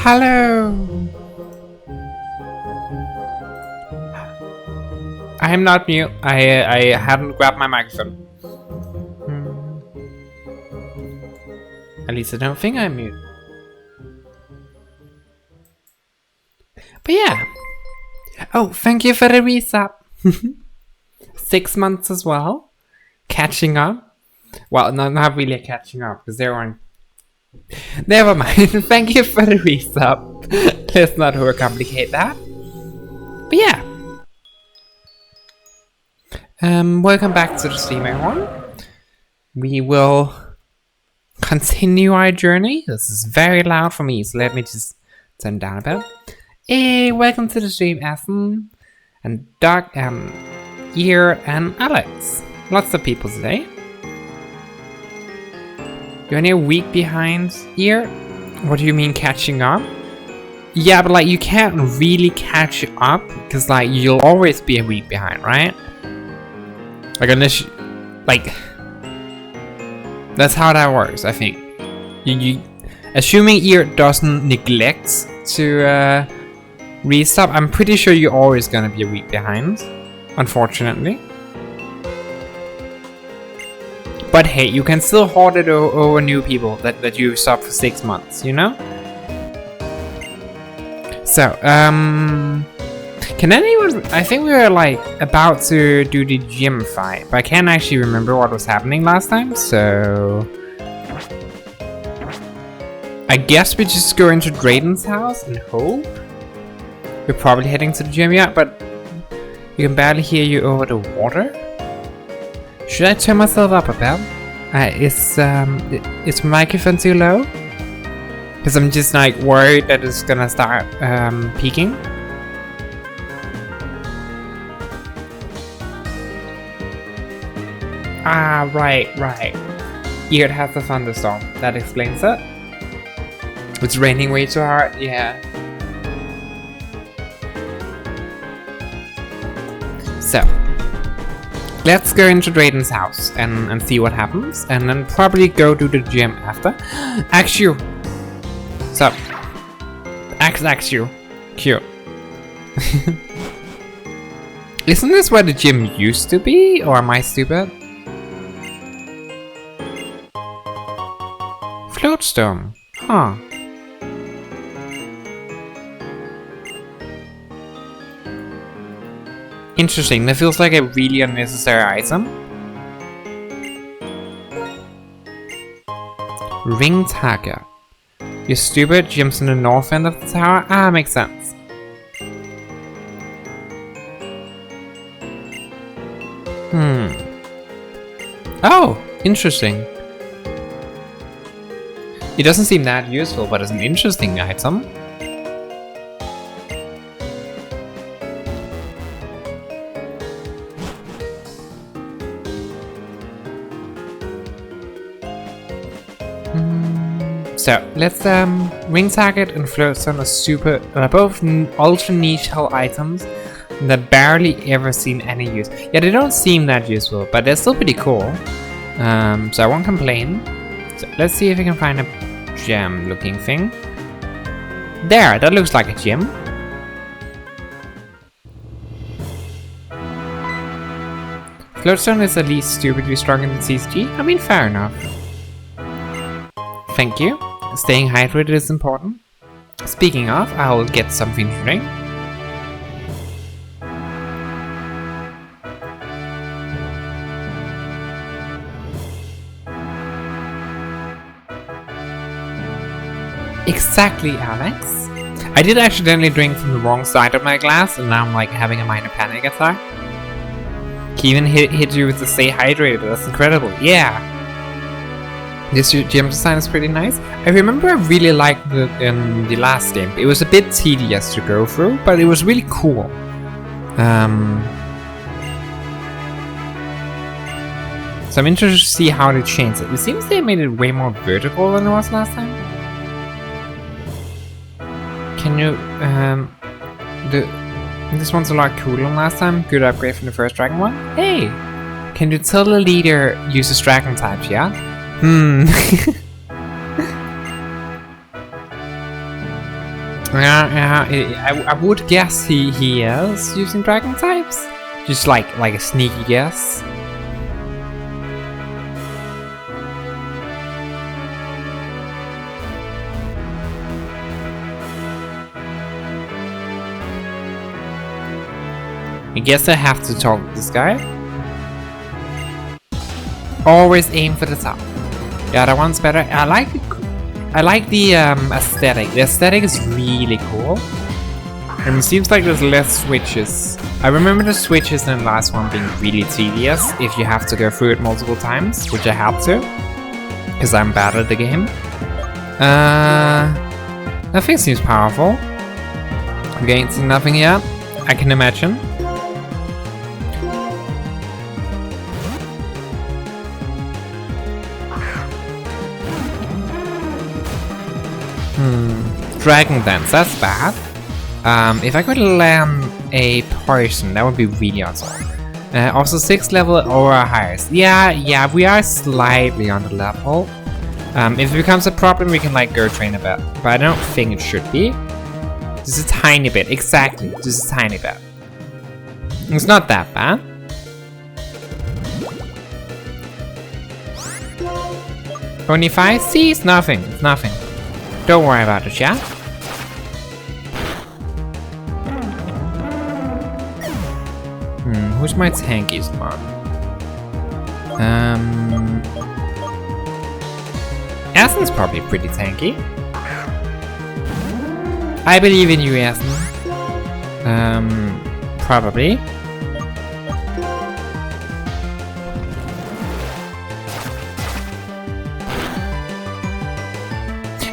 Hello! I am not mute. I haven't grabbed my microphone. At least I don't think I'm mute. But yeah. Oh, thank you for the resub. 6 months as well. Catching up. Well, no, not really catching up because they weren't. Never mind. Thank you for the resub. Let's not overcomplicate that. But yeah. Welcome back to the stream, everyone. We will continue our journey. This is very loud for me, so let me just turn down a bit. Hey, welcome to the stream, Essen and Doug, Ear and Alex. Lots of people today. You're only a week behind, Ear? What do you mean catching up? Yeah, but like you can't really catch up because like you'll always be a week behind, right? Like unless you, like that's how that works, I think. You assuming Ear doesn't neglect to resub, I'm pretty sure you're always gonna be a week behind, unfortunately. But hey, you can still hoard it over new people that you've subbed for 6 months, you know? So, can anyone... I think we were like about to do the gym fight, but I can't actually remember what was happening last time, so... I guess we just go into Drayden's house and hope. We're probably heading to the gym, yeah, but you can barely hear you over the water. Should I turn myself up a bit? Is my microphone too low? Because I'm just like worried that it's gonna start peaking. Ah, right. Here it has a thunderstorm. That explains it. It's raining way too hard, yeah. So, let's go into Drayden's house and see what happens, and then probably go to the gym after. Axu! Sup? Axu. Cute. Isn't this where the gym used to be, or am I stupid? Floatstone. Huh. Interesting, that feels like a really unnecessary item. Ring target. You're stupid, gym's in the north end of the tower? Ah, makes sense. Oh, interesting. It doesn't seem that useful, but it's an interesting item. So let's ring target and floatstone are both ultra niche hell items that barely ever seen any use. Yeah, they don't seem that useful, but they're still pretty cool. So I won't complain. So let's see if we can find a gem looking thing. There, that looks like a gem. Floatstone is at least stupidly strong in the CSG. I mean, fair enough. Thank you. Staying hydrated is important. Speaking of, I'll get something to drink. Exactly, Alex. I did accidentally drink from the wrong side of my glass, and now I'm like having a minor panic attack. He even hit you with the stay hydrated. That's incredible. Yeah. This gym design is pretty nice. I remember I really liked it in the last game. It was a bit tedious to go through, but it was really cool. So I'm interested to see how they changed it. It seems they made it way more vertical than it was last time. Can you... this one's a lot cooler than last time. Good upgrade from the first dragon one. Hey! Can you tell the leader uses dragon types, yeah? I would guess he is using dragon types. Just like a sneaky guess. I guess I have to talk to this guy. Always aim for the top. Yeah, that one's better. I like the aesthetic. The aesthetic is really cool. And it seems like there's less switches. I remember the switches in the last one being really tedious if you have to go through it multiple times, which I had to. Because I'm bad at the game. That thing seems powerful. I'm getting to nothing yet, I can imagine. Dragon Dance, that's bad. If I could land a poison, that would be really awesome. Also 6th level or higher. Yeah, we are slightly on the level. If it becomes a problem, we can like go train a bit. But I don't think it should be. Just a tiny bit, exactly. Just a tiny bit. It's not that bad. Only 5? See, it's nothing. It's nothing. Don't worry about it, yeah? Who's my tankiest one? Aston's probably pretty tanky. I believe in you, Aston. Probably.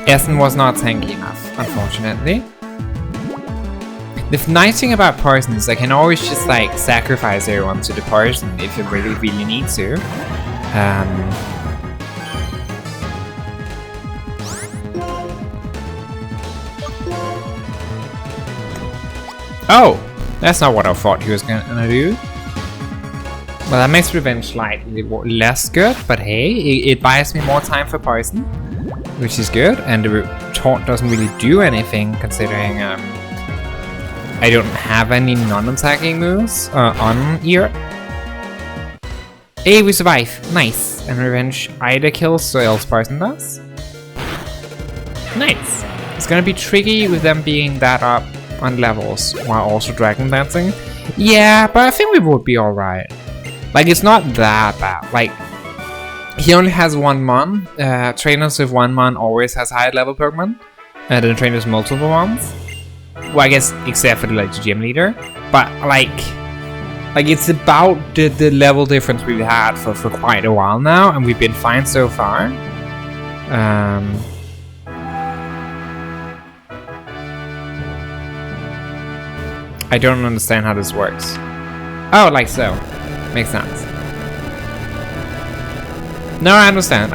Aston was not tanky enough, unfortunately. The nice thing about Poison is I can always just like sacrifice everyone to the Poison if you really need to. Oh! That's not what I thought he was gonna do. Well, that makes Revenge slightly less good, but hey, it buys me more time for Poison, which is good, and the taunt doesn't really do anything considering I don't have any non-attacking moves on here. Hey, we survive! Nice! And Revenge either kills or else Poison does. Nice! It's gonna be tricky with them being that up on levels while also Dragon Dancing. Yeah, but I think we would be alright. Like, it's not that bad. Like, he only has 1 mon. Trainers with 1 mon always has higher level Pokemon. Than trainers multiple ones. Well, I guess except for the gym leader, but like it's about the level difference we've had for quite a while now, and we've been fine so far. I don't understand how this works. Oh, like so. Makes sense. No, I understand.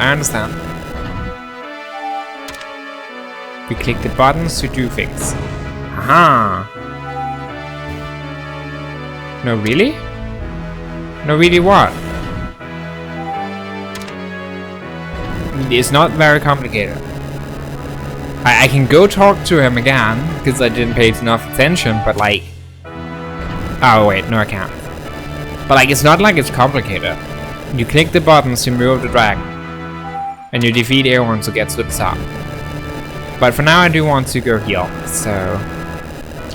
We click the buttons to do things. Aha! No, really? No, really what? It's not very complicated. I can go talk to him again, because I didn't pay enough attention, but like... Oh wait, no I can't. But like, it's not like it's complicated. You click the buttons to move the dragon, and you defeat everyone to get to the top. But for now I do want to go heal, so...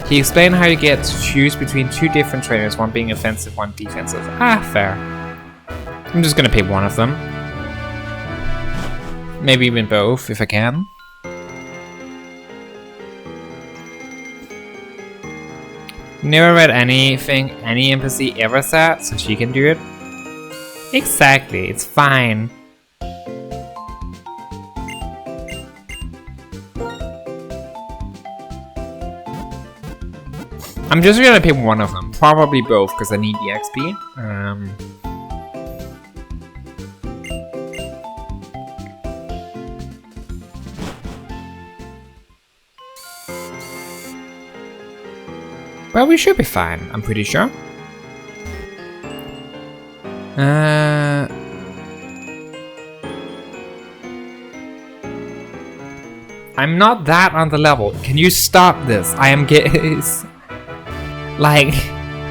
He explained how you get to choose between 2 different trainers, one being offensive, one defensive. Ah, fair. I'm just gonna pick one of them. Maybe even both, if I can. Never read anything any NPC ever said, so she can do it. Exactly, it's fine. I'm just gonna pick one of them, probably both, because I need the XP. Well, we should be fine, I'm pretty sure. I'm not that on the level. Can you stop this? I am like,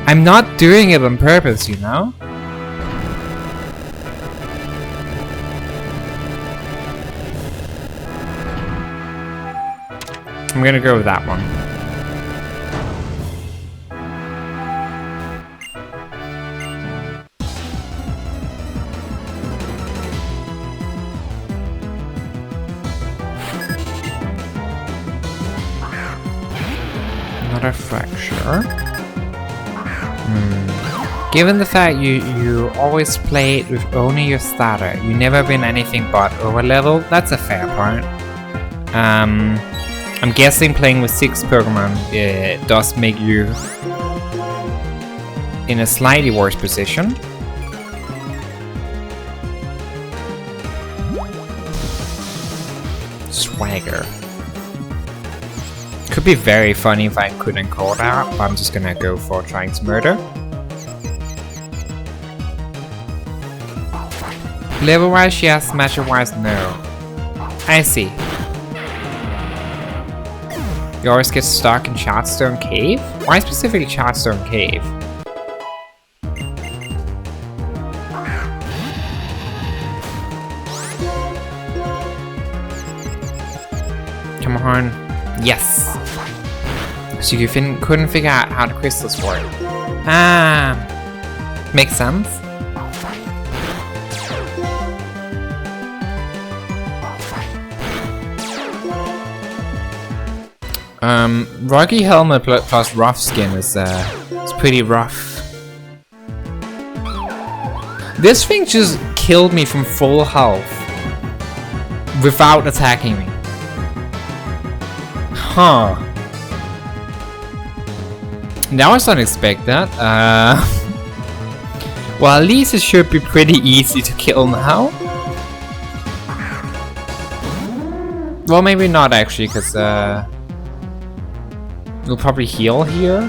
I'm not doing it on purpose, you know? I'm gonna go with that one. Another fracture. Given the fact you always played with only your starter, you never been anything but over level, that's a fair point. I'm guessing playing with 6 Pokemon does make you in a slightly worse position. Swagger. Could be very funny if I couldn't call that, but I'm just gonna go for trying to murder. Level-wise, yes. Magic-wise, no. I see. You always get stuck in Shardstone Cave? Why specifically Shardstone Cave? Come on. Yes! So you couldn't figure out how the crystals work. Ah! Makes sense. Rocky Helmet plus Rough Skin is pretty rough. This thing just killed me from full health without attacking me. Huh. That was unexpected. Well, at least it should be pretty easy to kill now. Well, maybe not actually, because we'll probably heal here.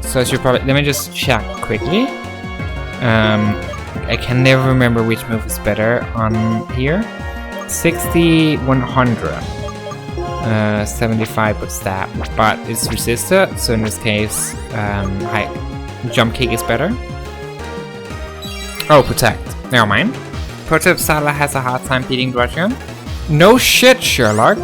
So I should probably... Let me just check quickly. I can never remember which move is better on here. 60, 100. 75 with stab. But it's resisted, so in this case, jump kick is better. Oh, protect. Never mind. Protect Saddler has a hard time beating Dragon. No shit, Sherlock.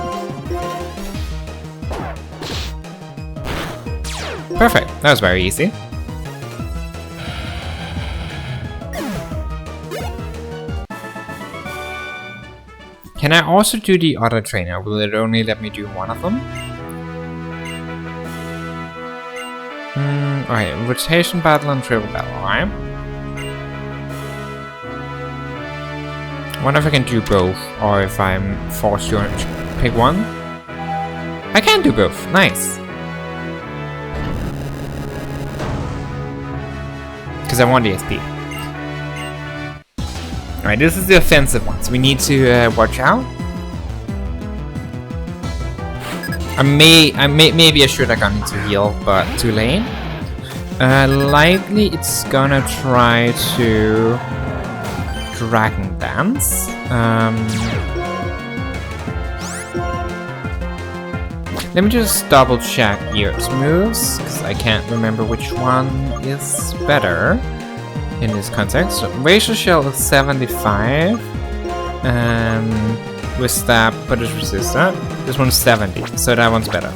Perfect, that was very easy. Can I also do the other trainer? Will it only let me do one of them? Alright, rotation battle and triple battle, alright? I wonder if I can do both, or if I'm forced to pick one. I can do both, nice. Because I want the SP. Alright, this is the offensive one, so we need to watch out. Maybe I should have gone into heal, but too late. Likely it's gonna try to Dragon Dance. Let me just double check Gear's moves, because I can't remember which one is better in this context. So, Racial Shell is 75 with stab, but it's resistant. This one's 70, so that one's better.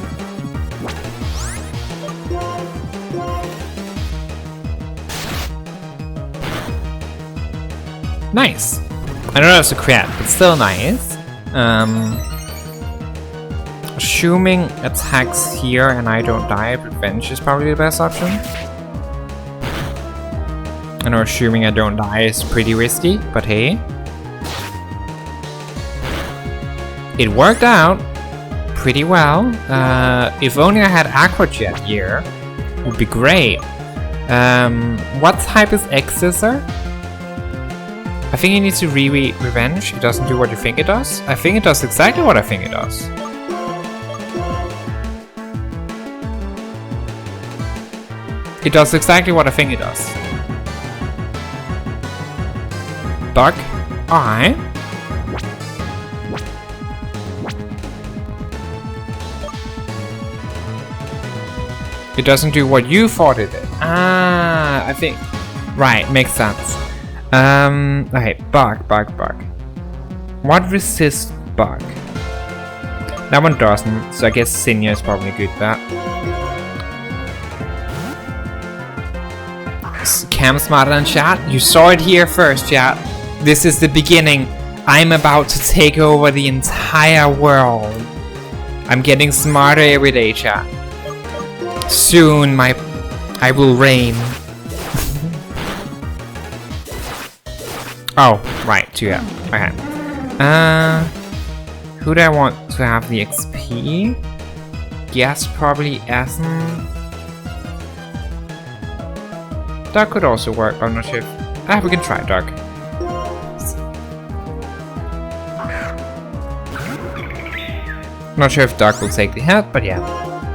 Nice! I know that's a crit, but still nice. Assuming attacks here and I don't die, Revenge is probably the best option. I know assuming I don't die is pretty risky, but hey. It worked out pretty well. If only I had Aqua Jet here, it would be great. What type is X-Scissor? I think you need to reread Revenge. It doesn't do what you think it does. I think it does exactly what I think it does. It does exactly what I think it does. Dark Eye. It doesn't do what you thought it did. Ah, I think... Right, makes sense. Okay, bug. What resists bug? That one doesn't, so I guess Senior is probably good at that. Cam smarter than chat? You saw it here first, chat. This is the beginning. I'm about to take over the entire world. I'm getting smarter every day, chat. Soon, I will reign. Oh, right, 2 up. Okay. Who do I want to have the XP? Guess probably Essen. Doug could also work, I'm not sure if... we can try Doug. Not sure if Doug will take the hit, but yeah.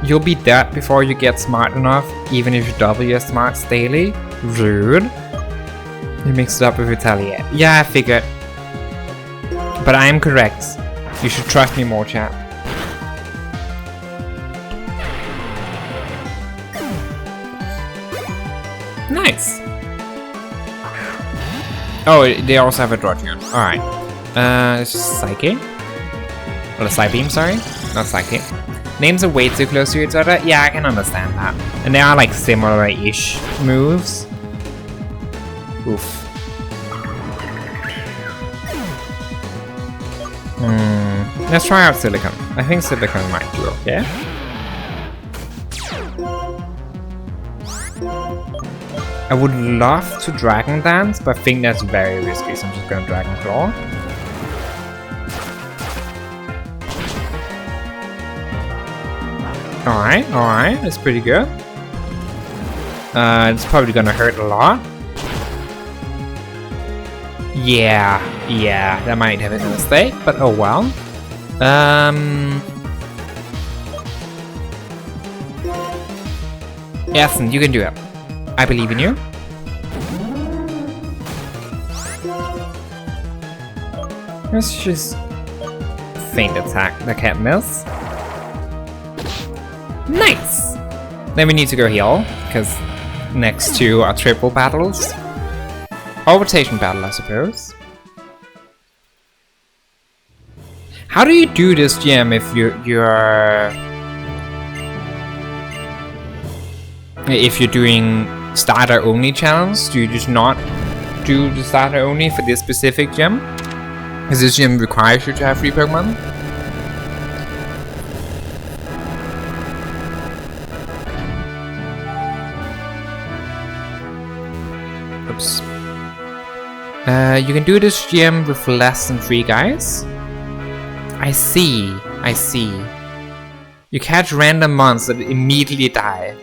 You'll be dead before you get smart enough, even if you double your smarts daily. Rude. You mixed it up with Retaliate. Yeah, I figured. But I am correct. You should trust me more, chat. Nice. Oh, they also have a draw turn. Alright. It's just Psyche. Or a Psybeam, sorry. Not Psyche. Names are way too close to each other. Yeah, I can understand that. And they are like similar-ish moves. Oof. Let's try out Silicon. I think Silicon might do okay. I would love to Dragon Dance, but I think that's very risky, so I'm just gonna Dragon Claw. Alright, that's pretty good. It's probably gonna hurt a lot. Yeah, that might have been a mistake, but oh well. Essen, you can do it. I believe in you. Let's just feint attack. That can't miss. Nice! Then we need to go heal, because next two are triple battles. Or rotation battle, I suppose. How do you do this, GM, if you're doing starter only channels? Do you just not do the starter only for this specific gem? Because this gem requires you to have 3 Pokemon? Oops. You can do this gem with less than 3 guys. I see. You catch random monsters that immediately die.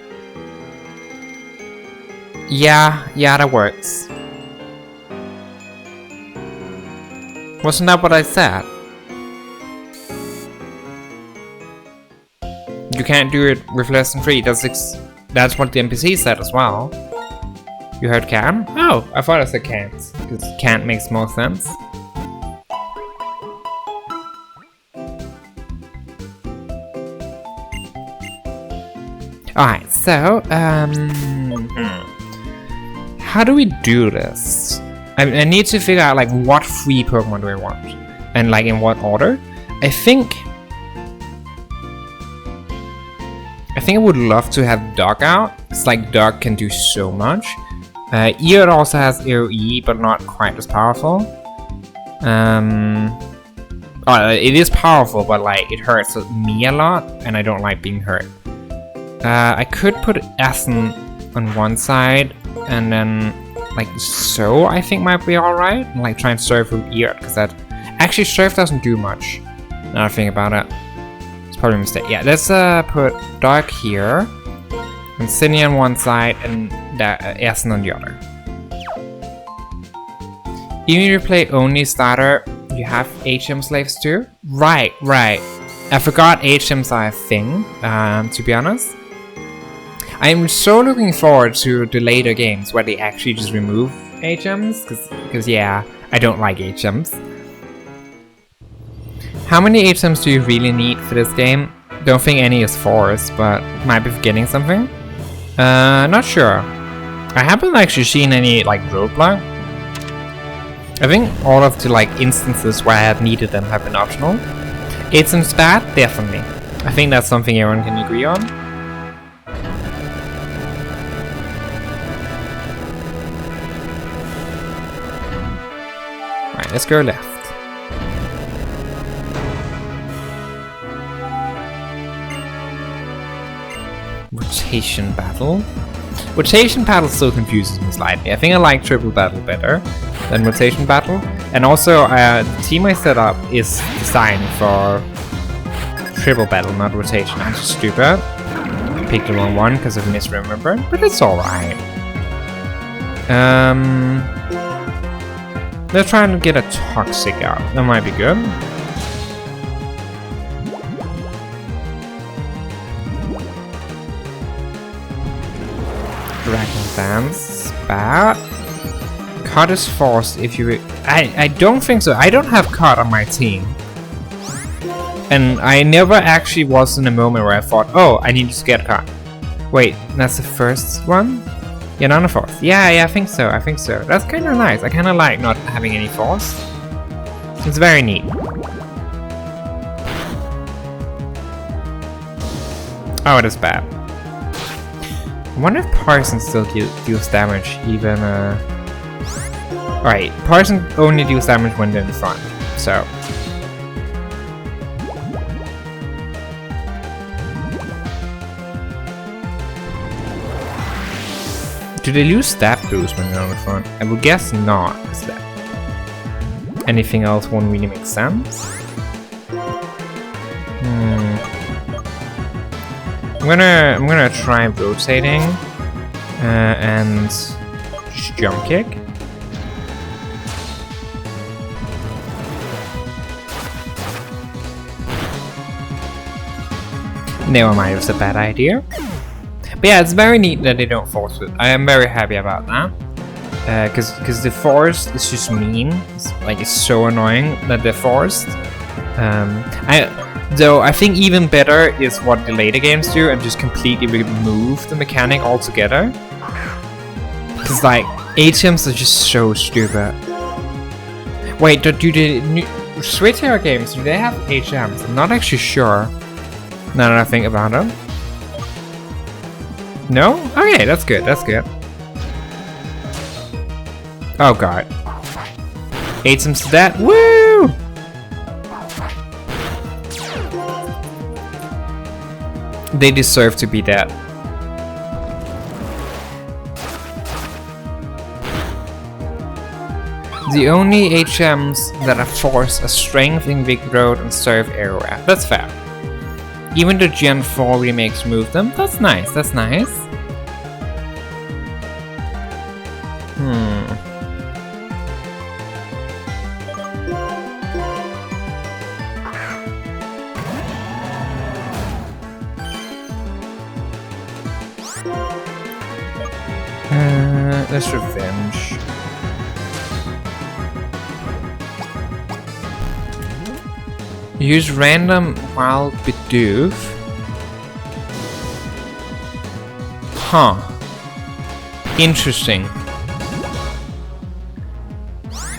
Yeah, that works. Wasn't that what I said? You can't do it with less than 3. That's what the NPC said as well. You heard can? Oh, I thought I said can't. Because can't makes more sense. Alright, so, how do we do this? I need to figure out, like, what 3 Pokemon do I want? And, like, in what order? I think I would love to have Doug out. It's like Doug can do so much. Ear also has AoE, but not quite as powerful. It is powerful, but like it hurts me a lot, and I don't like being hurt. I could put Essen on one side, and then like so I think might be alright. Like try and Surf with Ear, because that actually Surf doesn't do much. Now I think about it, it's probably a mistake. Yeah, let's put Doug here, and Cindy on one side, and Essen on the other. Even if you play only starter, you have HM slaves too? Right. I forgot HMs are a thing, to be honest. I'm so looking forward to the later games where they actually just remove HMs, because yeah, I don't like HMs. How many HMs do you really need for this game? Don't think any is forced, but might be forgetting something. Not sure. I haven't actually seen any like roadblock. I think all of the like instances where I have needed them have been optional. HM's bad, definitely. I think that's something everyone can agree on. Right, let's go left. Rotation battle. Rotation battle still confuses me slightly. I think I like triple battle better than rotation battle. And also, the team I set up is designed for triple battle, not rotation. I'm just stupid. Picked the wrong one because of misremembering, but it's alright. They're trying to get a toxic out. That might be good. Dragon Dance, bad. Cut is forced if you... I don't think so. I don't have Cut on my team. And I never actually was in a moment where I thought, oh, I need to get Cut. Wait, that's the first one? Yeah, not a force. Yeah, I think so. I think so. That's kind of nice. I kind of like not having any force. It's very neat. Oh, it is bad. I wonder if Parson still deals damage even, Alright, Parson only deals damage when they're in front, so... Do they lose stat boost when they're on the front? I would guess not. Is that anything else won't really make sense? I'm gonna try rotating and just jump kick. Never mind, it was a bad idea. But yeah, it's very neat that they don't force it. I am very happy about that. Because the force is just mean. It's so annoying that they're forced. Though I think even better is what the later games do and just completely remove the mechanic altogether. Because like, HMs are just so stupid. Wait, do the new Sweet Hero games, do they have HMs? I'm not actually sure. Now that I think about them. No? Okay, that's good, that's good. Oh god. HMs to that, woo! They deserve to be dead. The only HMs that are forced are Strength, Invigorate, and Serve Arrow. That's fair. Even the Gen 4 remakes remove them. That's nice, that's nice. Let's revenge. Use random wild Bidoof. Huh. Interesting.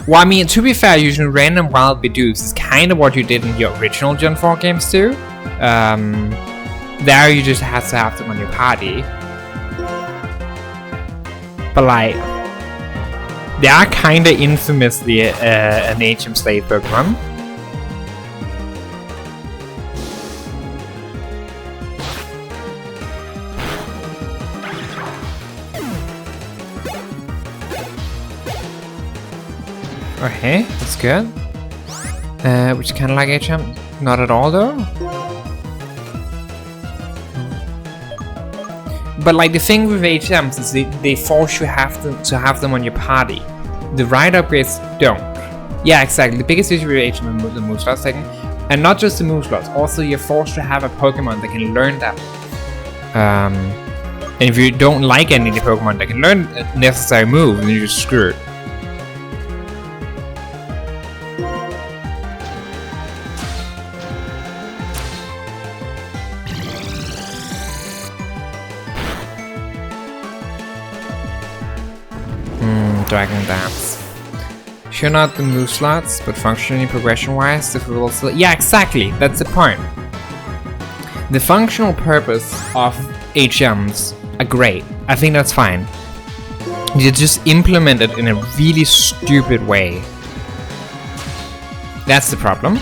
Well, I mean, to be fair, using random wild Bidoofs is kind of what you did in the original Gen 4 games too. There you just have to have them on your party. But like, they are kind of infamously an HM slave Pokemon. Okay, that's good. Which kind of like HM? Not at all though. But like the thing with HMs is they force you to have them on your party. The ride upgrades don't. Yeah, exactly. The biggest issue with HM is the move slots taken. And not just the move slots, also you're forced to have a Pokemon that can learn that. And if you don't like any of the Pokemon that can learn a necessary move, then you're just screwed. Dragon Dance. Sure, not the move slots, but functionally progression-wise, the will still. Yeah, exactly. That's the point. The functional purpose of HMs are great. I think that's fine. You just implement it in a really stupid way. That's the problem.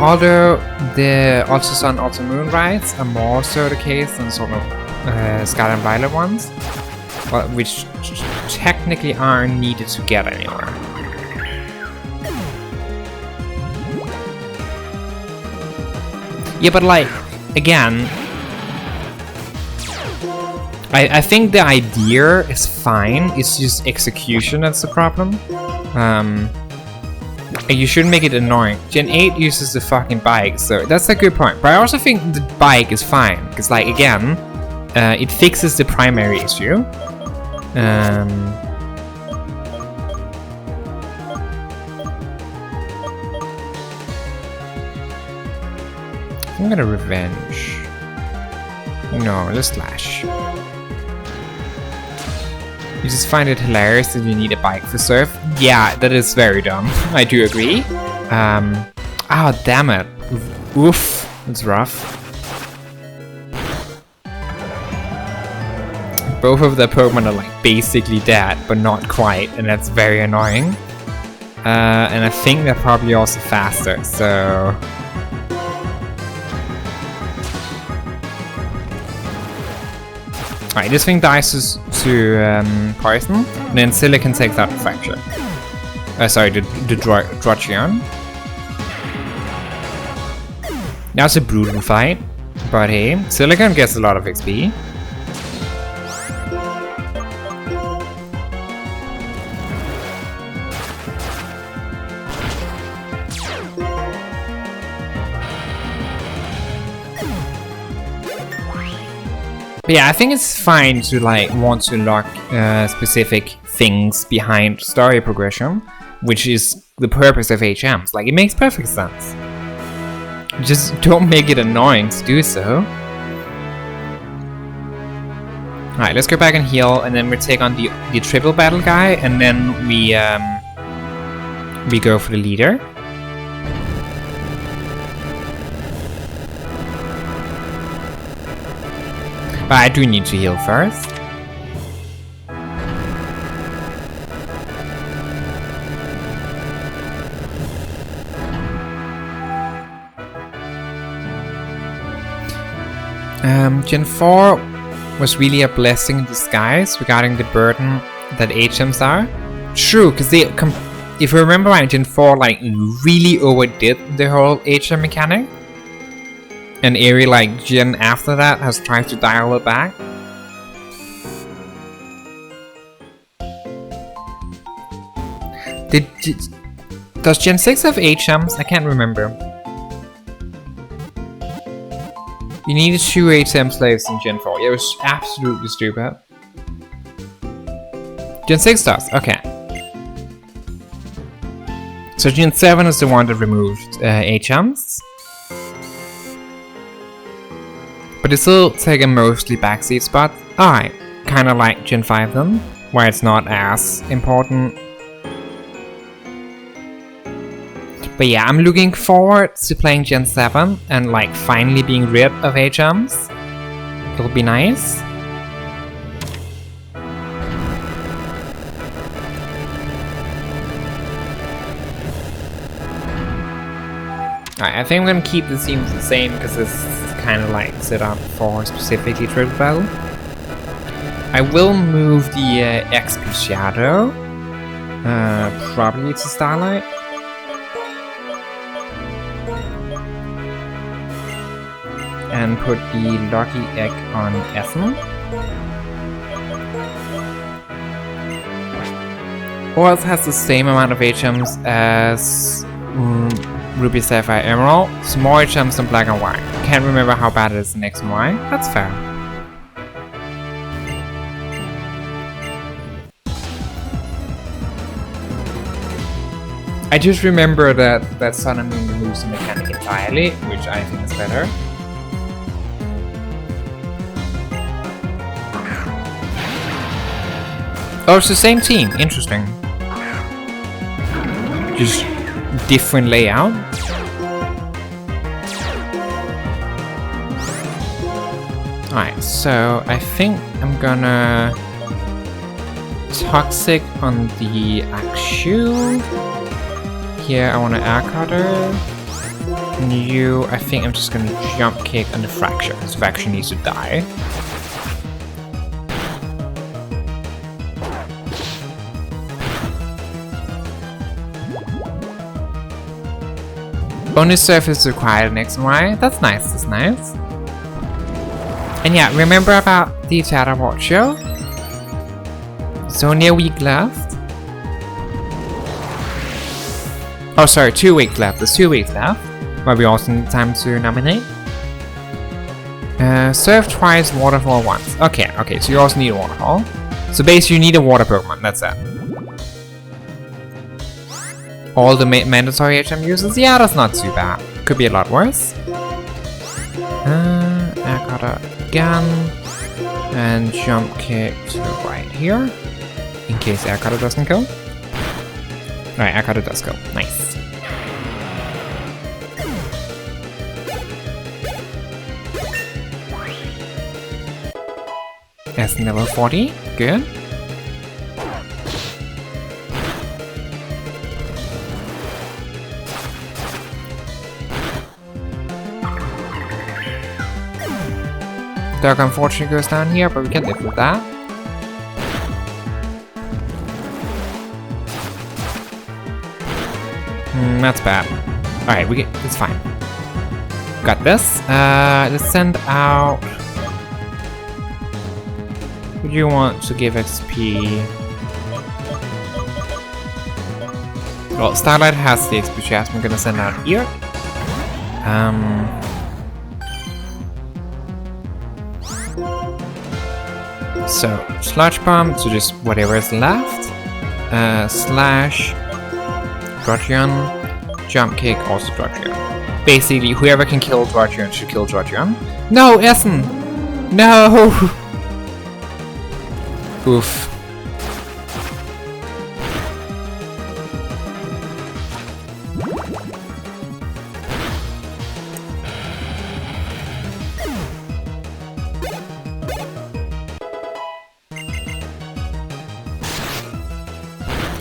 Although the Ultra Sun, Ultra Moon rides are more so the case than sort of Scarlet and Violet ones, which technically aren't needed to get anywhere. Yeah, but like, again, I think the idea is fine, it's just execution that's the problem. You shouldn't make it annoying. Gen 8 uses the fucking bike, so that's a good point. But I also think the bike is fine, because like, again, it fixes the primary issue. I'm gonna revenge. No, let's slash. You just find it hilarious that you need a bike for surf? Yeah, that is very dumb. I do agree. Oh, damn it. Oof, that's rough. Both of the Pokemon are like basically dead, but not quite, and that's very annoying. And I think they're probably also faster, so... Alright, this thing dies to Poison, and then Silicon takes out the Fracture. Sorry, the Drochion. That's a brutal fight, but hey, Silicon gets a lot of XP. But yeah, I think it's fine to like want to lock specific things behind story progression, which is the purpose of HMs. Like, it makes perfect sense. Just don't make it annoying to do so. Alright, let's go back and heal, and then we take on the triple battle guy, and then we go for the leader. But I do need to heal first. Gen 4 was really a blessing in disguise regarding the burden that HMs are. True, because they, if you remember right, Gen 4 like really overdid the whole HM mechanic. And every like gen after that has tried to dial it back. Does Gen 6 have HMs? I can't remember. You needed 2 HM slaves in Gen 4. It was absolutely stupid. Gen 6 does, okay. So Gen 7 is the one that removed HMs. But it's still take a mostly backseat spot. Alright, kinda like Gen 5 then, where it's not as important. But yeah, I'm looking forward to playing Gen 7 and like finally being rid of HMs. It'll be nice. Alright, I think I'm gonna keep the themes the same because it's kind of like set up for specifically triple battle. I will move the XP Shadow, probably to Starlight. And put the Lucky Egg on Essen. Ores has the same amount of HMs as Ruby, Sapphire, Emerald. So more HMs than Black and White. Can't remember how bad it is in X and Y. That's fair. I just remember that Sun and Moon removes the mechanic entirely, which I think is better. Oh, it's the same team. Interesting. Just different layout. Alright, so I think I'm gonna Toxic on the Axew. Here I want to Air Cutter. And you, I think I'm just gonna Jump Kick on the Fracture. This Fracture needs to die. Bonus surface required in X and Y. That's nice, that's nice. And yeah, remember about the Terrawatch show? It's only a week left. Oh, sorry, 2 weeks left. There's 2 weeks left. But we also need time to nominate. Surf twice, Waterfall once. Okay, okay, so you also need a Waterfall. So basically you need a Water Pokemon, that's it. All the mandatory HM uses? Yeah, that's not too bad. Could be a lot worse. I got a gun. And Jump Kick to right here. In case Air Cutter doesn't go. Alright, Air Cutter does go. Nice. That's level 40. Good. Dark unfortunately goes down here, but we can live with that. That's bad. Alright, it's fine. Got this. Let's send out... Would you want to give XP? Well, Starlight has the XP chest. I'm gonna send out here. So, Sludge Bomb to just whatever is left. Slash, Drotrion, Jump Kick, also Drotrion. Basically, whoever can kill Drotrion should kill Drotrion. No, Essen! No! Oof.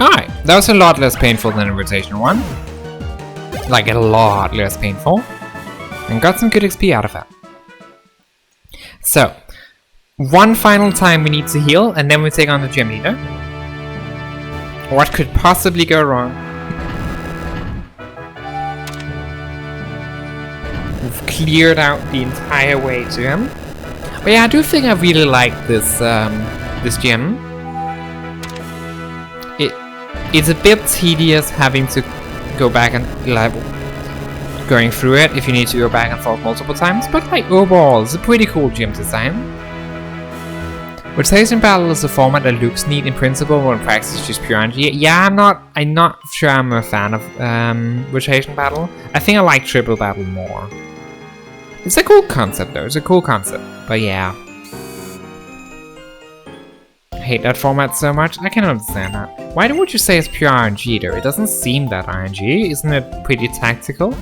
Alright, that was a lot less painful than the rotation one. Like, a lot less painful. And got some good XP out of that. So, one final time we need to heal, and then we take on the gym leader. What could possibly go wrong? We've cleared out the entire way to him. But yeah, I do think I really like this, this gym. It's a bit tedious having to go back and going through it if you need to go back and forth multiple times, but like overall, it's a pretty cool gym design. Rotation battle is a format that looks neat in principle, but in practice it's just pure RNG. Yeah, I'm not sure I'm a fan of rotation battle. I think I like triple battle more. It's a cool concept though, it's a cool concept, but yeah. I hate that format so much, I can understand that. Why would you say it's pure RNG though? It doesn't seem that RNG, isn't it pretty tactical?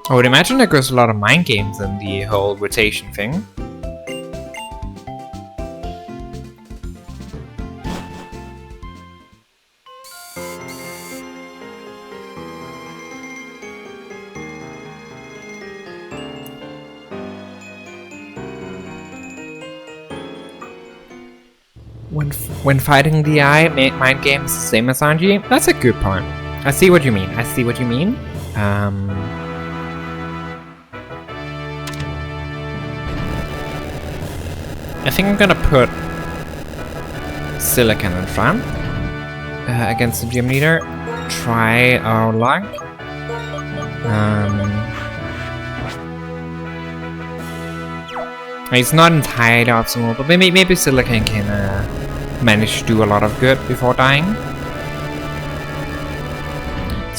I would imagine there goes a lot of mind games in the whole rotation thing. When fighting the eye, mind games the same as RNG? That's a good point. I see what you mean. I see what you mean. I think I'm gonna put Silicon in front against the gym leader. Try our luck. It's not entirely optimal, but maybe Silicon can manage to do a lot of good before dying.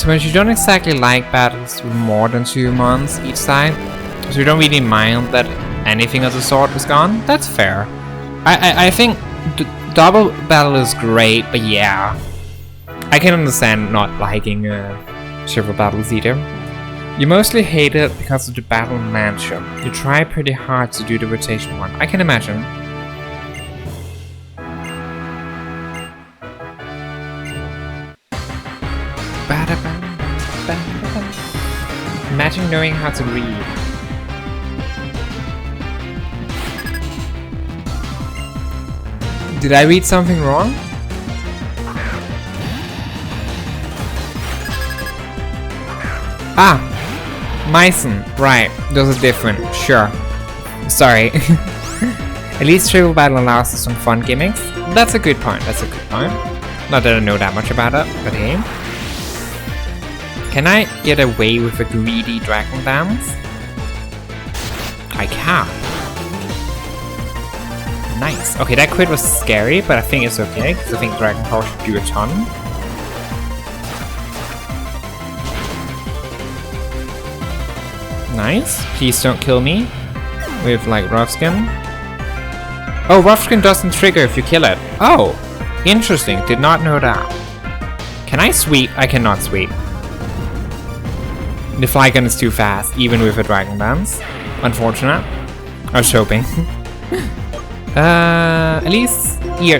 So when you don't exactly like battles with more than 2 months each side, so you don't really mind that anything of the sort is gone, that's fair. I think double battle is great, but yeah, I can understand not liking triple battles either. You mostly hate it because of the battle matchup. You try pretty hard to do the rotation one. I can imagine. Imagine knowing how to read. Did I read something wrong? Ah! Mycen, right. Those are different, sure. Sorry. At least Triple Battle allows us some fun gimmicks. That's a good point, that's a good point. Not that I know that much about it, but hey. Can I get away with a greedy dragon dance? I can. Nice. Okay, that crit was scary, but I think it's okay, because I think Dragon Claw should do a ton. Nice. Please don't kill me with, like, Rough Skin. Oh, Rough Skin doesn't trigger if you kill it. Oh, interesting. Did not know that. Can I sweep? I cannot sweep. The Flygon is too fast, even with a Dragon Dance. Unfortunate. I was hoping. At least here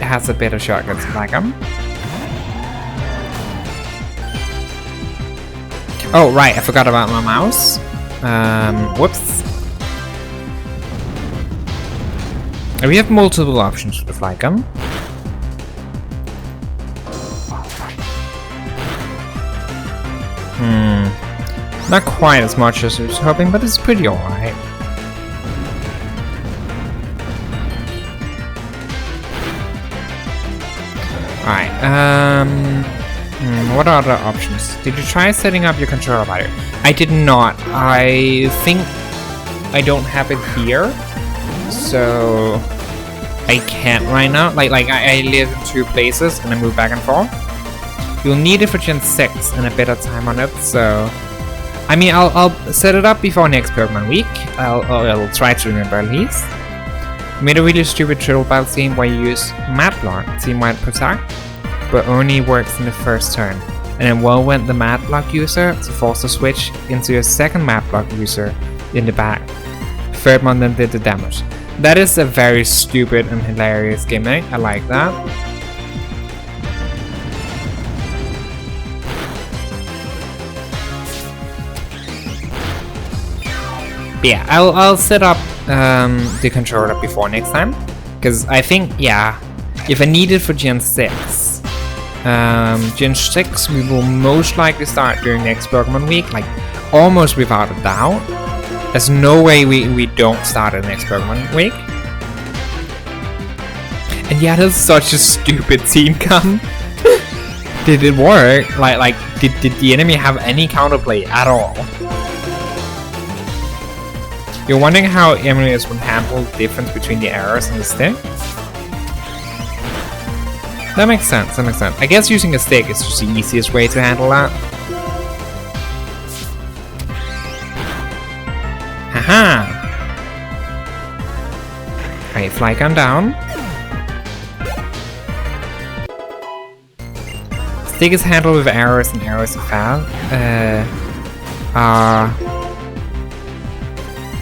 has a better shot against Flygon. Oh, right, I forgot about my mouse. Whoops. We have multiple options for the Flygon. Not quite as much as I was hoping, but it's pretty alright. Alright, what are other options? Did you try setting up your controller ladder? I did not. I think I don't have it here, so I can't right now. Like I live in 2 places and I move back and forth. You'll need it for Gen 6 and a bit of time on it, so I mean, I'll set it up before next Pokemon Week. I'll try to remember at least. Made a really stupid Triple Battle theme where you use Matlock, Team-wide Protect, but only works in the first turn. And then whirlwind the Matlock user to force a switch into your second Matlock user in the back. Third one then did the damage. That is a very stupid and hilarious gimmick. I like that. Yeah, I'll set up the controller before next time, because I think, yeah, if I need it for Gen 6, Gen 6 we will most likely start during next Pokemon Week, like almost without a doubt. There's no way we don't start at next Pokemon Week. And yeah, that's such a stupid team come. Did it work? Like did the enemy have any counterplay at all? You're wondering how emulators would handle the difference between the arrows and the stick? That makes sense, that makes sense. I guess using a stick is just the easiest way to handle that. Haha! Alright, Flygon down. Stick is handled with arrows and arrows are fast.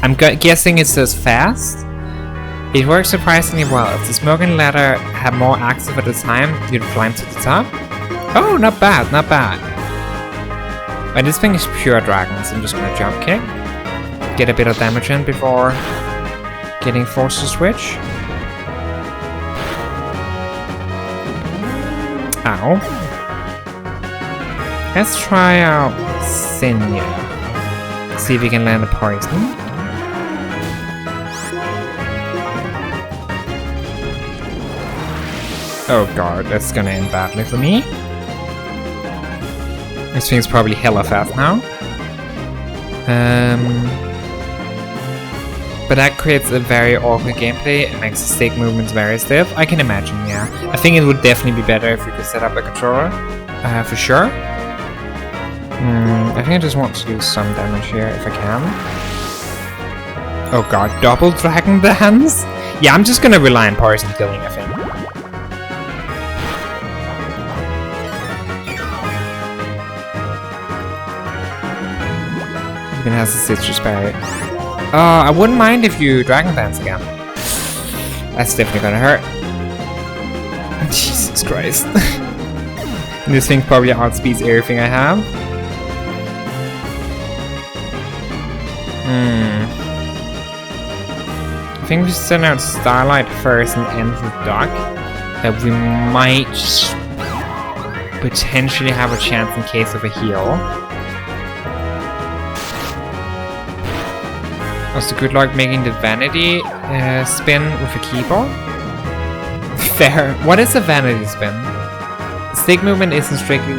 I'm guessing it says fast. It works surprisingly well. If the smoking ladder had more active at the time, you'd climb to the top. Oh, not bad, not bad. But this thing is pure dragon, so I'm just gonna jump kick. Get a bit of damage in before getting forced to switch. Ow. Let's try out Sinya. See if we can land a poison. Oh god, that's gonna end badly for me. This thing's probably hella fast now. But that creates a very awkward gameplay. It makes the stick movements very stiff. I can imagine, yeah. I think it would definitely be better if we could set up a controller, for sure. I think I just want to do some damage here if I can. Oh god, double Dragon Dance? Yeah, I'm just gonna rely on poison killing, I think. Even has a Citrus Berry. I wouldn't mind if you Dragon Dance again. That's definitely gonna hurt. Jesus Christ. This thing probably outspeeds everything I have. I think we should send out Starlight first and end with Doc. That we might potentially have a chance in case of a heal. Also, good luck making the Vanity spin with a keyboard. Fair. What is a Vanity spin? Stick movement isn't strictly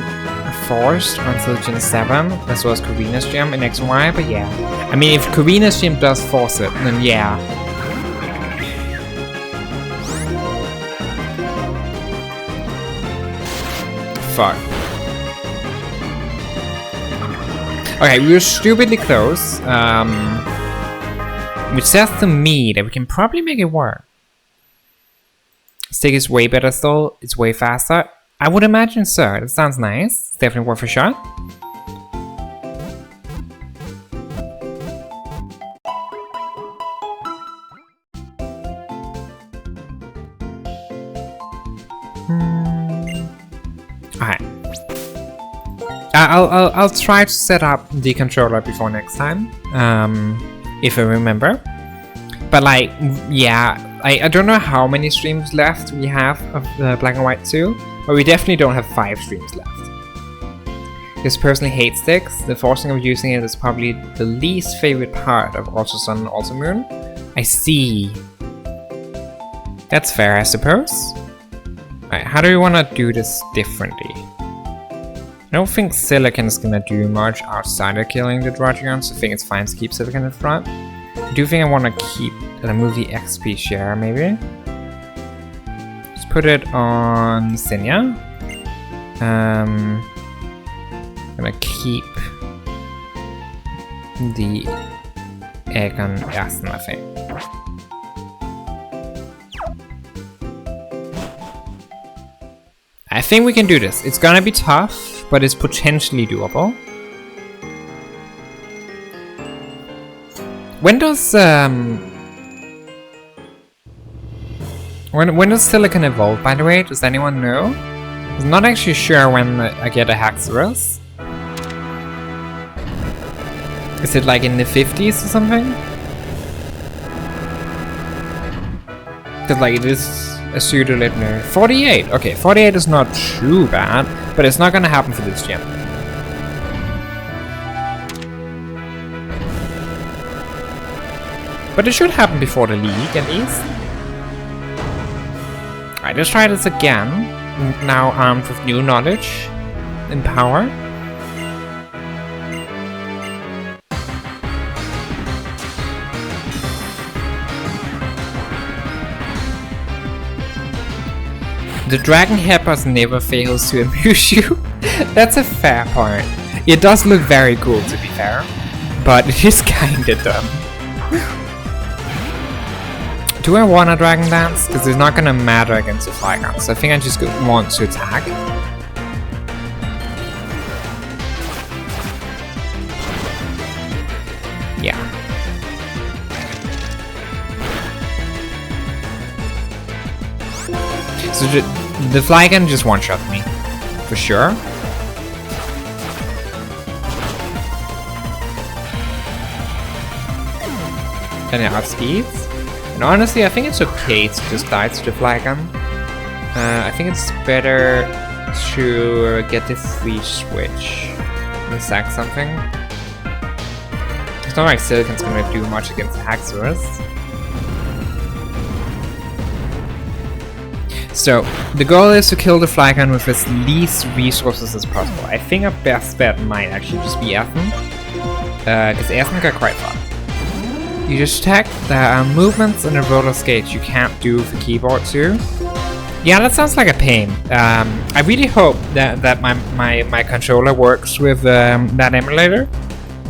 forced until Gen 7, as well as Karina's Gem in X and Y, but yeah. I mean, if Karina's Gem does force it, then yeah. Fuck. Okay, we were stupidly close. Which says to me that we can probably make it work. Stick is way better still, it's way faster. I would imagine so, that sounds nice. It's definitely worth a shot. Alright. I'll try to set up the controller before next time. If I remember. But like, yeah, I don't know how many streams left we have of Black and White 2, but we definitely don't have 5 streams left. Because personally hate sticks, the forcing of using it is probably the least favorite part of Ultra Sun and Ultra Moon. I see. That's fair, I suppose. Alright, how do we want to do this differently? I don't think Silicon is gonna do much outside of killing the Drudgeons. I think it's fine to keep Silicon in front. I do think I want to keep move the XP share, maybe. Let's put it on Sinya. I'm gonna keep the egg on Aston, I think. I think we can do this. It's gonna be tough, but it's potentially doable. When does when does Silicon evolve, by the way? Does anyone know? I'm not actually sure when I get a Haxorus. Is it like in the 50s or something? Cause like it is a pseudo-legendary. 48! Okay, 48 is not too bad, but it's not gonna happen for this gem. But it should happen before the league, at least. Alright, let's try this again. Now armed with new knowledge and power. The Dragon Heppers never fails to amuse you. That's a fair point. It does look very cool, to be fair, but it is kinda dumb. Do I want a Dragon Dance? Because it's not gonna matter against the Flygon, so I think I just want to attack. Yeah. So the Flygon just one-shot me, for sure. And it outspeeds. And honestly, I think it's okay to just die to the Flygon. I think it's better to get the free switch and sack something. It's not like Silicon's gonna do much against Haxorus. So, the goal is to kill the Flygon with as least resources as possible. I think our best bet might actually just be Ethan. Because Ethan got quite far. You just attack. There are movements and a roller skate you can't do with the keyboard too. Yeah, that sounds like a pain. I really hope that my controller works with that emulator,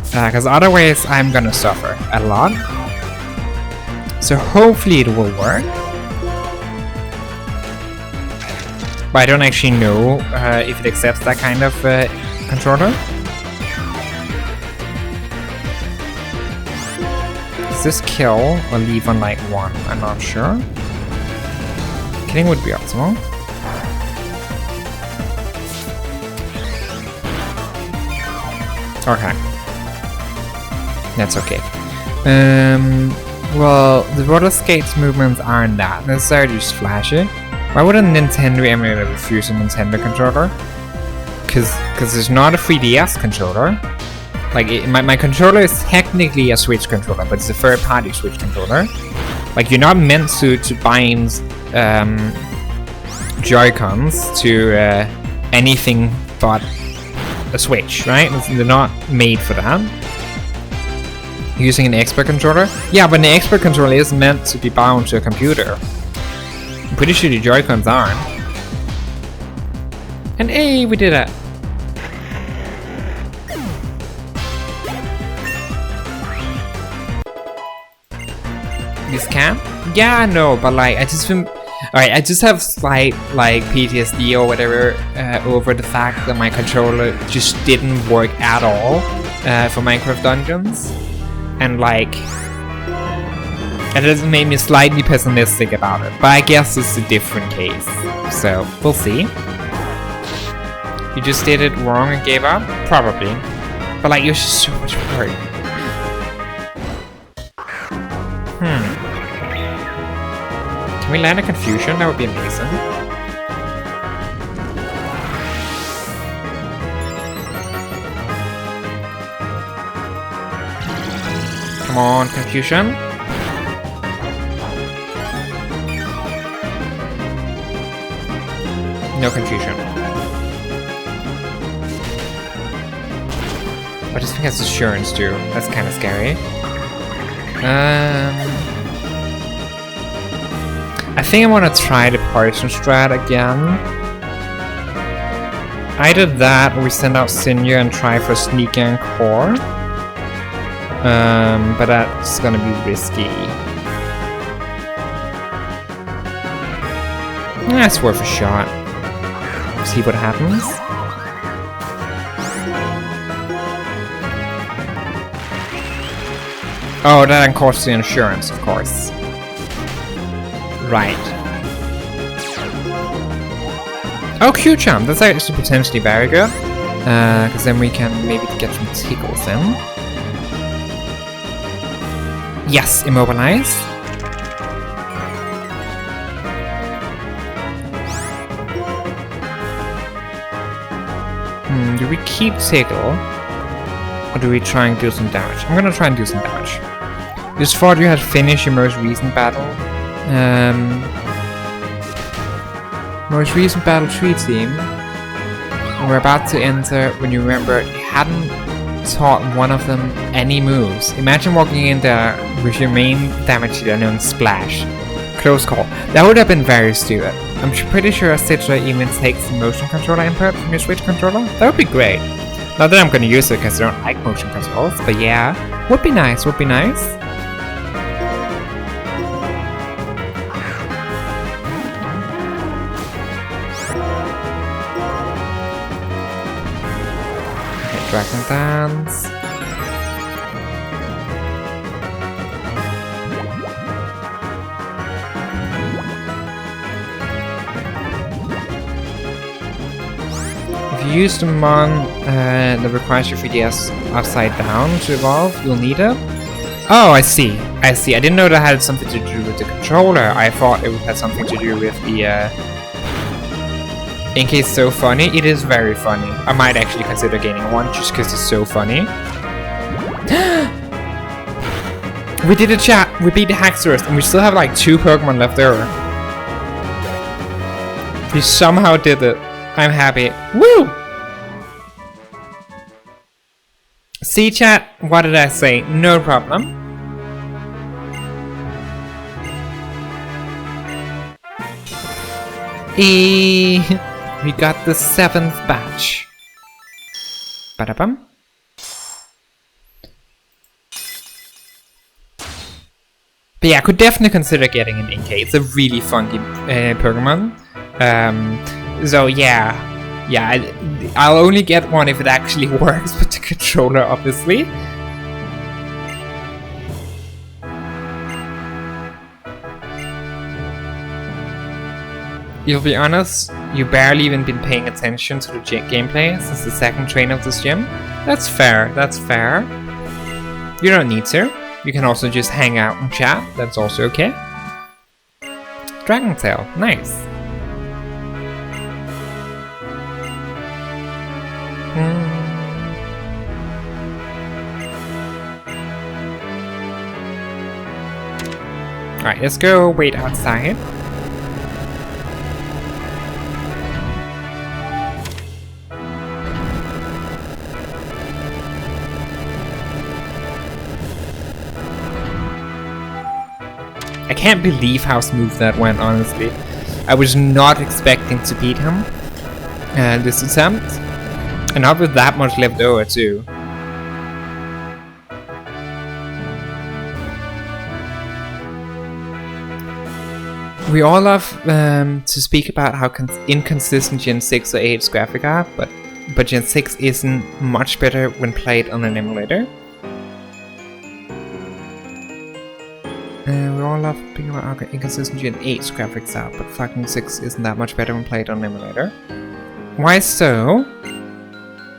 because otherwise I'm gonna suffer a lot. So hopefully it will work. But I don't actually know if it accepts that kind of controller. Does this kill or leave on like 1? I'm not sure. Killing would be optimal. Okay. That's okay. Well, the roller skates movements aren't that necessarily just flashy. Why would a Nintendo emulator refuse a Nintendo controller? Because it's not a 3DS controller. Like, my controller is technically a Switch controller, but it's a third-party Switch controller. Like, you're not meant to bind Joy-Cons to anything but a Switch, right? They're not made for that. Using an expert controller? Yeah, but an expert controller is meant to be bound to a computer. I'm pretty sure the Joy-Cons aren't. And hey, we did it! This camp? Yeah, I know, but like, I just feel... Alright, I just have slight, like, PTSD or whatever over the fact that my controller just didn't work at all for Minecraft Dungeons. And like... It has made me slightly pessimistic about it, but I guess it's a different case. So, we'll see. You just did it wrong and gave up? Probably. But like, you're just so much work. Can we land a confusion? That would be amazing. Come on, confusion. No confusion. But this thing has assurance too. That's kind of scary. I think I want to try the Poison Strat again. Either that or we send out Sinja and try for Sneak and Core. But that's gonna be risky. That's worth a shot. See what happens. Oh, that costs the insurance, of course. Right. Oh, Q-Charm! That's actually potentially very good. Because then we can maybe get some tickles in. Yes, immobilize. Do we keep tickle? Or do we try and do some damage? I'm gonna try and do some damage. Just thought you had finished your most recent battle. Most recent battle 3 team. And we're about to enter when you remember you hadn't taught one of them any moves. Imagine walking in there with your main damage dealer known Splash. Close call. That would have been very stupid. I'm pretty sure Citra even takes the motion controller input from your Switch controller. That would be great. Not that I'm gonna use it because I don't like motion controls, but yeah, would be nice, would be nice. Okay, Dragon Dance. Use the mon that requires your 3DS upside down to evolve, you'll need it. Oh, I see. I see. I didn't know that had something to do with the controller. I thought it had something to do with the In case it's so funny, it is very funny. I might actually consider gaining one just because it's so funny. We did a chat. We beat the Haxorus and we still have like 2 Pokemon left over. We somehow did it. I'm happy. Woo! See chat, what did I say? No problem. We got the 7th batch. Ba-da-bum. But yeah, I could definitely consider getting an Inkay. It's a really funky Pokemon. So yeah, I'll only get one if it actually works with the controller, obviously. You'll be honest, you've barely even been paying attention to the gameplay since the second train of this gym. That's fair, that's fair. You don't need to. You can also just hang out and chat, that's also okay. Dragon Tail, nice. Alright, let's go wait outside. I can't believe how smooth that went, honestly. I was not expecting to beat him this attempt. And not with that much left over, too. We all love to speak about how inconsistent Gen 6 or 8's graphics are, but Gen 6 isn't much better when played on an emulator. We all love speaking about how inconsistent Gen 8's graphics are, but fucking 6 isn't that much better when played on an emulator. Why so?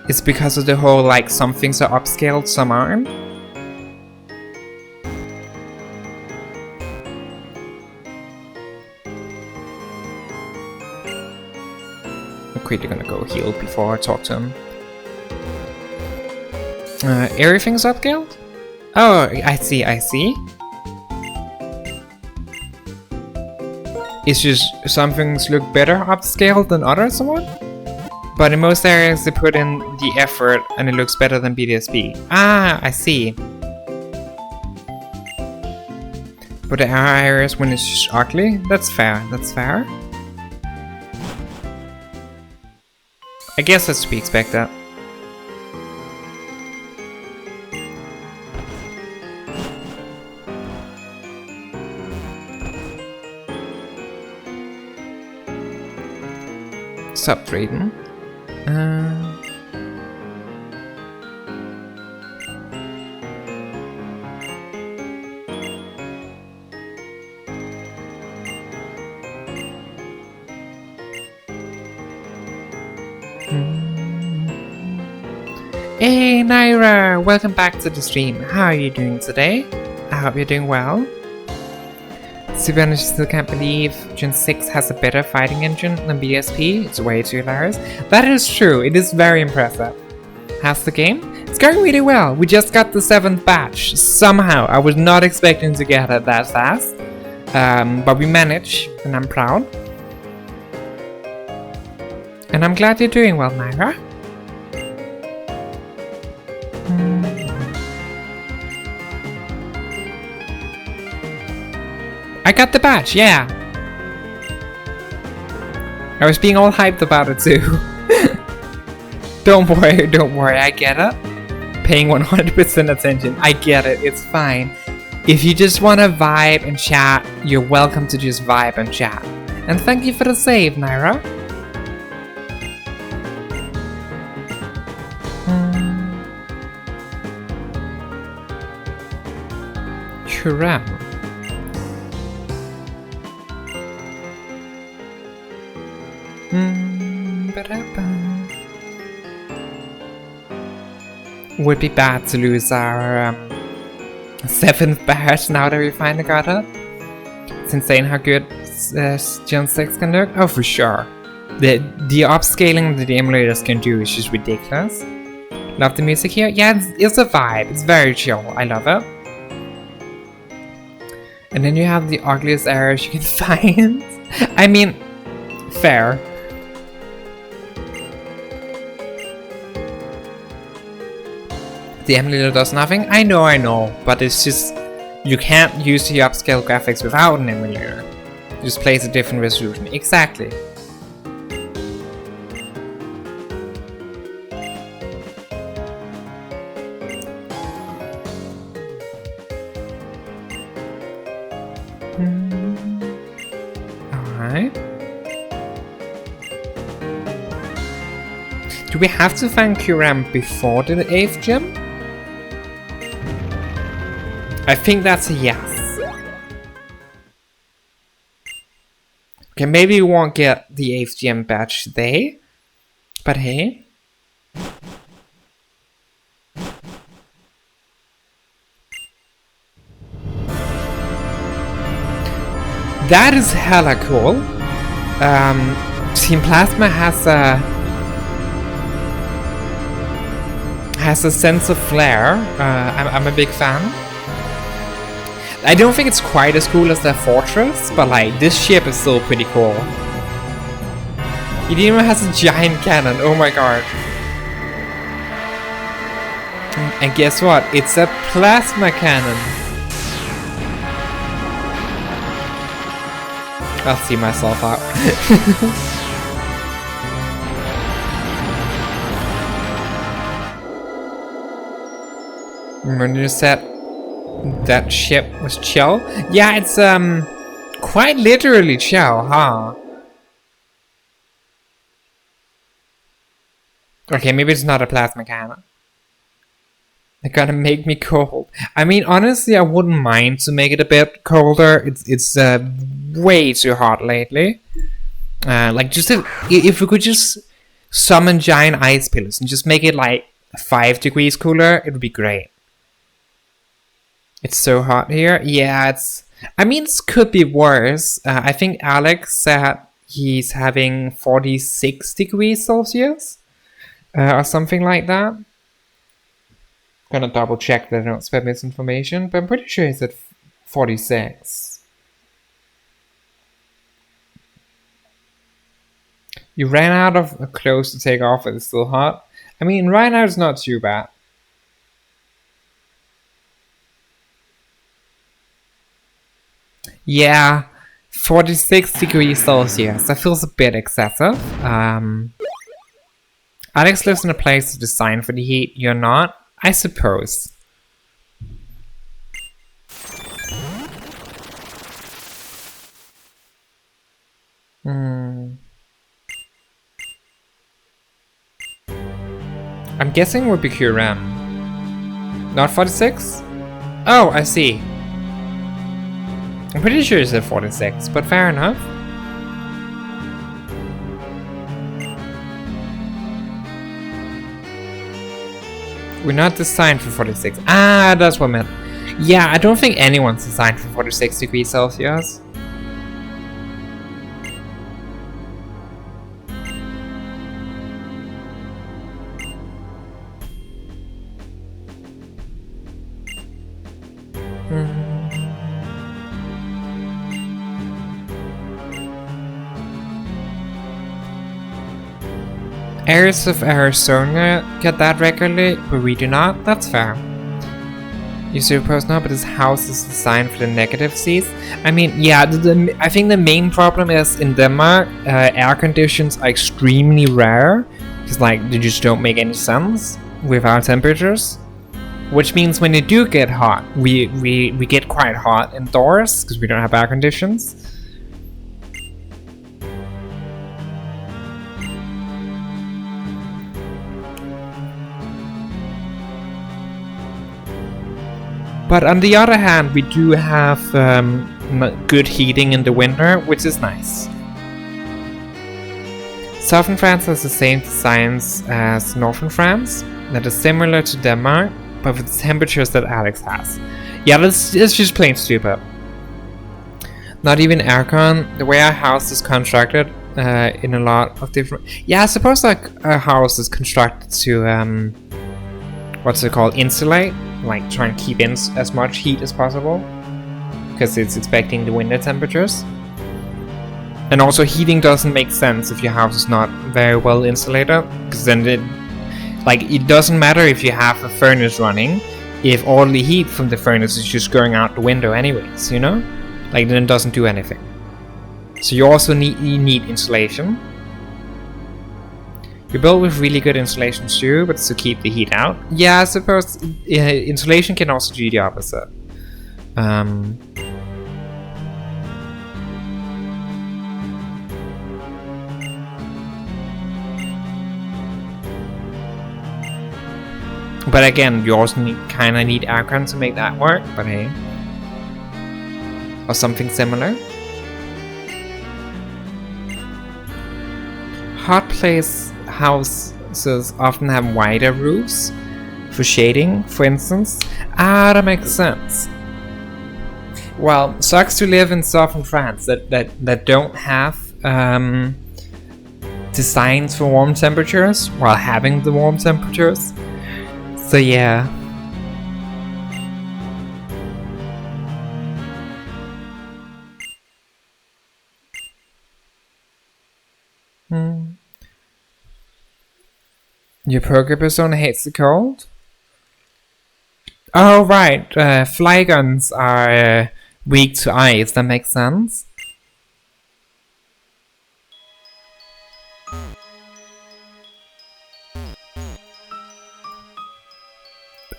It's because of the whole, like, some things are upscaled, some aren't. I'm quickly gonna go heal before I talk to him. Everything's upscaled? Oh, I see. It's just some things look better upscaled than others somewhat? But in most areas they put in the effort and it looks better than BDSP. Ah, I see. But there are areas when it's just ugly? That's fair, that's fair. I guess that's to be expected. Stop trading. Hey Naira, welcome back to the stream. How are you doing today? I hope you're doing well. To be honest, I still can't believe Gen 6 has a better fighting engine than BSP. It's way too hilarious. That is true, it is very impressive. How's the game? It's going really well. We just got the 7th batch. Somehow, I was not expecting to get it that fast. But we managed, and I'm proud. And I'm glad you're doing well, Naira. I got the badge, yeah! I was being all hyped about it too. Don't worry, I get it. Paying 100% attention, I get it, it's fine. If you just wanna vibe and chat, you're welcome to just vibe and chat. And thank you for the save, Naira. Churam. Would be bad to lose our 7th badge now that we finally got it. It's insane how good Gen 6 can look. Oh, for sure. The upscaling that the emulators can do is just ridiculous. Love the music here. Yeah, it's a vibe. It's very chill. I love it. And then you have the ugliest errors you can find. I mean, fair. The emulator does nothing? I know, but it's just... You can't use the upscale graphics without an emulator. It just plays a different resolution. Exactly. Do we have to find Kyurem before the 8th gym? I think that's a yes. Okay, maybe we won't get the 8th gym badge today, but hey. That is hella cool. Team Plasma has a sense of flair. I'm a big fan. I don't think it's quite as cool as their fortress, but like this ship is still pretty cool. It even has a giant cannon. Oh my god! And guess what? It's a plasma cannon. I'll see myself out. When you said that ship was chill? Yeah, it's quite literally chill, huh? Okay, maybe it's not a plasma cannon. They're gonna make me cold. I mean, honestly, I wouldn't mind to make it a bit colder. It's way too hot lately. Like, just if we could just summon giant ice pillars and just make it like 5 degrees cooler, it would be great. It's so hot here. Yeah, it's... I mean, it could be worse. I think Alex said he's having 46 degrees Celsius. Or something like that. Gonna double check that I don't spread misinformation, but I'm pretty sure he's at 46. You ran out of clothes to take off, but it's still hot. I mean, right now it's not too bad. Yeah, 46 degrees Celsius. That feels a bit excessive. Alex lives in a place designed for the heat. You're not? I suppose. I'm guessing it would be Kyurem. Not 46? Oh, I see. I'm pretty sure it's at 46, but fair enough. We're not designed for 46. Ah, that's what I meant. Yeah, I don't think anyone's designed for 46 degrees Celsius. Heirs of Arizona get that regularly, but we do not. That's fair. You suppose not, but this house is designed for the negative seas. I mean, yeah, I think the main problem is in Denmark, air conditions are extremely rare, because like they just don't make any sense with our temperatures. Which means when they do get hot, we get quite hot indoors because we don't have air conditions. But on the other hand, we do have good heating in the winter, which is nice. Southern France has the same designs as Northern France, that is similar to Denmark, but with the temperatures that Alex has. Yeah, it's just plain stupid. Not even aircon. The way our house is constructed in a lot of different... Yeah, I suppose like a house is constructed to... what's it called? Insulate? Like try and keep in as much heat as possible. Because it's expecting the winter temperatures. And also heating doesn't make sense if your house is not very well insulated. Because then it doesn't matter if you have a furnace running if all the heat from the furnace is just going out the window anyways, you know? Like then it doesn't do anything. So you also need insulation. You build with really good insulation too, but it's to keep the heat out. Yeah, I suppose insulation can also do the opposite. But again, you also kind of need Akron to make that work, but hey. Or something similar. Hot place houses often have wider roofs for shading, for instance. Ah, that makes sense. Well, sucks to live in southern France that don't have designs for warm temperatures while having the warm temperatures. So yeah. Your poker persona hates the cold? Oh right, fly guns are weak to ice, that makes sense.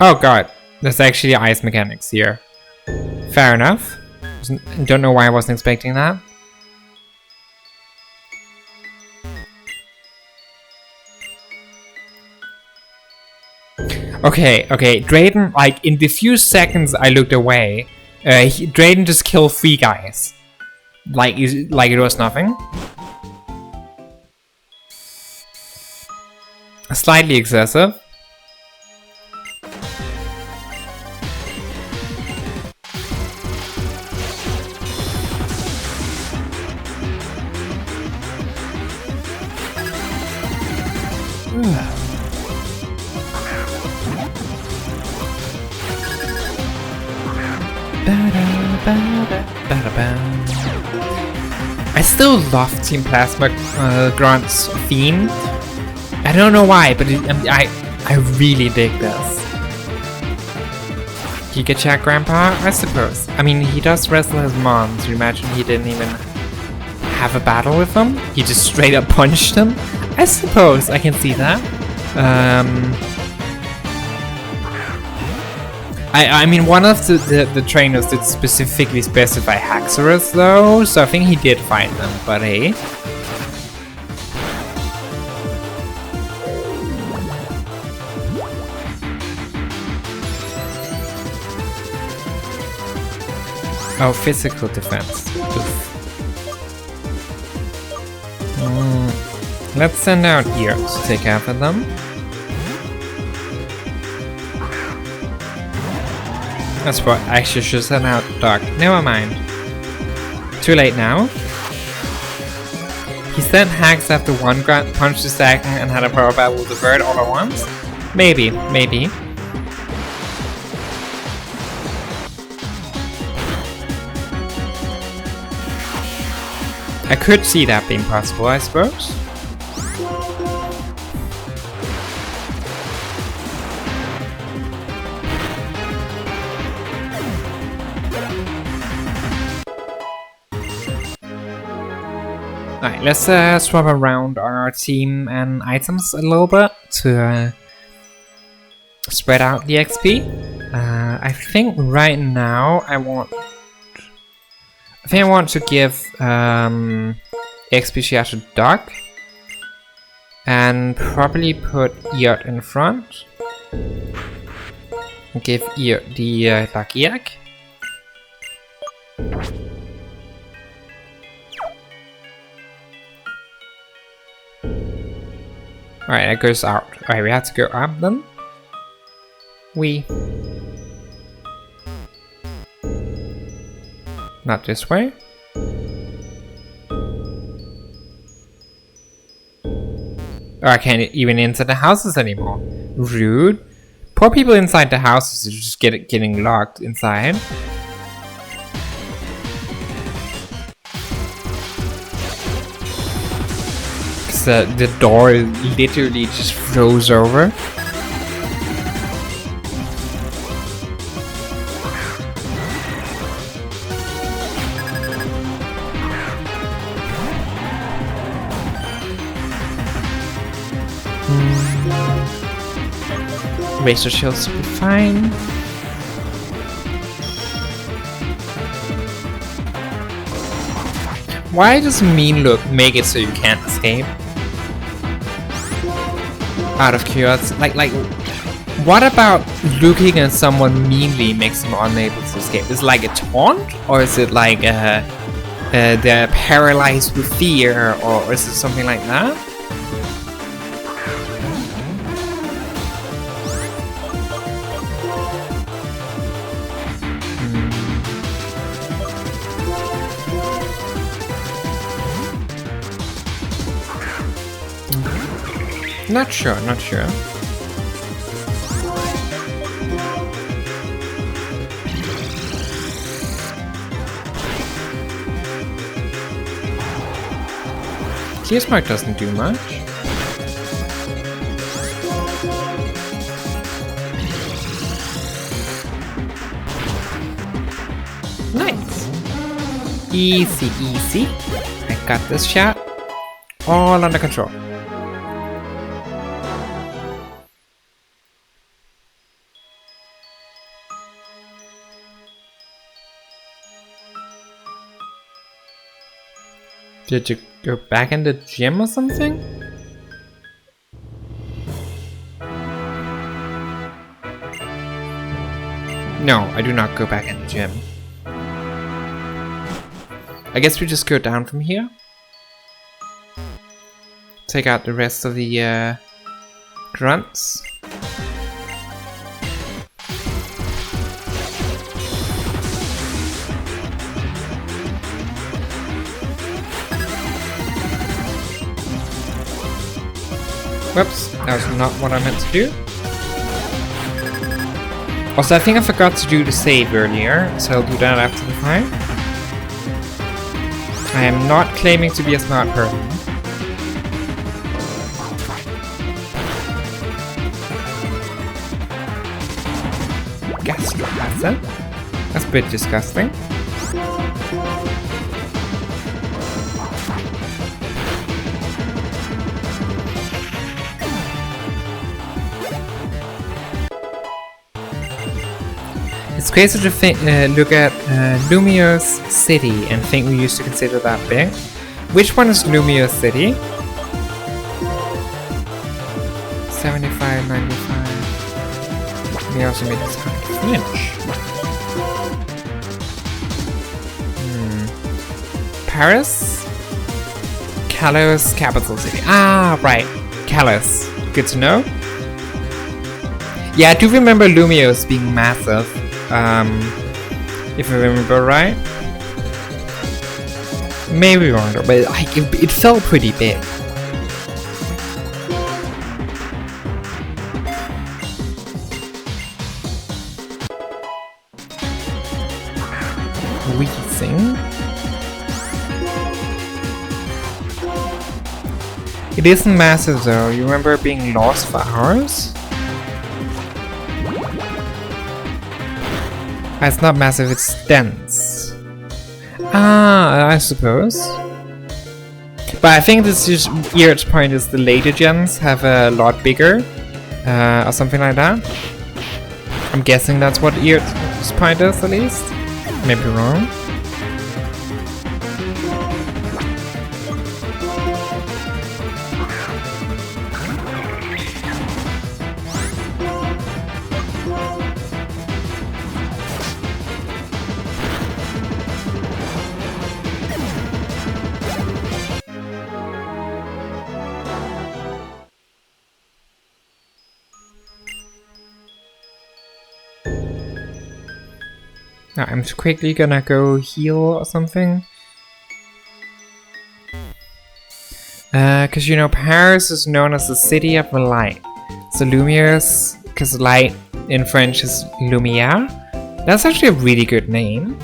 Oh god, there's actually ice mechanics here. Fair enough. Don't know why I wasn't expecting that. Okay, Drayden, like, in the few seconds I looked away, Drayden just killed 3 guys. Like it was nothing. Slightly excessive. I still love Team Plasma Grunt's theme. I don't know why, but I really dig this. Giga Chat Grandpa? I suppose. I mean, he does wrestle his mom, so you imagine he didn't even have a battle with him? He just straight up punched him? I suppose I can see that. I mean, one of the trainers did specifically specify Haxorus though, so I think he did fight them, but hey. Oh, physical defense. Let's send out Ear to take after them. That's what I actually should send out Doc. Never mind. Too late now. He sent Hax after one grunt, punched the second, and had a power battle with the third all at once? Maybe. I could see that being possible, I suppose. Alright, let's swap around our team and items a little bit to spread out the XP. I think right now I want to give XP share to Doc and probably put Eart in front. Give Eart the Lucky Egg. Alright, that goes out. Alright, we have to go up then. Not this way. Oh, I can't even enter the houses anymore. Rude. Poor people inside the houses are just getting locked inside. The door literally just froze over. Razor shields will be fine. Why does Mean Look make it so you can't escape? Out of curiosity, like What about looking at someone meanly makes them unable to escape? Is it like a taunt? Or is it like they're paralyzed with fear? Or is it something like that? Not sure, not sure. Clear Spark doesn't do much. Nice. Easy, easy. I got this shot. All under control. Did you go back in the gym or something? No, I do not go back in the gym. I guess we just go down from here. Take out the rest of the grunts. Whoops, that was not what I meant to do. Also, I think I forgot to do the save earlier, so I'll do that after the fight. I am not claiming to be a smart person. Gastro acid. That's a bit disgusting. It's crazy to look at Lumiose City and think we used to consider that big. Which one is Lumiose City? 75, 95. We also made this French. Paris? Kalos, capital city. Ah, right. Kalos. Good to know. Yeah, I do remember Lumiose being massive. If I remember right. Maybe wrong, but it felt pretty big. Wheezing. It isn't massive though. You remember being lost for hours? It's not massive, it's dense. Ah, I suppose. But I think this is Earth's point is the later gens have a lot bigger. Or something like that. I'm guessing that's what Earth's point is at least. Maybe wrong. Now I'm quickly gonna go heal or something. Cause you know Paris is known as the city of the light. So Lumière, cause light in French is Lumière. That's actually a really good name.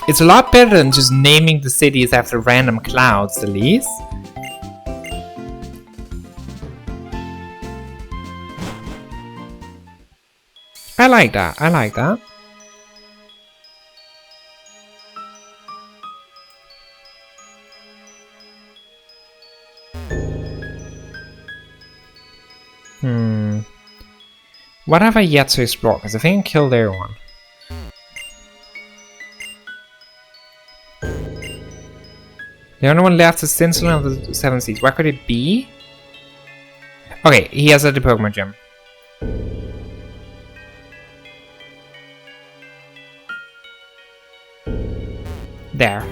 It's a lot better than just naming the cities after random clouds, at least. I like that, I like that. What have I yet to explore? Because I think I killed everyone. The only one left is Tinsel of the Seven Seas. What could it be? Okay, he has at the Pokemon Gym. There.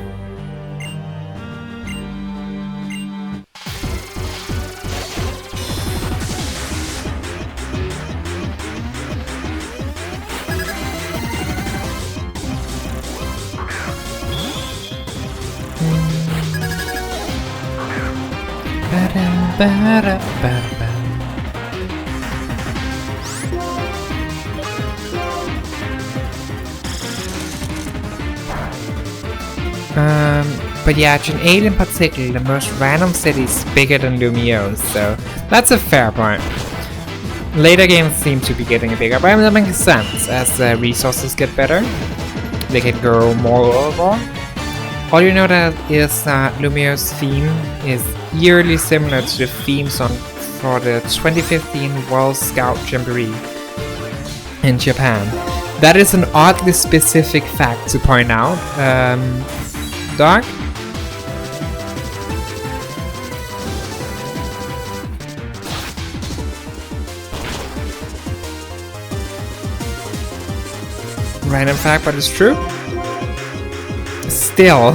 But yeah, Gen 8 in particular, the most random city is bigger than Lumiose, so that's a fair point. Later games seem to be getting bigger, but that makes sense. As the resources get better, they can go more overboard. All you know that is that Lumio's theme is eerily similar to the theme song for the 2015 World Scout Jamboree in Japan. That is an oddly specific fact to point out. Doc? Random fact, but it's true? Still,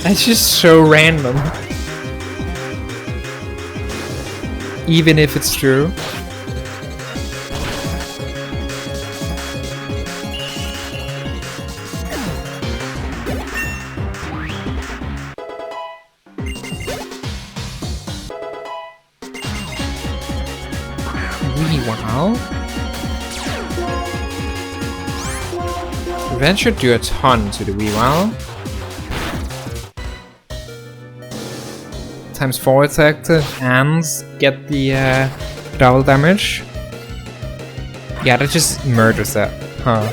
that's just so random. Even if it's true. Wow. Revenge should do a ton to the Weavile. Times 4 attack and get the double damage. Yeah, that just murders it. Huh.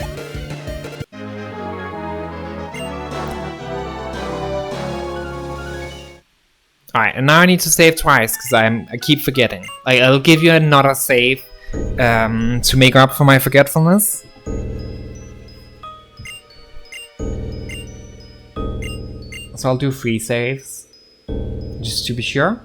Alright, and now I need to save twice because I keep forgetting. Like, I'll give you another save to make up for my forgetfulness. So I'll do 3 saves, just to be sure.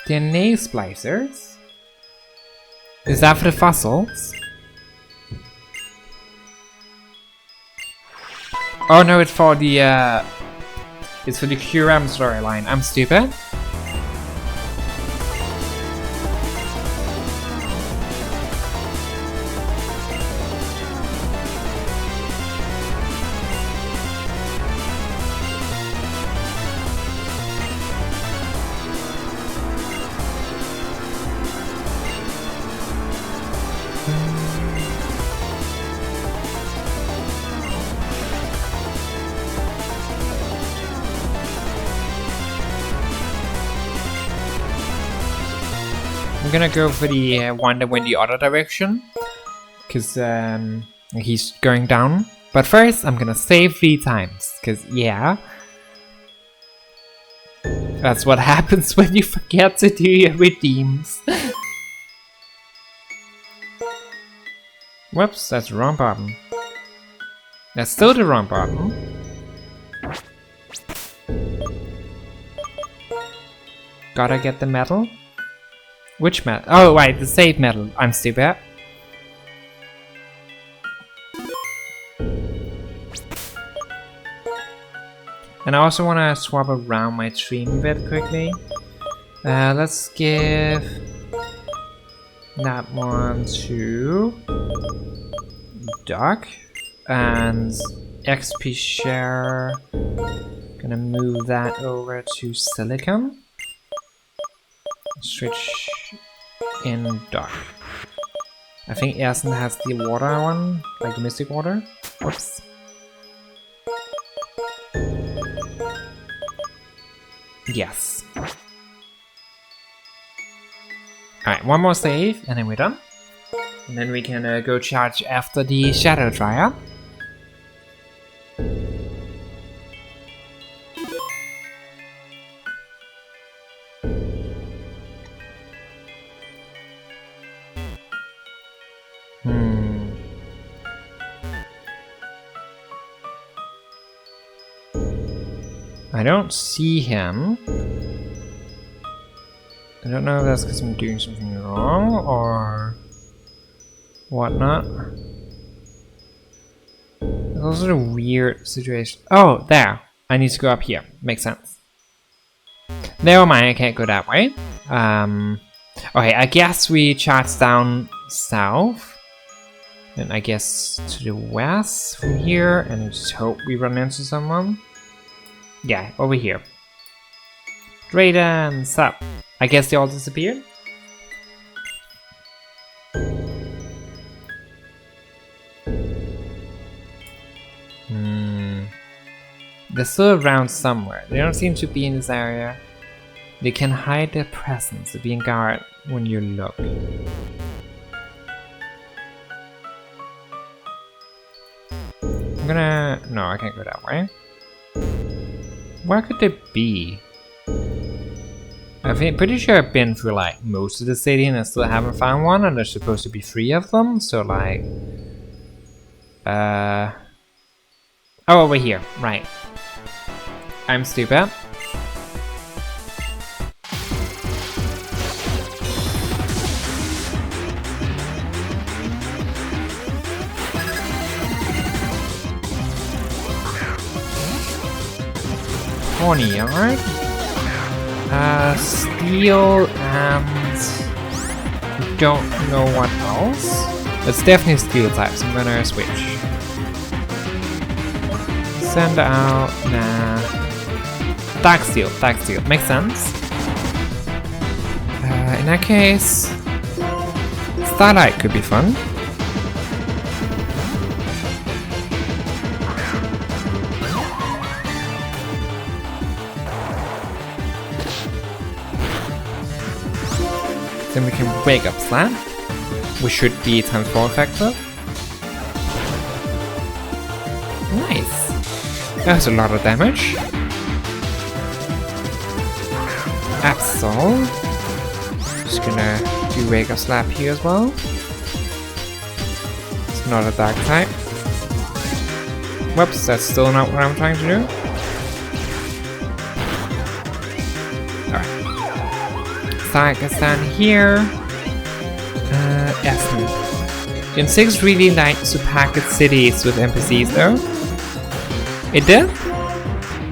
DNA splicers? Is that for the fossils? Oh no, it's for the Kyurem storyline. I'm stupid. I'm gonna go for the one that went the other direction, because he's going down. But first, I'm gonna save 3 times, because yeah, that's what happens when you forget to do your redeems. Whoops, that's the wrong button. That's still the wrong button. Gotta get the medal. Which medal? Oh, right, the save medal. I'm stupid. And I also want to swap around my stream a bit quickly. Let's give that one to Doc. And XP share. Gonna move that over to Silicon. Switch in Doc. I think Erson has the water one, like the Mystic Water. Whoops. Yes. Alright, one more save, and then we're done. And then we can go charge after the Shadow Triad. I don't see him. I don't know if that's because I'm doing something wrong or whatnot. It's also a weird situation. Oh, there. I need to go up here. Makes sense. Never mind, I can't go that way. Okay, I guess we charge down south. And I guess to the west from here. And just hope we run into someone. Yeah, over here. Drayden, sup? I guess they all disappeared? They're still around somewhere. They don't seem to be in this area. They can hide their presence, being guarded when you look. I'm gonna... No, I can't go that way. Where could they be? I'm pretty sure I've been through like most of the city and I still haven't found one, and there's supposed to be 3 of them, so like... Oh, over here, right. I'm stupid. Ponyard. Steel and... don't know what else. It's definitely steel types, I'm gonna switch. Send out, nah. Dark steel, makes sense. In that case, Starlight could be fun. Then we can wake up Slam, which should be transform effective. Nice. That's a lot of damage. Absol. Just gonna do Wake Up Slap here as well. It's not a dark type. Whoops, that's still not what I'm trying to do. Alright. Side gets down here. Essen. In 6 really likes to packet cities with NPCs though. It did?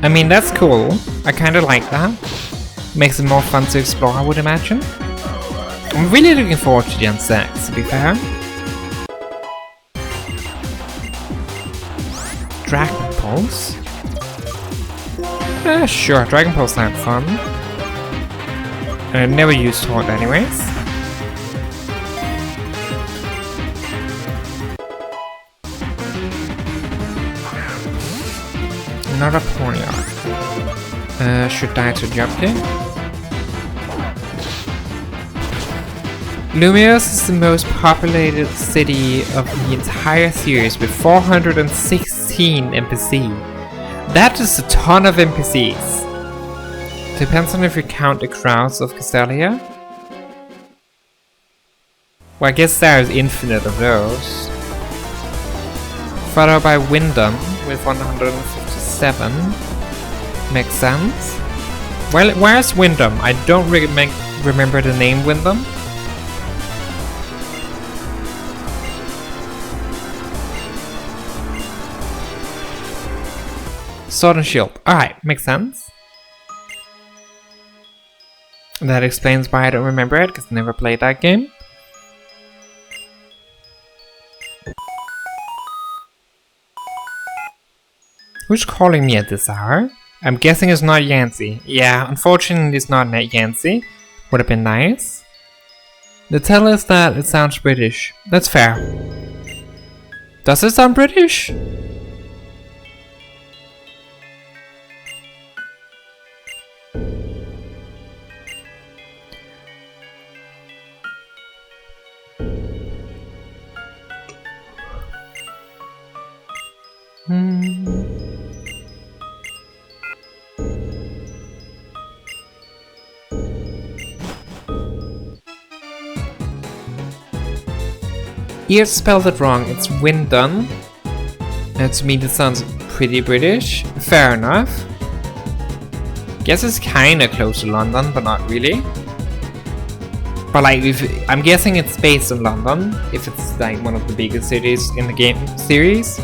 I mean, that's cool. I kinda like that. Makes it more fun to explore, I would imagine. I'm really looking forward to Gen 6, to be fair. Dragon Pulse? Sure, Dragon Pulse sounds fun. I never used Taunt anyways. Another Ponyard. Should die to jump here. Lumios is the most populated city of the entire series with 416 NPC. That is a ton of NPCs. Depends on if you count the crowds of Castelia. Well, I guess there is infinite of those. Followed by Wyndham with 157. Makes sense. Well, where's Wyndham? I don't remember the name Wyndham. Sword and Shield. Alright, makes sense. That explains why I don't remember it, because I never played that game. Who's calling me at this hour? I'm guessing it's not Yancy. Yeah, unfortunately it's not Yancy. Would have been nice. They tell us that it sounds British. That's fair. Does it sound British? Here spelled it wrong, it's Wyndham. And to me that sounds pretty British. Fair enough. Guess it's kinda close to London, but not really. But like, I'm guessing it's based in London, if it's like one of the biggest cities in the game series.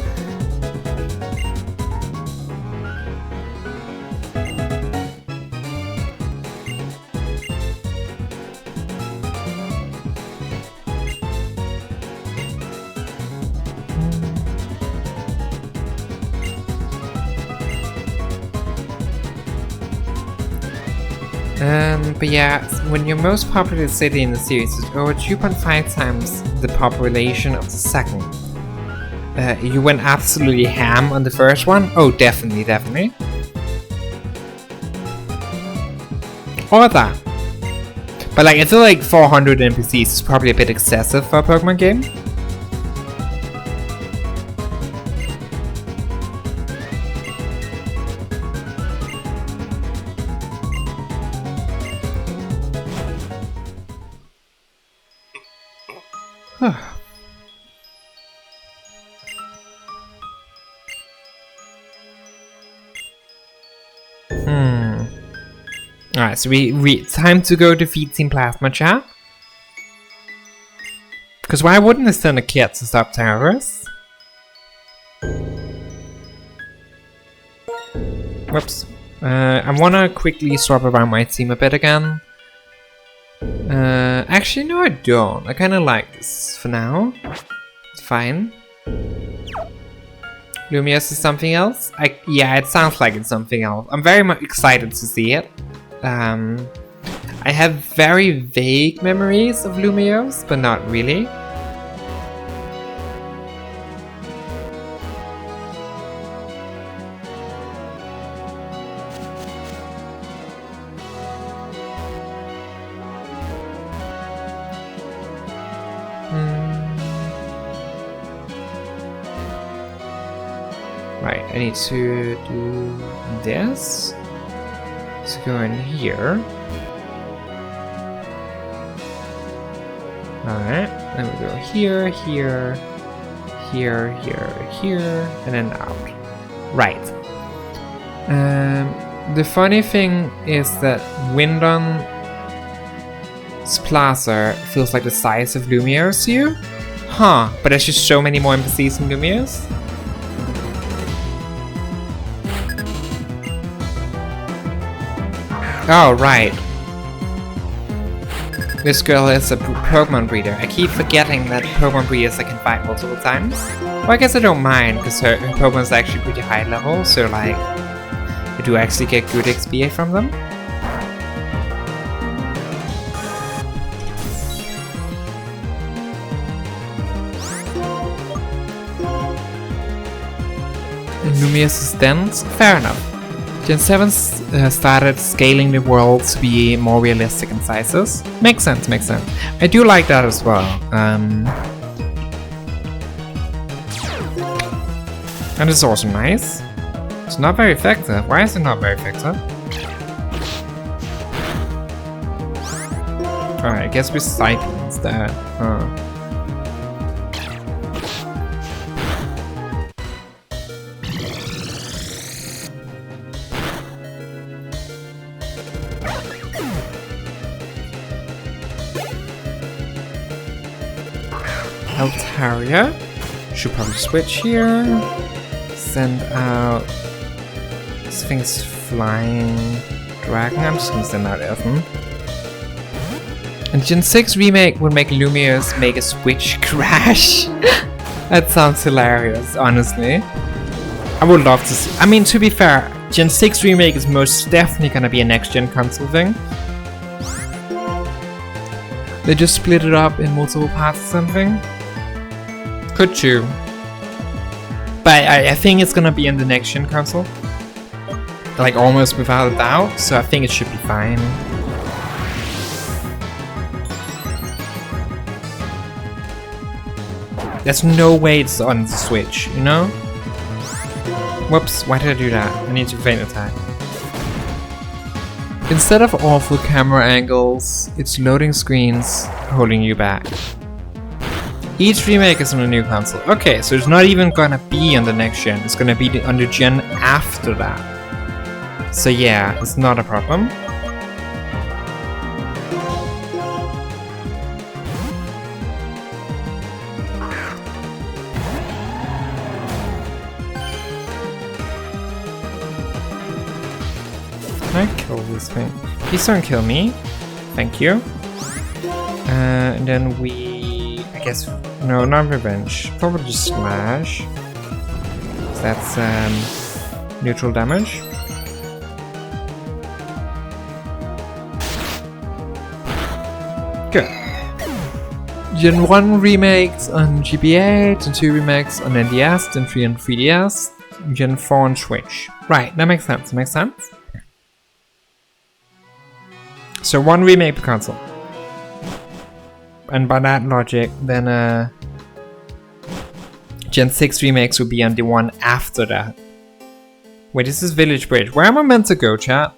But yeah, when your most popular city in the series is over 2.5 times the population of the second, you went absolutely ham on the first one? Oh, definitely, definitely. Or that. But like, I feel like 400 NPCs is probably a bit excessive for a Pokemon game. Alright, so we time to go defeat Team Plasma Chat. Because why wouldn't it send a kid to stop terrorists? Whoops. I wanna quickly swap around my team a bit again. Actually, no, I don't. I kinda like this for now. It's fine. Lumiose is something else? Yeah, it sounds like it's something else. I'm very much excited to see it. I have very vague memories of Lumiose, but not really. Right, I need to do this. So go in here. Alright, then we go here, here, here, here, here, and then out. Right. The funny thing is that Wyndon's Plaza feels like the size of Lumiose to you? Huh, but there's just so many more NPCs in Lumiose? Oh, right. This girl is a Pokemon breeder. I keep forgetting that Pokemon breeders I can fight multiple times. Well, I guess I don't mind, because her Pokemon is actually pretty high level, so like, I do actually get good XP from them. And Lumiose is dense? Fair enough. Gen 7 started scaling the world to be more realistic in sizes. Makes sense, makes sense. I do like that as well. And it's also nice. It's not very effective. Why is it not very effective? Alright, I guess we cycle instead. Altaria. Should probably switch here. Send out Sphinx Flying Dragon. I'm just gonna send out Elfin. And Gen 6 remake would make Lumiose make a Switch crash. That sounds hilarious, honestly. I would love to see. I mean, to be fair, Gen 6 remake is most definitely gonna be a next gen console thing. They just split it up in multiple parts or something. Could you? But I think it's gonna be in the next gen console. Like almost without a doubt, so I think it should be fine. There's no way it's on the Switch, you know? Whoops, why did I do that? I need to feint attack. Instead of awful camera angles, it's loading screens holding you back. Each remake is on a new console. Okay, so it's not even gonna be on the next gen, it's gonna be on the gen after that. So yeah, it's not a problem. Can I kill this thing? Please don't kill me. Thank you. And then we... I guess... No, not revenge. Probably just slash. So that's neutral damage. Good. Gen 1 remakes on GBA, Gen 2 remakes on NDS, Gen 3 on 3DS, Gen 4 on Switch. Right, that makes sense. Makes sense. So one remake per console. And by that logic, then Gen 6 remakes will be on the one after that. Wait, this is Village Bridge. Where am I meant to go, chat?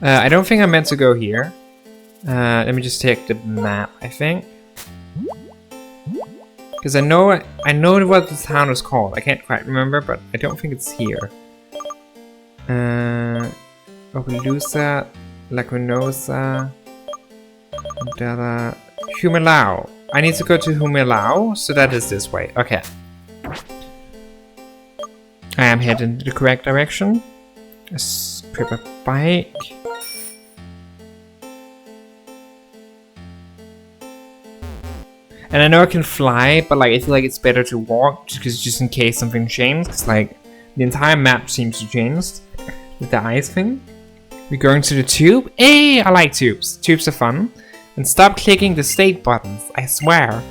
I don't think I'm meant to go here. Let me just take the map, I think. Because I know what this town is called. I can't quite remember, but I don't think it's here. Opelousas, Lacunosa, Humilao. I need to go to Humilao, so that is this way. Okay. I am heading in the correct direction. Let's grab a bike. And I know I can fly, but like I feel like it's better to walk just in case something changes. Cause like the entire map seems to change with the ice thing. We're going to the tube. Hey, I like tubes. Tubes are fun. And stop clicking the state buttons, I swear.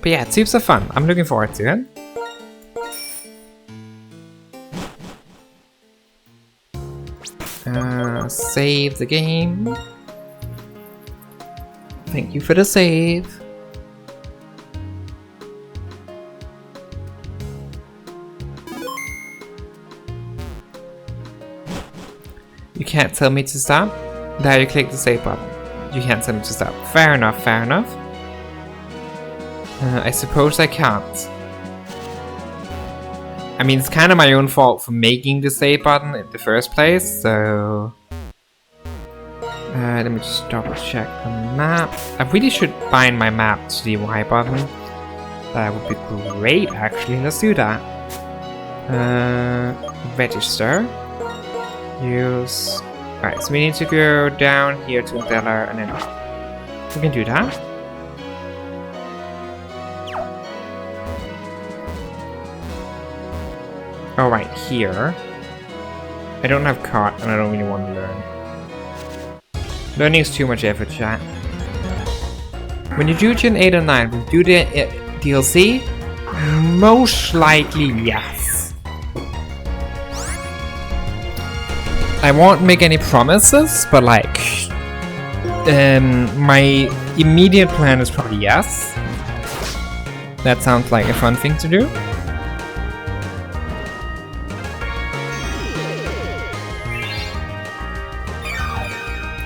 But yeah, tubes are fun. I'm looking forward to it. Save the game. Thank you for the save. You can't tell me to stop? There you click the save button. You can't tell me to stop. Fair enough, fair enough. I suppose I can't. I mean, it's kind of my own fault for making the save button in the first place, so... let me just double check the map. I really should bind my map to the Y button. That would be great, actually. Let's do that. Register. Use... Alright, so we need to go down here to Undella and then up. We can do that. Oh, right, here. I don't have caught and I don't really want to learn. Learning is too much effort, chat. When you do Gen 8 or 9, will you do the DLC? Most likely, yes. I won't make any promises, but like... my immediate plan is probably yes. That sounds like a fun thing to do.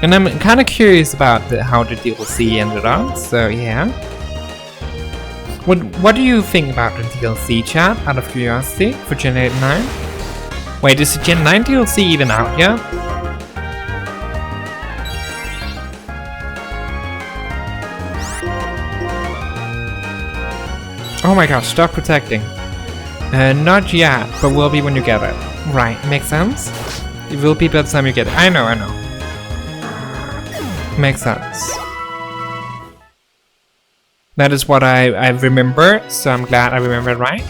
And I'm kind of curious about how the DLC ended up, so yeah. What do you think about the DLC, chat, out of curiosity, for Gen 8 and 9? Wait, is the Gen 9 DLC even out yet? Oh my gosh, stop protecting. Not yet, but will be when you get it. Right, makes sense? It will be by the time you get it. I know. Makes sense. That is what I remember, so I'm glad I remembered right.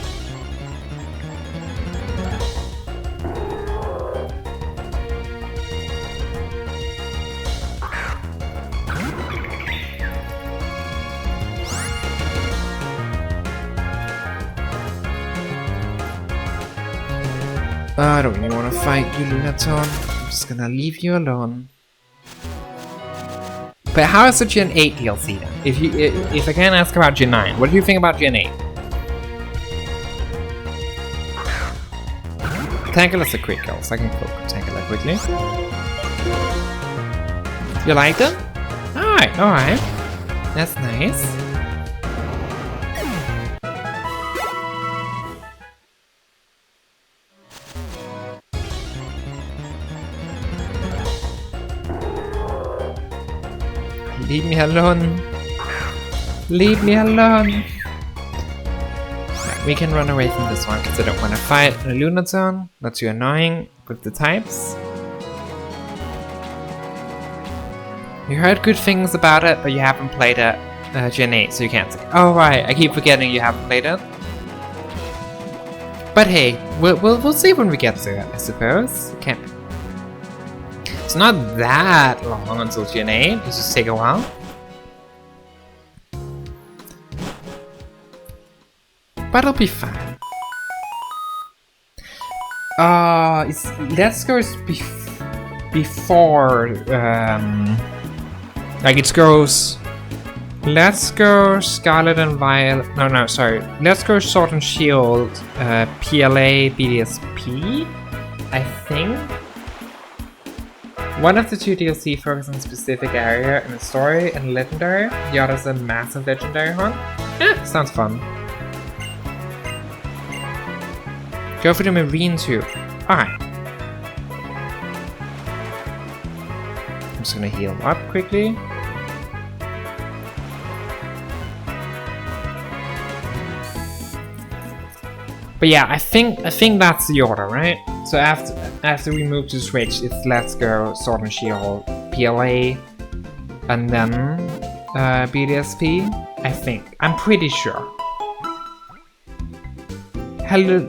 I don't even want to fight you, Lunaton. I'm just gonna leave you alone. But how is the Gen 8 DLC then? If I can ask about Gen 9, what do you think about Gen 8? Tangela a quick kill, so I can cook Tangela quickly. You like them? Alright. That's nice. Leave me alone. Leave me alone. Right, we can run away from this one because I don't want to fight in a Lunatone. Not too annoying with the types. You heard good things about it, but you haven't played it. Gen 8, so you can't say. Oh right, I keep forgetting you haven't played it. But hey, we'll see when we get to it, I suppose. Can't. It's not that long until Gen 8. It'll just take a while. But it'll be fine. Let's go before. Like it goes. Let's go Scarlet and Violet. No, sorry. Let's go Sword and Shield, PLA, BDSP. I think. One of the two DLC focuses on a specific area in a story and legendary. The other's a massive legendary hunt. Sounds fun. Go for the Marine too. Alright. I'm just gonna heal up quickly. But yeah, I think that's the order, right? So after we move to Switch, it's Let's Go, Sword and Shield, PLA, and then BDSP. I think. I'm pretty sure. Hello.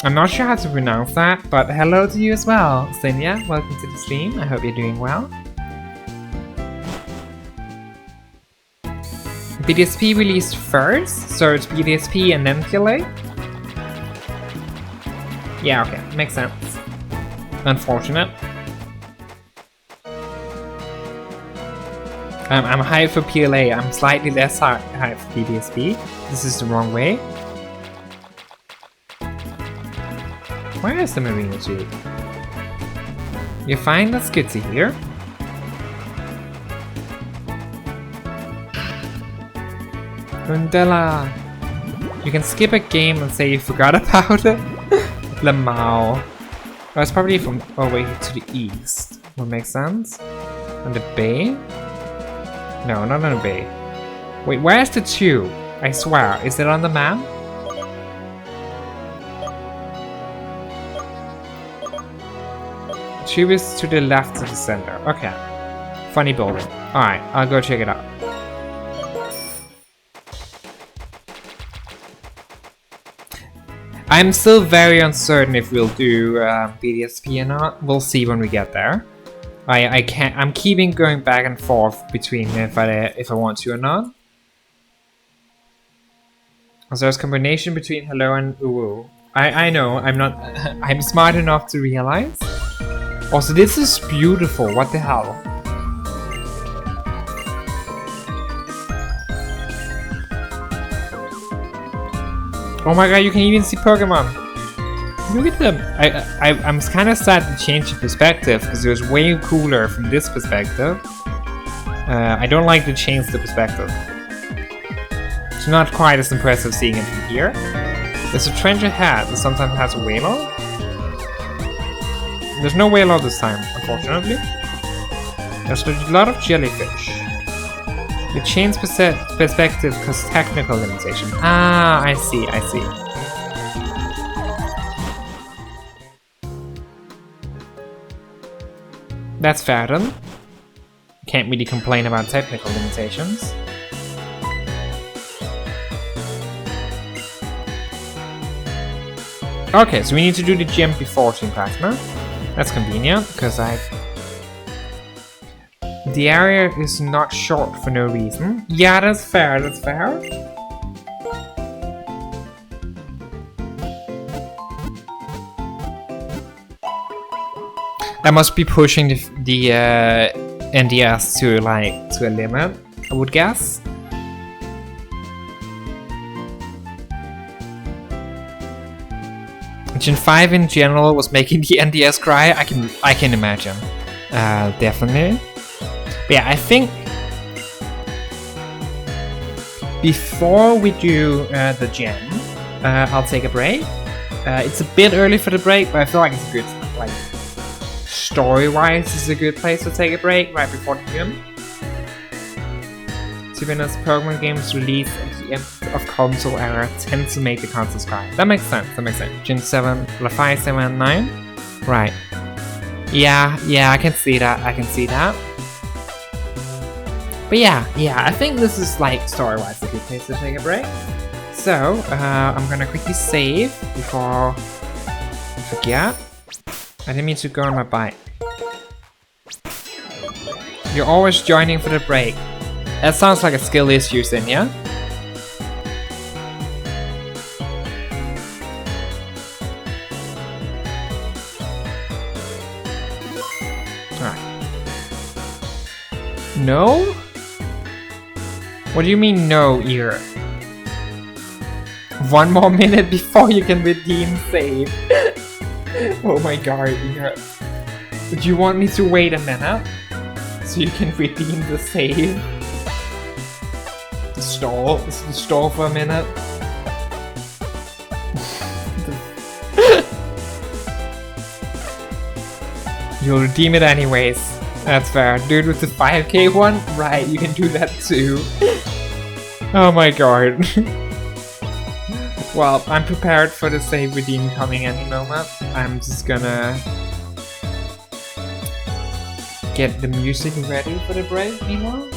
I'm not sure how to pronounce that, but hello to you as well, Xenia. Welcome to the stream. I hope you're doing well. BDSP released first, so it's BDSP and then PLA. Yeah, okay, makes sense. Unfortunate. I'm high for PLA, I'm slightly less high for BDSP. This is the wrong way. Where is the Marina Tube? You're fine, that's good to hear. Undella! You can skip a game and say you forgot about it. Lamau. Oh, it's probably from way to the east. Would make sense. On the bay? No, not on the bay. Wait, where's the tube? I swear, is it on the map? The tube is to the left of the center. Okay. Funny building. Alright, I'll go check it out. I'm still very uncertain if we'll do BDSP or not. We'll see when we get there. I'm keeping going back and forth between if I want to or not. So there's a combination between hello and uwu. I know, I'm not I'm smart enough to realize. Also, this is beautiful, what the hell? Oh my god, you can even see Pokemon! Look at them! I'm kind of sad to change the perspective, because it was way cooler from this perspective. I don't like to change the perspective. It's not quite as impressive seeing it from here. There's a treasure hat that sometimes has a whale. There's no whale this time, unfortunately. There's a lot of jellyfish. The change perspective causes technical limitation. Ah, I see, I see. That's fair then. Can't really complain about technical limitations. Okay, so we need to do the gym before Team Plasma. That's convenient, because the area is not short for no reason. Yeah, that's fair, that's fair. I must be pushing the NDS to a limit, I would guess. Gen 5 in general was making the NDS cry. I can imagine, definitely. But yeah, I think before we do the gen, I'll take a break. It's a bit early for the break, but I feel like it's a good, like, story-wise, it's a good place to take a break right before the gym. To be honest, Pokemon games released at the end of console era tend to make the consoles cry. That makes sense, Gen 7, 5, 7, 9? Right. Yeah, I can see that, But yeah, I think this is like story-wise a good place to take a break. So, I'm gonna quickly save before I forget. I didn't mean to go on my bike. You're always joining for the break. That sounds like a skill issue, then, yeah? Alright. No? What do you mean no, Ear? 1 more minute before you can redeem save. Oh my god, Ear. Do you want me to wait a minute? So you can redeem the save? Stall for a minute. You'll redeem it anyways. That's fair. Dude with the 5k one? Right, you can do that too. Oh my god. Well, I'm prepared for the save redeem coming any moment. I'm just gonna get the music ready for the break meanwhile.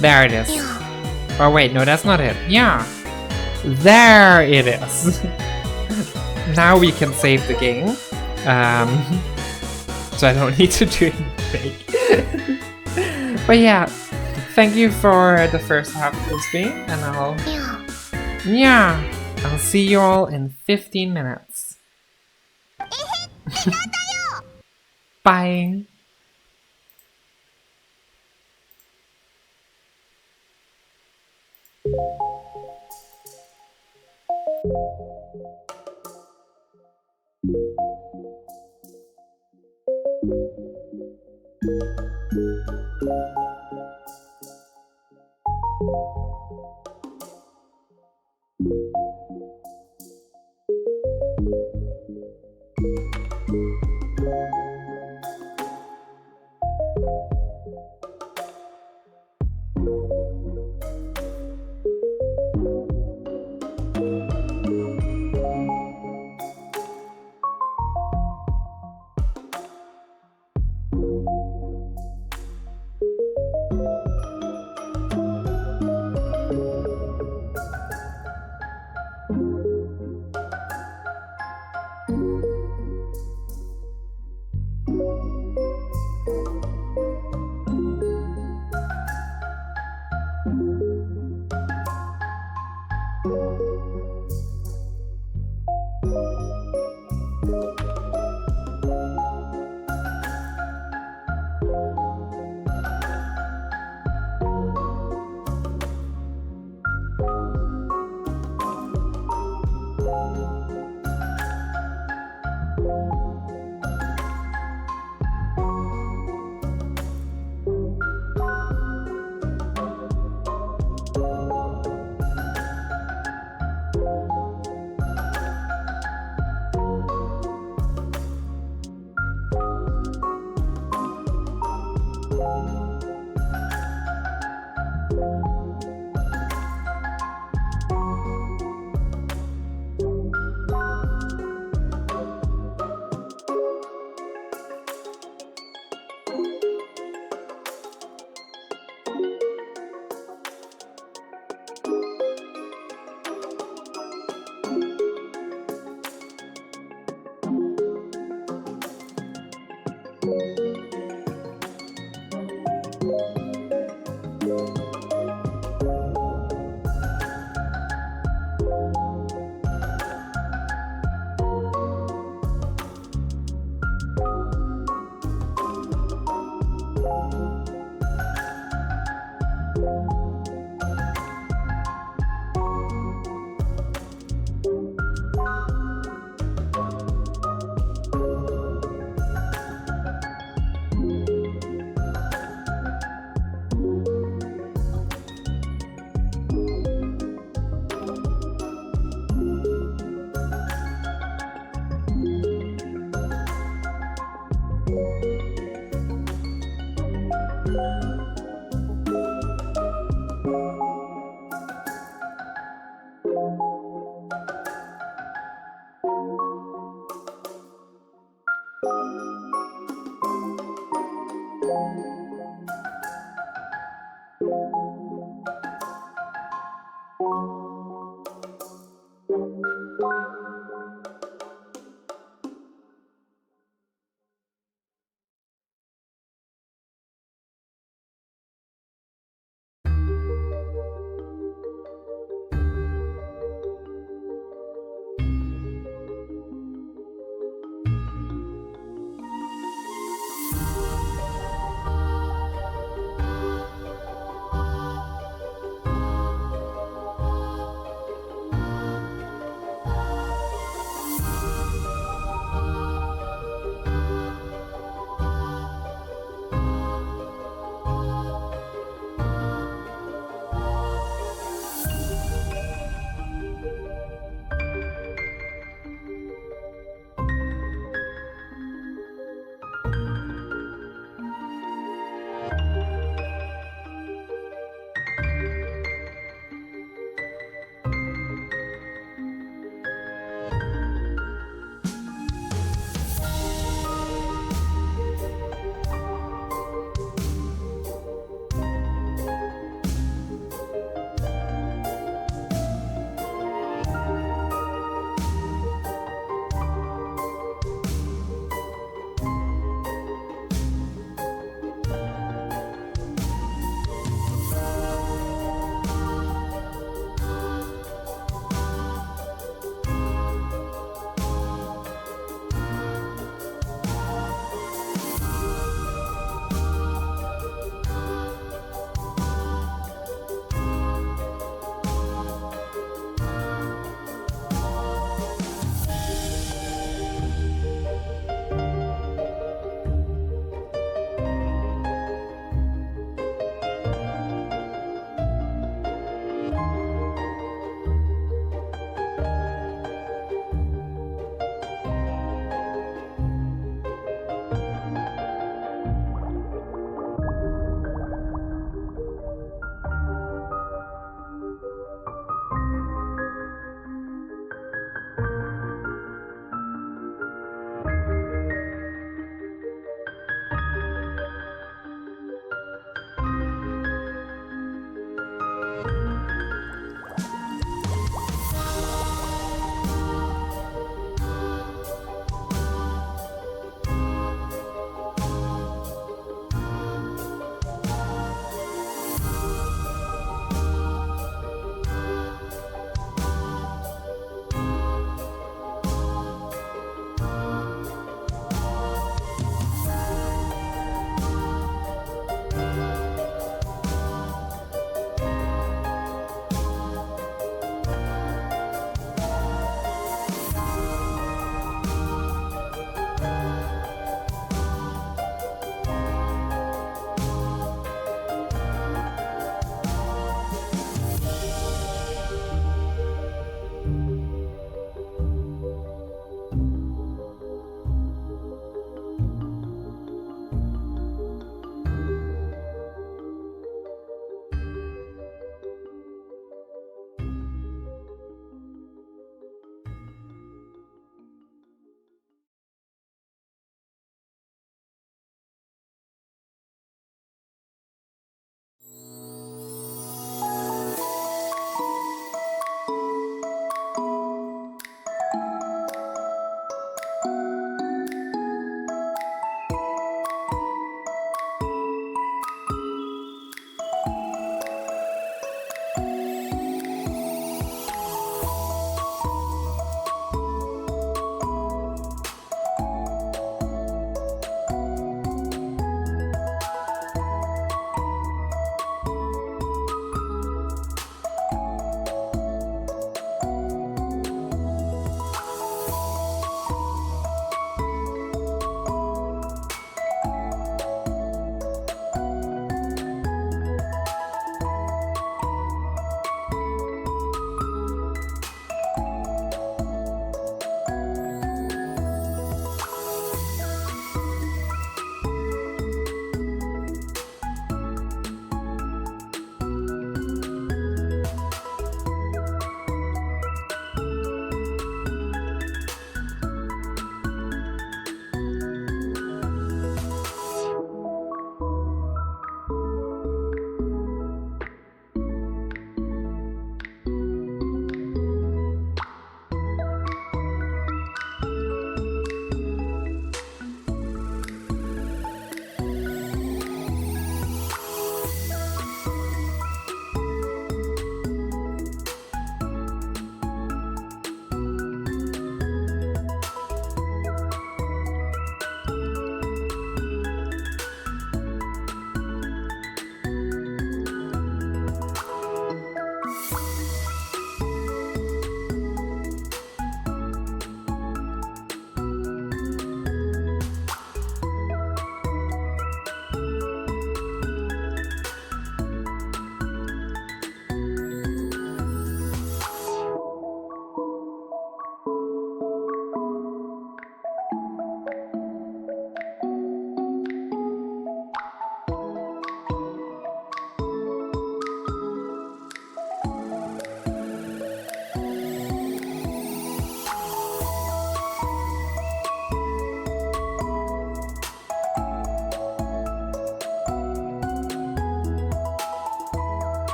There it is. Oh wait, no, that's not it. Yeah. There it is. Now we can save the game. So I don't need to do anything. But yeah, thank you for the first half of the stream, and I'll see you all in 15 minutes. Bye.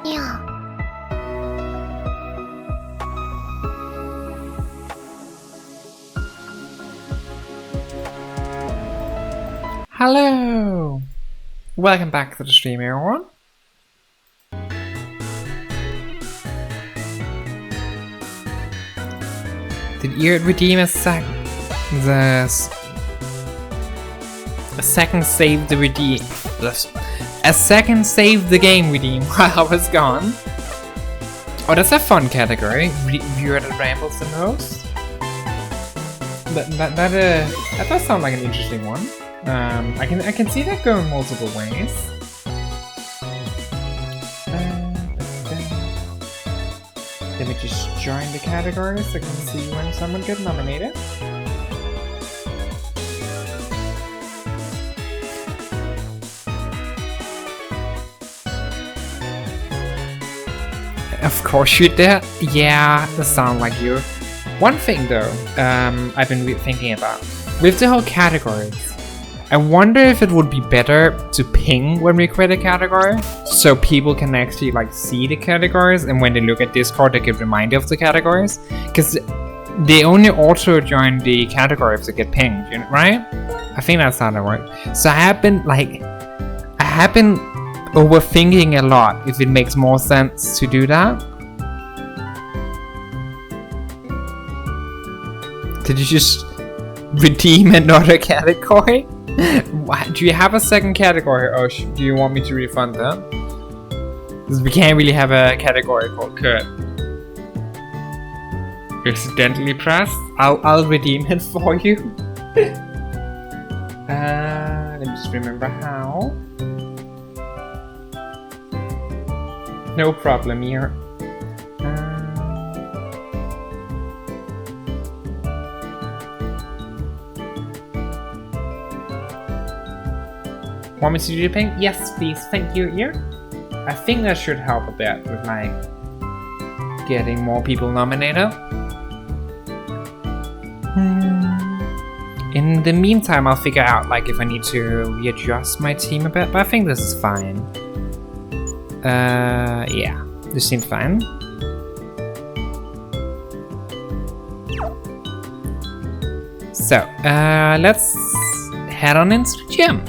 Yeah. Hello! Welcome back to the stream, everyone. Did you redeem a second save the redeem? A second save the game redeem while I was gone. Oh, that's a fun category. Viewer that rambles the most. That does sound like an interesting one. I can see that going multiple ways. Let me just join the category so I can see when someone gets nominated. Of course you did. Yeah, that sounds like you. One thing though, I've been thinking about with the whole categories. I wonder if it would be better to ping when we create a category, so people can actually like see the categories, and when they look at Discord they get reminded of the categories, because they only auto join the category if they get pinged, right? I think that's how that works. So I have been overthinking a lot if it makes more sense to do that. Did you just redeem another category? Do you have a second category, or do you want me to refund that? Because we can't really have a category called Kurt. Accidentally pressed? I'll redeem it for you. Let me just remember how. No problem here. Want me to do the ping? Yes, please. Thank you, Ear. I think that should help a bit with my getting more people nominated. In the meantime, I'll figure out like if I need to readjust my team a bit, but I think this is fine. Yeah, this seems fine. So, let's head on into the gym.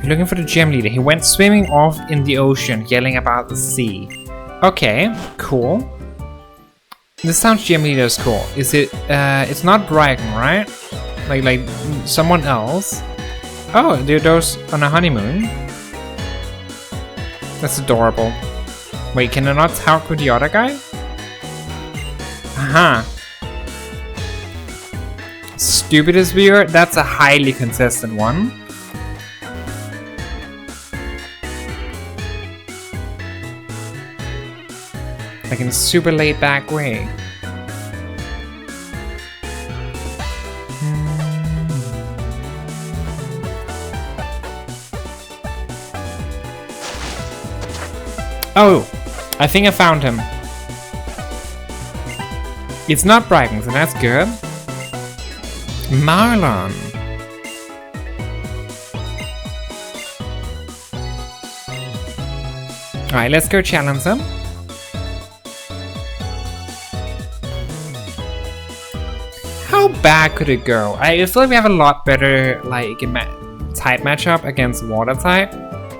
Looking for the gym leader. He went swimming off in the ocean, yelling about the sea. Okay, cool. This sounds gym leader is cool. Is it? It's not Brighton, right? Like someone else. Oh, they're those on a honeymoon. That's adorable. Wait, can I not talk with the other guy? Aha. Stupidest viewer. That's a highly consistent one. Like in a super laid back way. Oh, I think I found him. It's not Brighton, so that's good. Marlon. Alright, let's go challenge him. How bad could it go? I feel like we have a lot better like type matchup against water type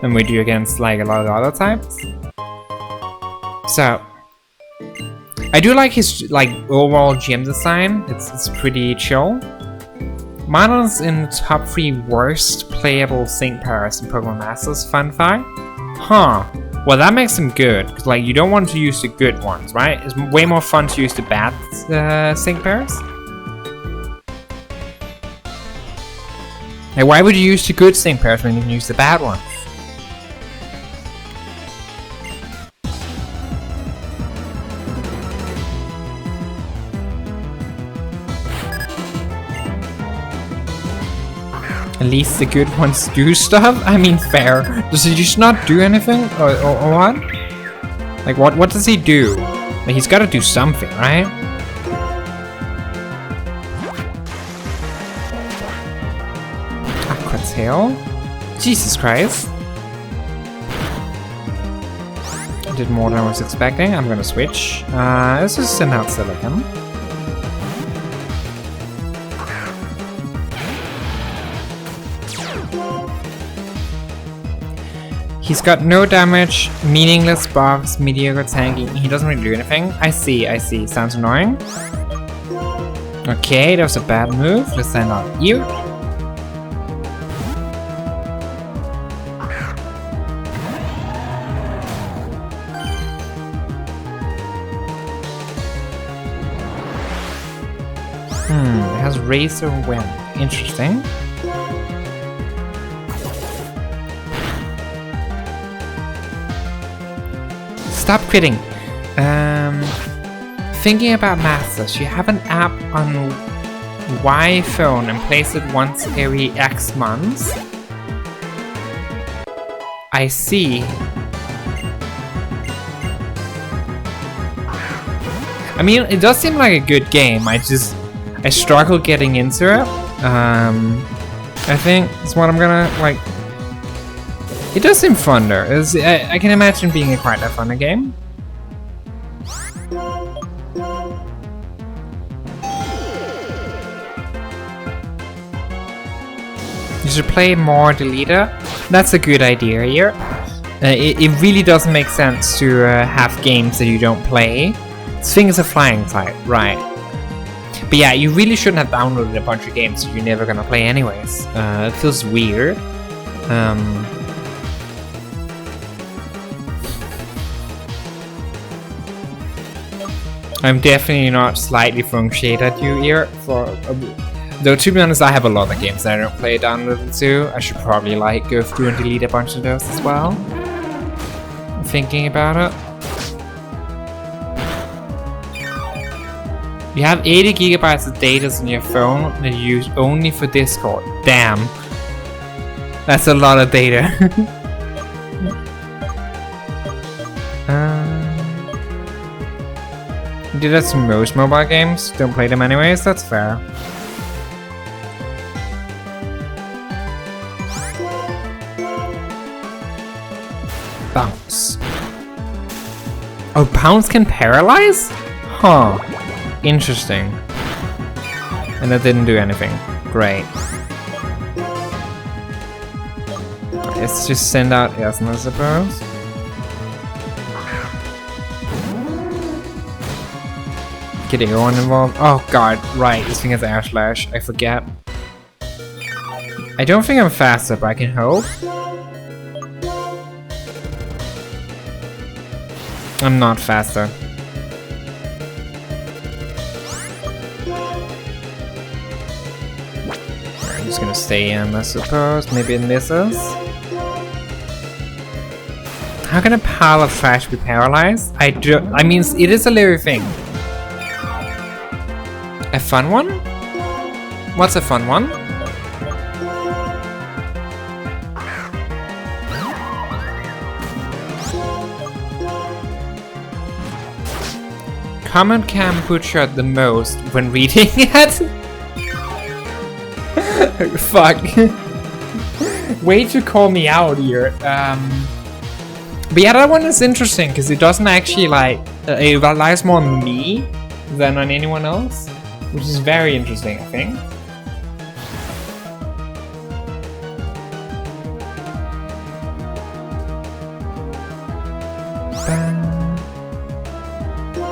than we do against like a lot of other types. So I do like his like overall gym design. It's pretty chill. Marlon's in the top 3 worst playable sync pairs in Pokemon Masters fun fact. Huh. Well, that makes them good, because like you don't want to use the good ones, right? It's way more fun to use the bad sync pairs. Like, why would you use the good sync pairs when you can use the bad ones? At least the good ones do stuff? I mean, fair. Does he just not do anything? Or what? Like, what does he do? Like, he's gotta do something, right? Aqua Tail? Jesus Christ. Did more than I was expecting. I'm gonna switch. Let's just send out Silicon. He's got no damage, meaningless buffs, mediocre tanking. He doesn't really do anything. I see. Sounds annoying. Okay, that was a bad move. Let's send out you. It has Razor Wind. Interesting. Stop quitting. Thinking about Masters, you have an app on Y phone and place it once every X months. I see. I mean, it does seem like a good game. I struggle getting into it. I think it's what I'm gonna like. It does seem fun though. I can imagine being quite a fun game. You should play more Deleter. That's a good idea here. It really doesn't make sense to have games that you don't play. Sphinx is a flying type, right? But yeah, you really shouldn't have downloaded a bunch of games that you're never gonna play anyways. It feels weird. I'm definitely not slightly throwing shade at you here. Though to be honest, I have a lot of games that I don't play downloaded to. I should probably like go through and delete a bunch of those as well. I'm thinking about it. You have 80 gigabytes of data on your phone that you use only for Discord. Damn. That's a lot of data. You do that to most mobile games. Don't play them anyways, that's fair. Bounce. Oh, Bounce can paralyze? Huh. Interesting. And that didn't do anything. Great. Let's just send out Esna, I suppose. Get everyone involved. Oh god, right. This thing has Air Slash. I forget. I don't think I'm faster, but I can hope. I'm not faster. I'm just gonna stay in, I suppose. Maybe it misses. How can a pile of trash be paralyzed? I mean, it is a living thing. A fun one? What's a fun one? Comment can butcher the most when reading it. Fuck. Way to call me out here. But yeah, that one is interesting because it doesn't actually like it relies more on me than on anyone else, which is very interesting, I think.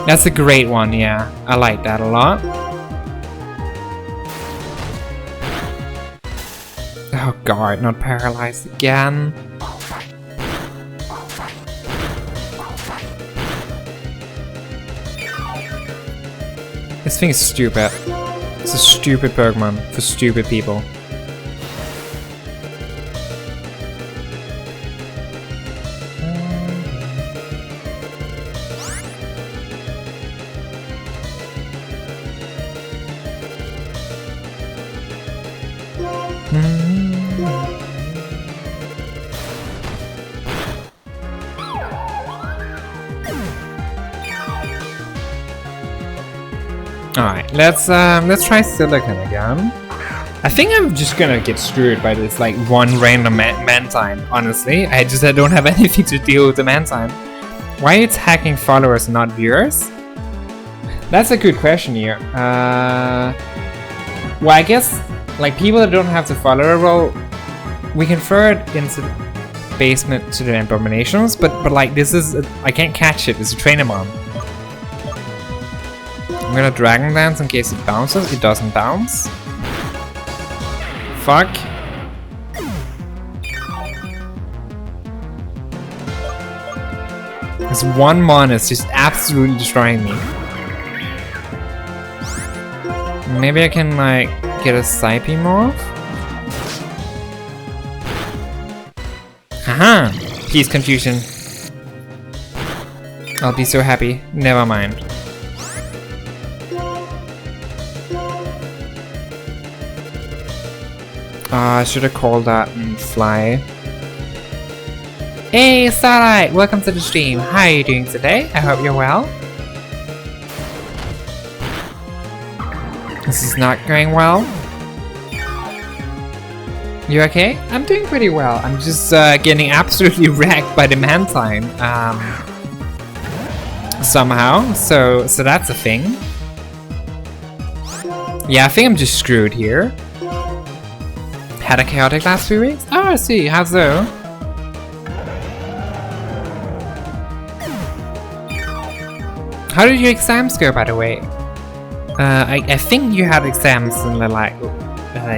That's a great one, yeah. I like that a lot. Oh god, not paralyzed again. This thing is stupid. It's a stupid Pokemon for stupid people. Alright, let's try Silicon again. I think I'm just gonna get screwed by this like one random Mantine, honestly. I don't have anything to deal with the Mantine. Why are you tagging followers and not viewers? That's a good question here. Well, I guess like people that don't have the follower role, we can throw it into the basement to the abominations, but like this is I can't catch it. It's a trainer bomb. I'm gonna dragon dance in case it bounces. It doesn't bounce. Fuck. This one mon is just absolutely destroying me. Maybe I can like get a side beam off. Haha! Please, confusion. I'll be so happy. Never mind. I should have called that and fly. Hey Starlight! Welcome to the stream. How are you doing today? I hope you're well. This is not going well. You okay? I'm doing pretty well. I'm just getting absolutely wrecked by the Mantine. Somehow. So that's a thing. Yeah, I think I'm just screwed here. Had a chaotic last few weeks? Oh, I see. How so? How did your exams go, by the way? I think you had exams in the like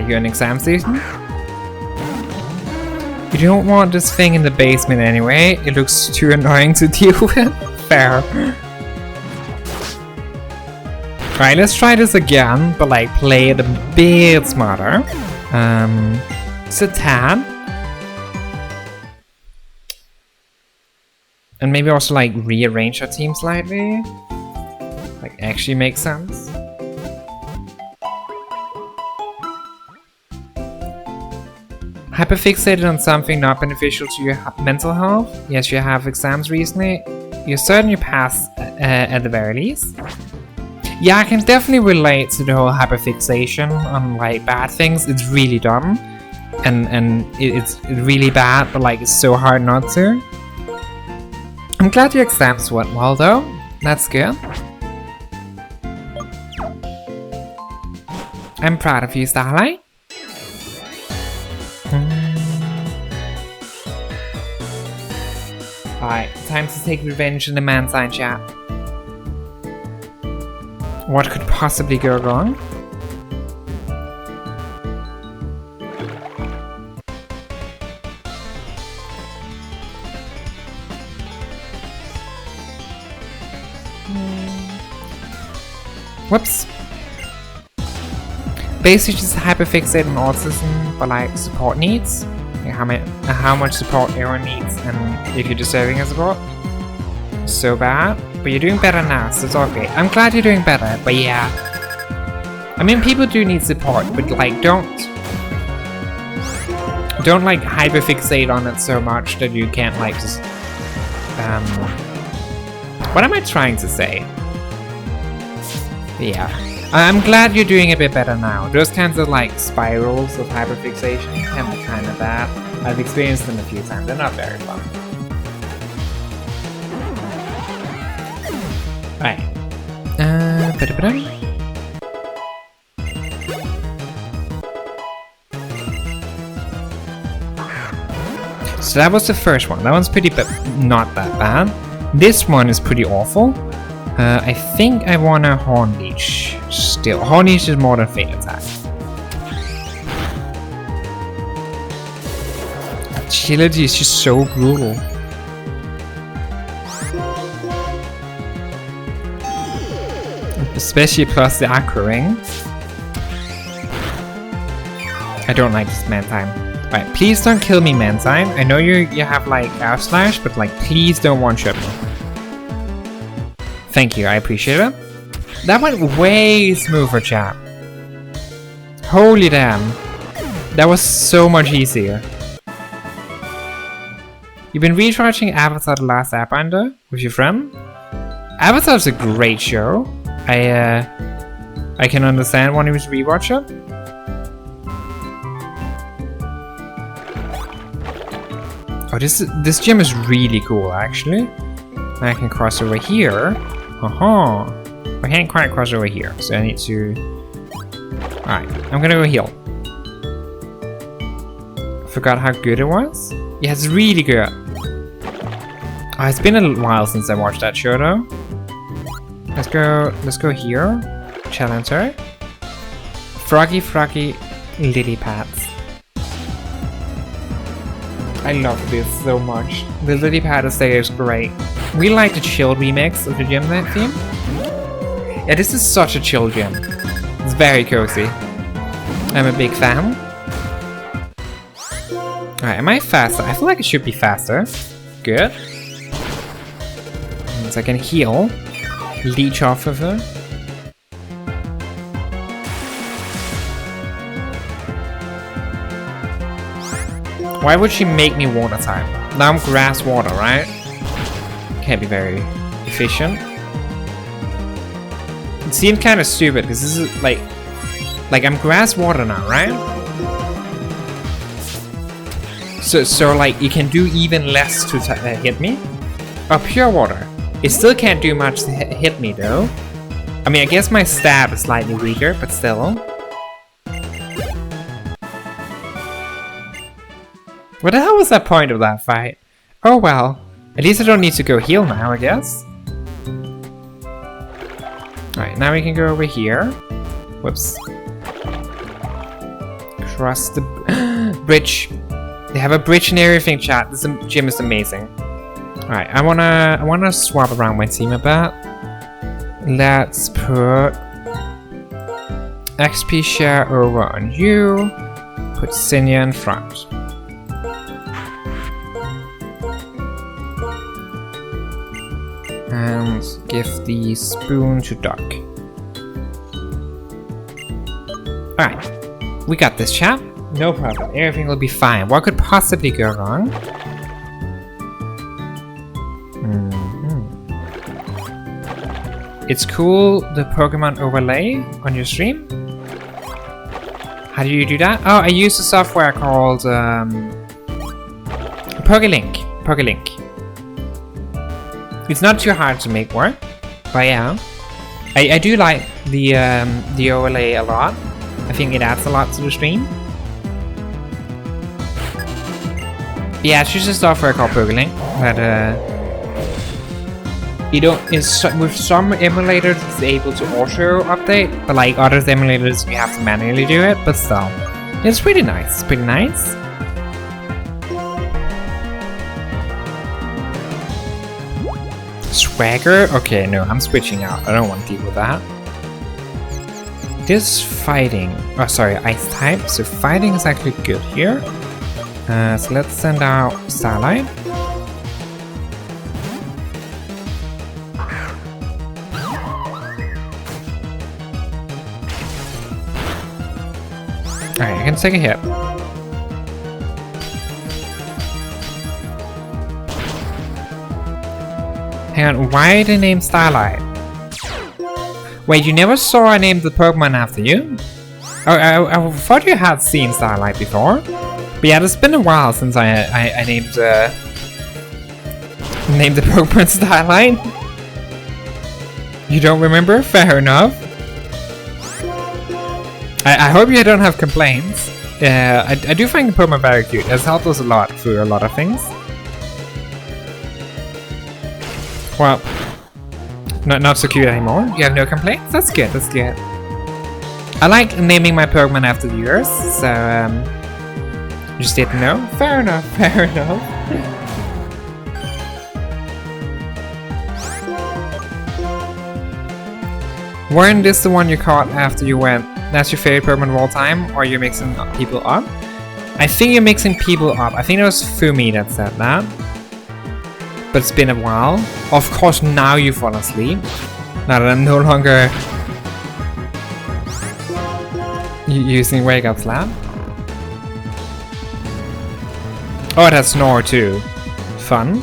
you're in exam season. You don't want this thing in the basement anyway. It looks too annoying to deal with. Fair. Right, let's try this again, but like play it a bit smarter. Satan. And maybe also like rearrange our team slightly. Like actually make sense. Hyperfixated on something not beneficial to your mental health? Yes, you have exams recently. You're certain you pass at the very least. Yeah, I can definitely relate to the whole hyperfixation on like bad things. It's really dumb. And it's really bad, but like it's so hard not to. I'm glad your exams went well though. That's good. I'm proud of you, Starlight. Alright, time to take revenge in the Mantine chat. What could possibly go wrong? Whoops. Basically just hyperfixate on autism, but like support needs. Like how much support everyone needs and if you're deserving of support. So bad. But you're doing better now, so it's okay. I'm glad you're doing better, but yeah. I mean, people do need support, but like don't like hyperfixate on it so much that you can't like just what am I trying to say? Yeah. I'm glad you're doing a bit better now. Those kinds of like spirals of hyperfixation can be kind of bad. I've experienced them a few times. They're not very fun. Right. So that was the first one. That one's pretty not that bad. This one is pretty awful. I think I want a Horn Leech still. Horn Leech is more than Fatal Attack. Agility is just so brutal. Especially plus the Aqua Ring. I don't like this Mantine. Alright, please don't kill me, Mantine. I know you have like Air Slash, but like please don't one-shot me. Thank you, I appreciate it. That went way smoother, chap. Holy damn. That was so much easier. You've been recharging Avatar: The Last Airbender with your friend? Avatar's a great show. I can understand when he was rewatch it. Oh, this gym is really cool, actually. I can cross over here. I can't quite cross over here, so I need to... Alright, I'm gonna go heal. Forgot how good it was? Yeah, it's really good. Oh, it's been a while since I watched that show though. Let's go here. Challenge her. Froggy lily pads. I love this so much. The lily pad aesthetic is great. We like the chill remix of the gym theme. Yeah, this is such a chill gym. It's very cozy. I'm a big fan. Alright, am I faster? I feel like it should be faster. Good. So I can heal. Leech off of her. Why would she make me water type? Now I'm grass water, right? Can't be very efficient. It seemed kind of stupid because this is like I'm grass water now, right? So like you can do even less to hit me. Oh, pure water. It still can't do much to hit me though. I mean, I guess my stab is slightly weaker, but still. What the hell was that point of that fight? Oh well. At least I don't need to go heal now, I guess. Alright, now we can go over here. Whoops. Cross the bridge. They have a bridge and everything, chat. This gym is amazing. Alright, I wanna swap around my team a bit. Let's put XP share over on you. Put Sinja in front. And give the spoon to Duck. Alright, we got this, chap. No problem, everything will be fine. What could possibly go wrong? It's cool, the Pokemon overlay on your stream. How do you do that? Oh, I use a software called PokeLink. It's not too hard to make work, but yeah. I do like the overlay a lot. I think it adds a lot to the stream. Yeah, it's just a software called PokeLink that with some emulators it's able to auto update, but like other emulators you have to manually do it. But still, it's pretty nice. It's pretty nice. Swagger? Okay, no, I'm switching out. I don't want to deal with that. This fighting... Oh, sorry, ice type. So fighting is actually good here. So let's send out Starlight. Alright, I can take a hit. Hang on, why the name Starlight? Wait, you never saw I named the Pokemon after you? Oh, I thought you had seen Starlight before. But yeah, it's been a while since I named the Pokemon Starlight. You don't remember? Fair enough. I hope you don't have complaints. I do find the Pokemon very cute. It has helped us a lot through a lot of things. Well, not so cute anymore. You have no complaints? That's good, that's good. I like naming my Pokemon after yours, so you just didn't know? Fair enough, fair enough. Weren't this the one you caught after you went, that's your favorite Pokemon of all time, or you're mixing people up? I think you're mixing people up. I think it was Fumi that said that. But it's been a while. Of course, now you fall asleep. Now that I'm no longer using Wake Up Slap. Oh, it has Snore too. Fun.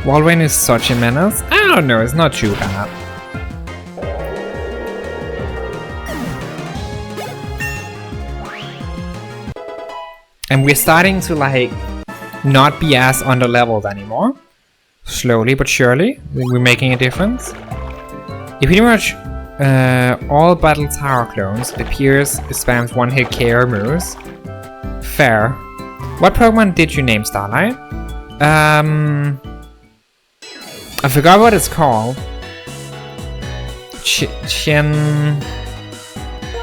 Walrein is such a menace? I don't know, it's not too bad. And we're starting to like not be as under-leveled anymore. Slowly but surely, we're making a difference. You pretty much all Battle Tower clones, it appears, spams one-hit KO moves. Fair. What Pokemon did you name Starlight? I forgot what it's called.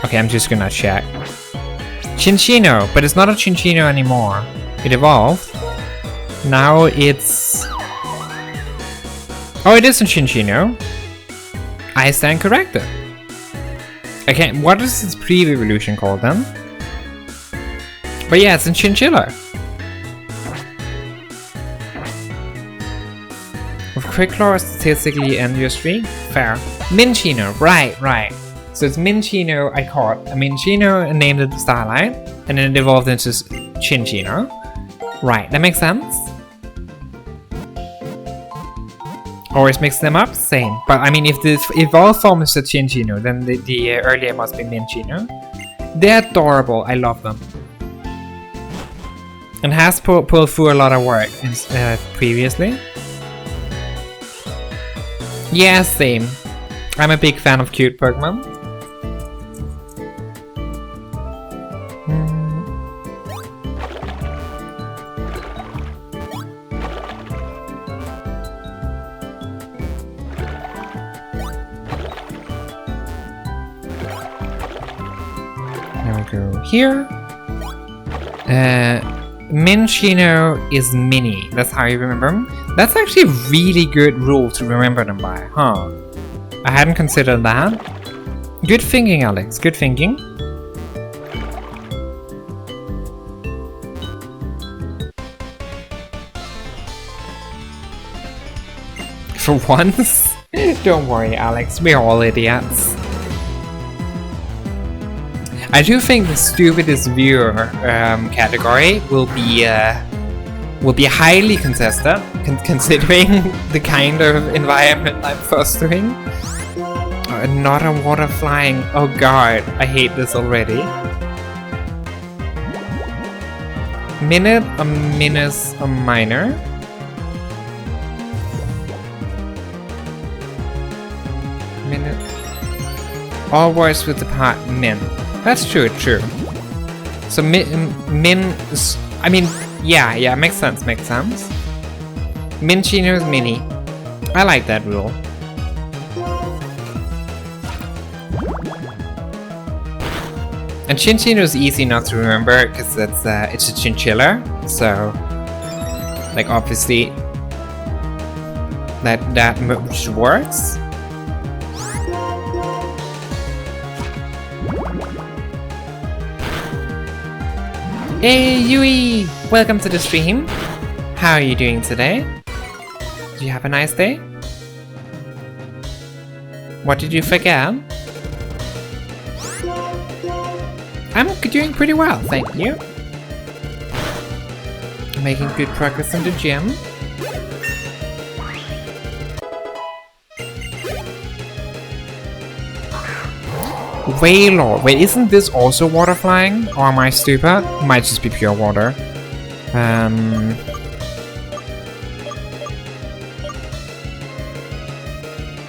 Okay, I'm just gonna check. Chinchino, but it's not a Chinchino anymore. It evolved. Now it's... Oh, it is a Chinchino. I stand corrected. Okay, what is its pre-evolution called then? But yeah, it's a Chinchilla. With Quick Claw statistically end your streak? Fair. Minccino, right. So it's Minccino I caught. A Minccino and named it Starlight, and then it evolved into Chinchino. Right, that makes sense. Always mix them up? Same. But I mean, if the evolved form is a Chinchino, then the earlier must be Minccino. They're adorable, I love them. And has pulled through a lot of work previously. Yeah, same. I'm a big fan of cute Pokemon. There we go here. Minccino is mini. That's how you remember them. That's actually a really good rule to remember them by, huh? I hadn't considered that. Good thinking, Alex. Good thinking. For once? Don't worry, Alex. We're all idiots. I do think the stupidest viewer category will be highly contested, considering the kind of environment I'm fostering. Not a water flying. Oh god, I hate this already. Minute, a minus, a minor. Minute. All words with the part min. That's true. So min is, I mean, yeah, makes sense. Minccino is mini. I like that rule. And Chinchino is easy not to remember because it's a chinchilla. So, like obviously, that much works. Hey Yui! Welcome to the stream. How are you doing today? Did you have a nice day? What did you forget? I'm doing pretty well, thank you. Making good progress in the gym. Wailord. Wait, isn't this also water flying? Or am I stupid? Might just be pure water.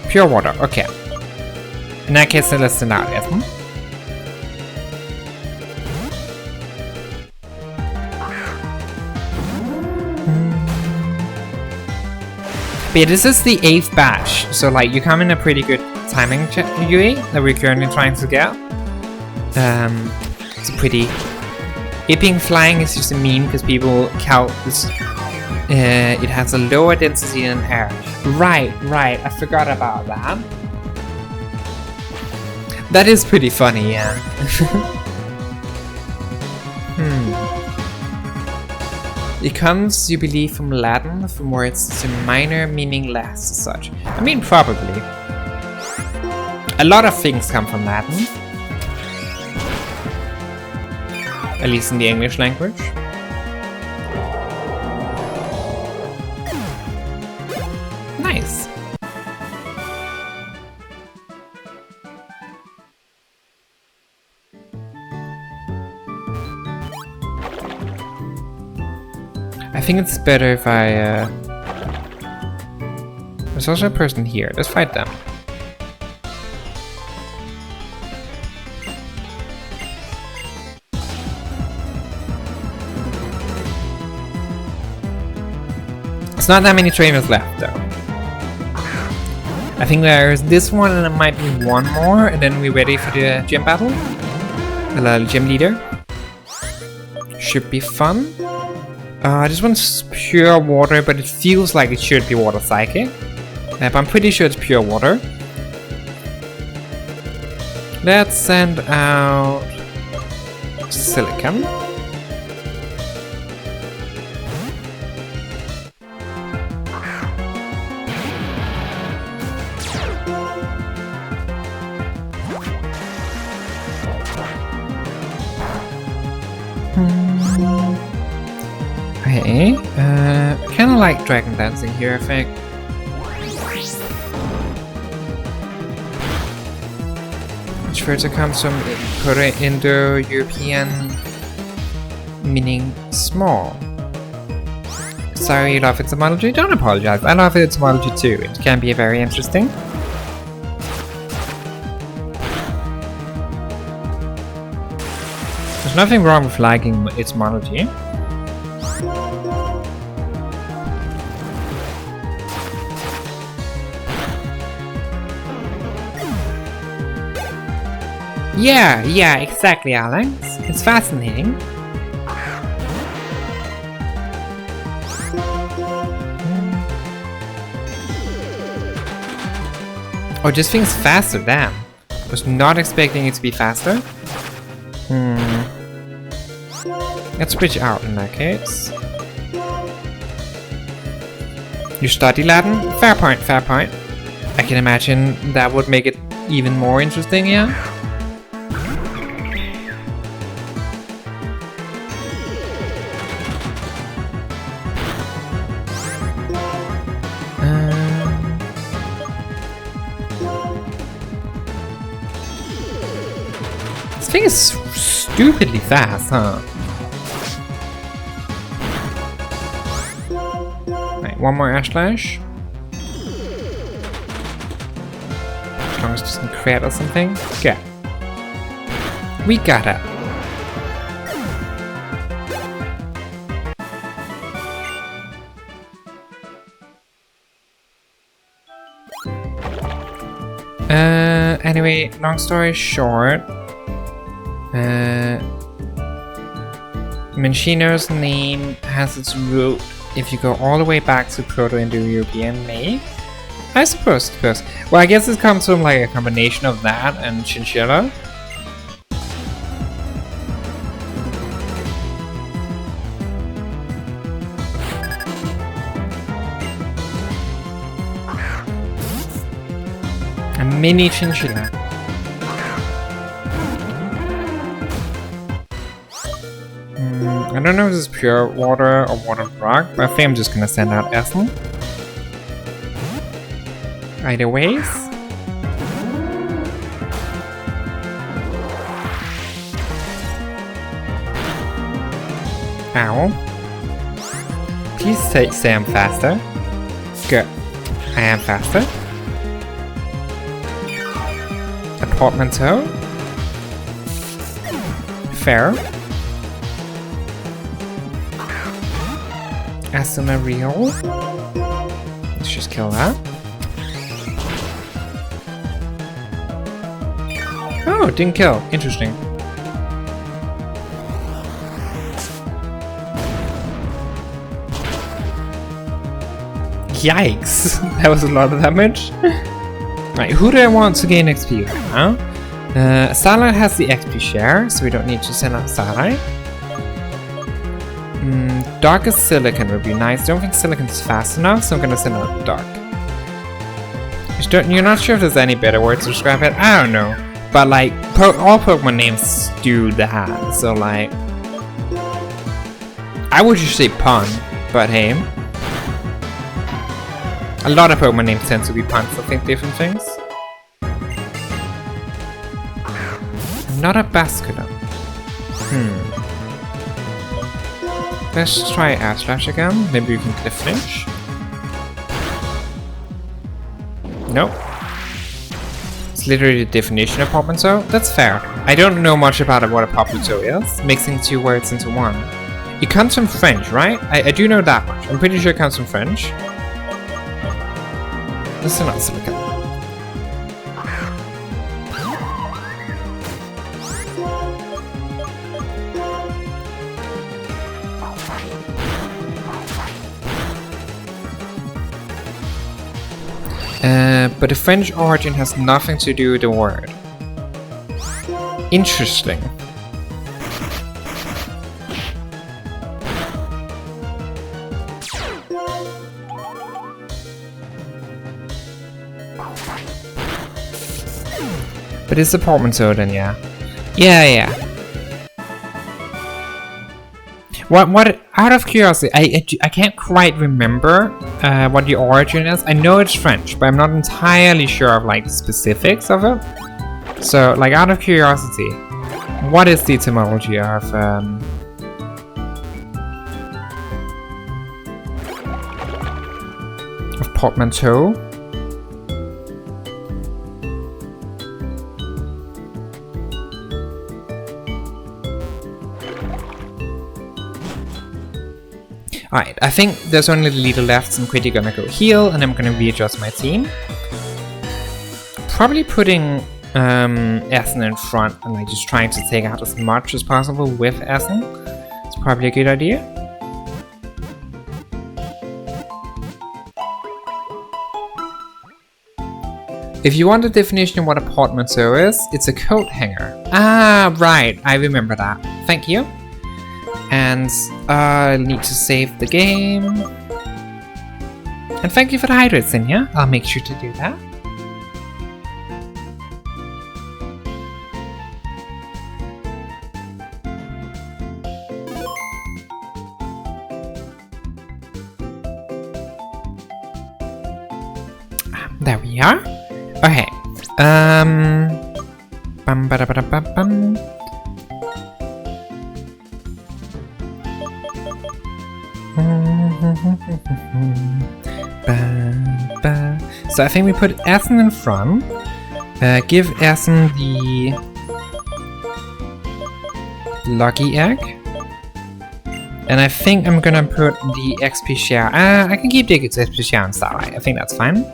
Pure water, okay. In that case, let's send out it. But yeah, this is the 8th batch, so like you come in a pretty good timing, Yui, that we're currently trying to get. It's a pretty... It being flying is just a meme because people count this. It has a lower density than air. Right, I forgot about that. That is pretty funny, yeah. It comes, you believe, from Latin, from words to minor, meaning less, as such. I mean, probably. A lot of things come from Latin. At least in the English language. Nice. I think it's better if I... There's also a person here. Let's fight them. It's not that many trainers left, though. I think there's this one and there might be one more, and then we're ready for the gym battle. The gym leader. Should be fun. This one's pure water, but it feels like it should be water psychic. But I'm pretty sure it's pure water. Let's send out Silicon. Okay, kind of like Dragon Dancing here, I think. Which further comes from Proto-Indo-European, meaning small. Sorry you love etymology? Don't apologize, I love etymology too. It can be very interesting. There's nothing wrong with liking etymology. Yeah, exactly, Alex. It's fascinating. Oh, this thing's faster, damn. I was not expecting it to be faster. Let's switch out in that case. You study Latin? Fair point, fair point. I can imagine that would make it even more interesting, yeah? This thing is stupidly fast, huh? Right, one more Ash Slash. As long as it doesn't crit or something. Okay. We got it. Anyway, long story short, Minccino's name has its root if you go all the way back to Proto-Indo-European May. I suppose. Well, I guess it comes from like a combination of that and chinchilla. A mini chinchilla. I don't know if this is pure water or water rock, but I think I'm just gonna send out Ethel. Either ways. Ow. Please say I'm faster. Good. I am faster. A portmanteau. Fair. Asumariel. Let's just kill that. Oh, didn't kill. Interesting. Yikes! That was a lot of damage. Right, who do I want to gain XP with, huh? Starlight has the XP share, so we don't need to send out Starlight. Darkest Silicon would be nice. Don't think Silicon's fast enough, so I'm gonna send out Dark. You're not sure if there's any better word to describe it? I don't know. But like, all Pokemon names do that, so like... I would just say pun, but hey. A lot of Pokemon names tend to be puns for different things. Not a Basculin. Let's try Air Slash again. Maybe we can get a flinch. Nope. It's literally the definition of portmanteau. That's fair. I don't know much about what a portmanteau is. Mixing two words into one. It comes from French, right? I do know that much. I'm pretty sure it comes from French. Let's not silicon. But the French origin has nothing to do with the word. Interesting. But it's a portmanteau then, yeah. Yeah. What, out of curiosity, I can't quite remember what the origin is. I know it's French, but I'm not entirely sure of like the specifics of it. So, like, out of curiosity, what is the etymology of portmanteau? Alright, I think there's only the leader left, so I'm quickly gonna go heal, and I'm gonna readjust my team. Probably putting Essen in front and like just trying to take out as much as possible with Essen. It's probably a good idea. If you want the definition of what a portmanteau is, it's a coat hanger. Ah, right, I remember that. Thank you. And I need to save the game. And thank you for the hydrate, Sinja. I'll make sure to do that. There we are. Okay. Bum ba da ba da ba bum. So I think we put Essen in front. Give Essen the lucky egg. And I think I'm gonna put the XP share. I can keep the XP share on Starlight. I think that's fine.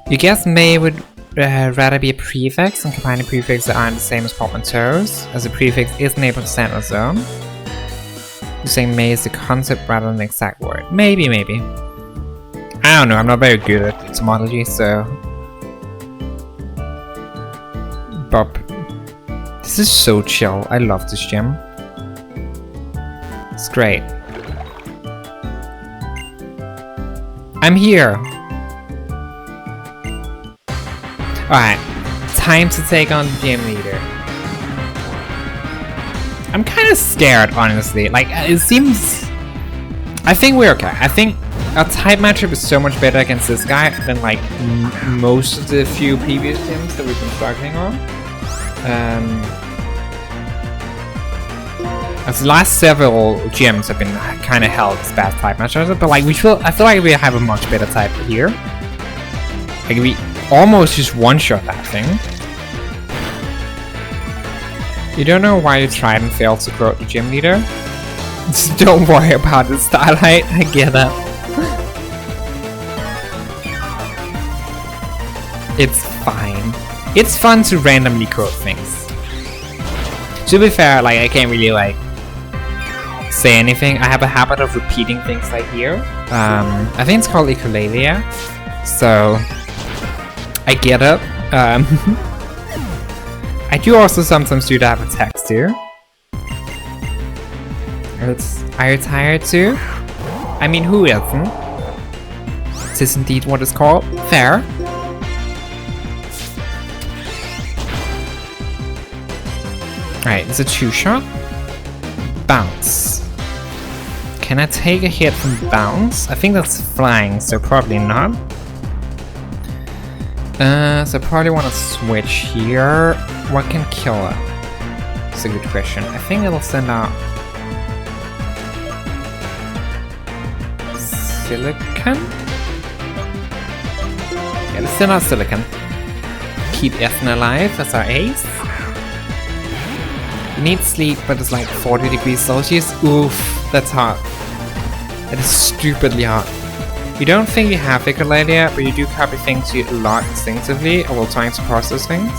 You guess May would rather be a prefix and combining prefixes that aren't the same as portmanteaus, as a prefix isn't able to stand on its own. You're saying May is the concept rather than the exact word. Maybe. I don't know, I'm not very good at etymology, so... Bob. This is so chill. I love this gym. It's great. I'm here! Alright, time to take on the gym leader. I'm kind of scared, honestly. Like, it seems... I think we're okay. I think our type matchup is so much better against this guy than, like, most of the few previous gyms that we've been struggling on. As the last several gyms have been kind of held as bad type matchups, but, like, I feel like we have a much better type here. Like, we almost just one-shot that thing. You don't know why you tried and failed to grow the gym leader? Just don't worry about the Starlight, I get it. It's fine. It's fun to randomly quote things. To be fair, like, I can't really, like, say anything. I have a habit of repeating things I hear. I think it's called echolalia. So, I get it. I do also sometimes do that with text too. Are you tired too? I mean, who isn't? This is indeed what it's called. Fair. Alright, it's a 2-shot. Bounce. Can I take a hit from bounce? I think that's flying, so probably not. So I probably want to switch here. What can kill it? That's a good question. I think it'll send out... silicon? Yeah, let's send out silicon. Keep Ethan alive as our ace. You need sleep, but it's like 40 degrees Celsius. Oof, that's hot. That is stupidly hot. You don't think you have echolalia, but you do copy things you a lot instinctively or while trying to process things.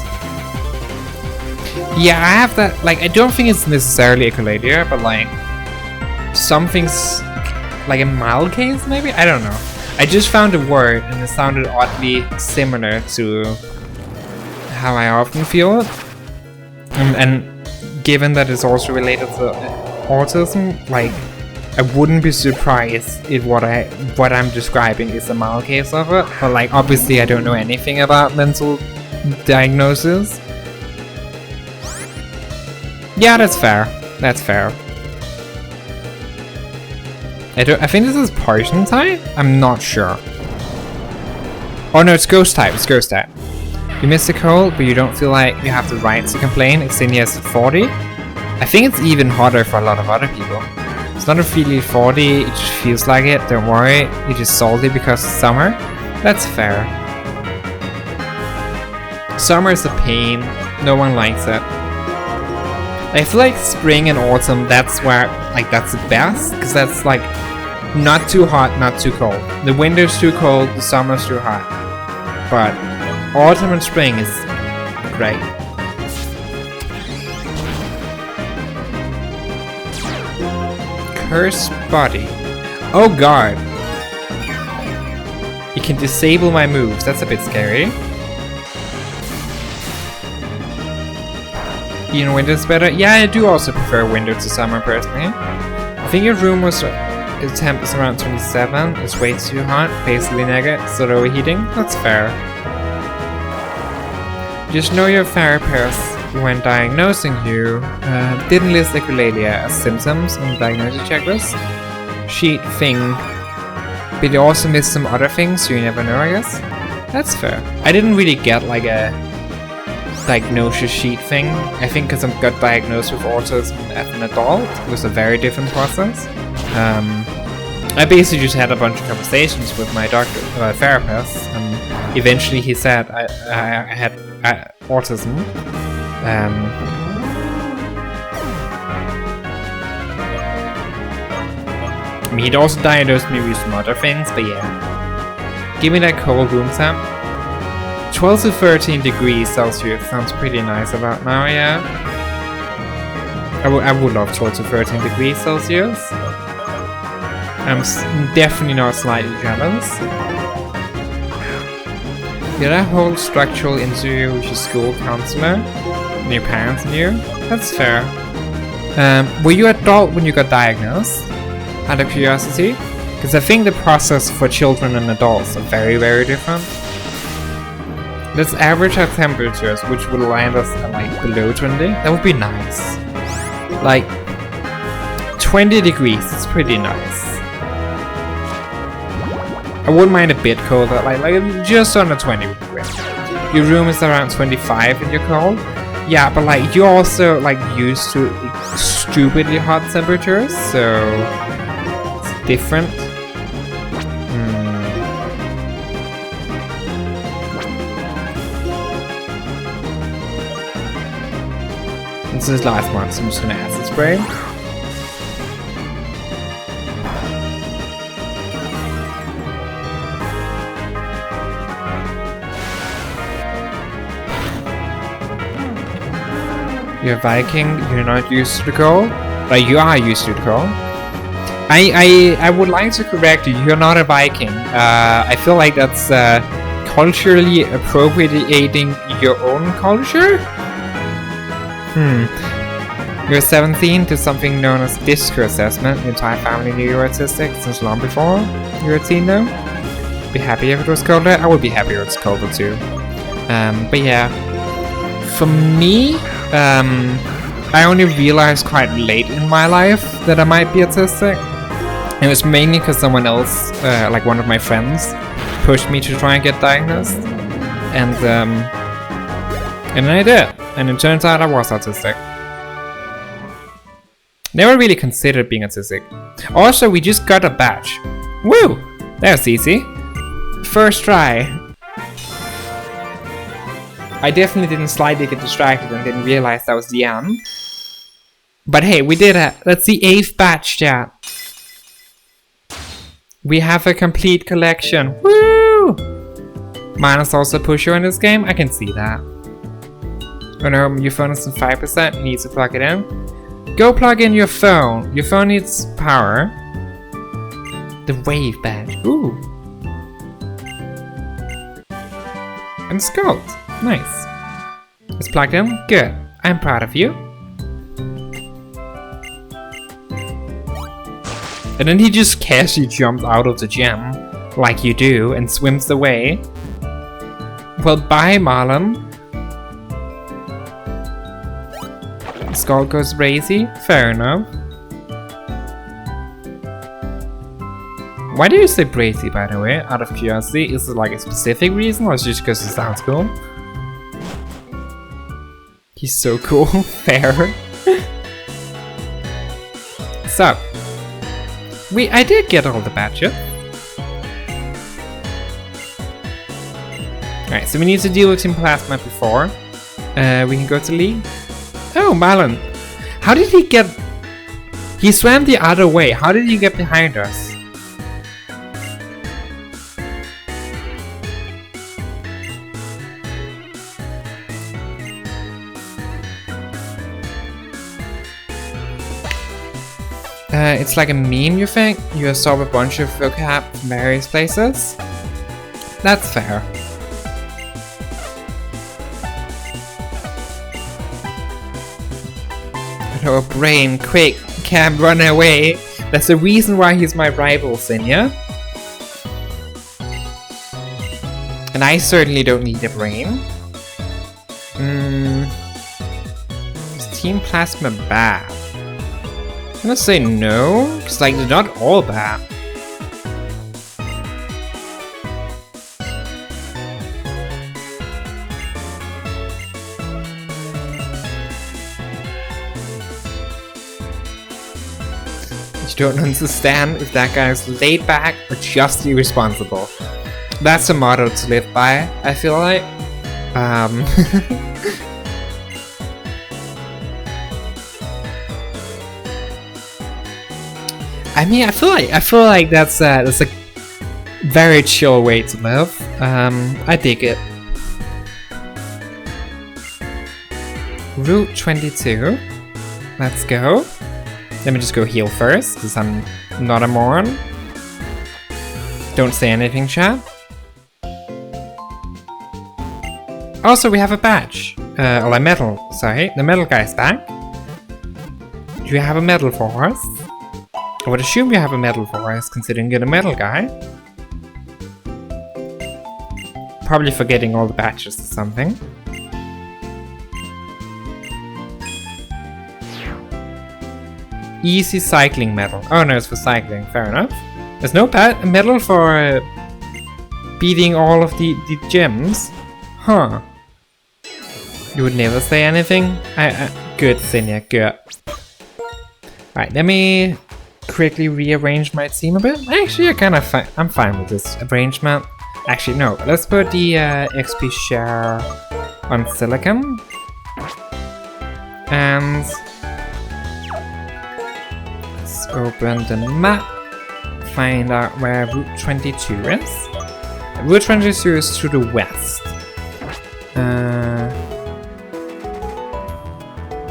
Yeah, I have that. Like, I don't think it's necessarily echolalia, but like something's like a mild case, maybe? I don't know. I just found a word and it sounded oddly similar to how I often feel it. And given that it's also related to autism, like, I wouldn't be surprised if what I'm describing is a mild case of it. But like, obviously I don't know anything about mental diagnosis. Yeah, that's fair. That's fair. I think this is Partisan type? I'm not sure. Oh no, it's Ghost type. It's Ghost type. You missed a cold, but you don't feel like you have the right to complain. Xenia's at 40. I think it's even hotter for a lot of other people. It's not really 40, it just feels like it. Don't worry, you're just salty because it's summer. That's fair. Summer is a pain. No one likes it. I feel like spring and autumn, that's where, like, that's the best, because that's like not too hot, not too cold. The winter's too cold, the summer's too hot. But autumn and spring is great. Cursed body. Oh god. You can disable my moves, that's a bit scary. You know, winter's better? Yeah, I do also prefer winter to summer personally. I think your room was temp is around 27. It's way too hot. Basically negative, so overheating. That's fair. Just know your therapist when diagnosing you didn't list echolalia as symptoms in the diagnosis checklist. Sheet thing. But you also missed some other things, so you never know, I guess. That's fair. I didn't really get like a diagnosis sheet thing. I think because I got diagnosed with autism as an adult, it was a very different process. I basically just had a bunch of conversations with my therapist, and eventually he said I had autism. I mean, he'd also diagnosed me with some other things, but yeah. Give me that cold room temp. 12 to 13 degrees Celsius sounds pretty nice about now, yeah. I would love 12 to 13 degrees Celsius. I'm definitely not slightly jealous. Did I hold structural interview with your school counselor? And your parents knew? That's fair. Were you adult when you got diagnosed? Out of curiosity? Because I think the process for children and adults are very, very different. Let's average our temperatures, which will land us at like below 20. That would be nice. Like 20 degrees is pretty nice. I wouldn't mind a bit colder, like just under 20 would be great. Your room is around 25 and you're cold. Yeah, but like you're also like used to stupidly hot temperatures, so it's different. This is last month, so I'm just gonna acid spray. You're a Viking, you're not used to the cold. Like, you are used to the cold. I would like to correct you, you're not a Viking. I feel like that's culturally appropriating your own culture? You're 17 to something known as DISCO assessment. Your entire family knew you were autistic since long before you were a teen though. Be happy if it was colder? I would be happy if it's colder too. But yeah. For me, I only realized quite late in my life that I might be autistic. It was mainly because someone else, like one of my friends, pushed me to try and get diagnosed. And then I did. And it turns out I was autistic. Never really considered being autistic. Also, we just got a badge. Woo! That's easy. First try. I definitely didn't slightly get distracted and didn't realize that was the end. But hey, we did it. That's the 8th batch, chat. We have a complete collection. Woo! Minus also pusher in this game. I can see that. Oh no, your phone is on 5%. You need to plug it in. Go plug in your phone. Your phone needs power. The wave badge. Ooh. And Scout. Nice. It's plugged in. Good. I'm proud of you. And then he just casually jumps out of the gym, like you do, and swims away. Well, bye, Marlon. Skull goes crazy. Fair enough. Why do you say Brazy, by the way? Out of curiosity, is it like a specific reason, or is it just because it sounds cool? He's so cool. Fair. So, I did get all the badges. Alright, so we need to deal with Team Plasma before we can go to League. Oh, Marlon. How did he get... He swam the other way. How did he get behind us? It's like a meme, you think? You absorb a bunch of vocab from various places? That's fair. Oh, brain, quick, Cam, run away. That's the reason why he's my rival, Senya. And I certainly don't need a brain. Is Team Plasma bad? I'm gonna say no, because like they're not all bad. You don't understand if that guy is laid back or just irresponsible. That's a motto to live by, I feel like. I mean, I feel like that's a very chill way to live. I dig it. Route 22. Let's go. Let me just go heal first, because I'm not a moron. Don't say anything, chat. Also, we have a badge. Or a medal, sorry. The medal guy's back. Do you have a medal for us? I would assume you have a medal for us, considering you're the medal guy. Probably forgetting all the badges or something. Easy cycling medal. Oh no, it's for cycling, fair enough. There's no medal for beating all of the gyms. Huh. You would never say anything? Good, Senya, good. Alright, let me quickly rearrange my team a bit. Actually, I'm fine with this arrangement. Actually, no. Let's put the XP share on Silicon. And let's open the map. Find out where Route 22 is. Route 22 is to the west.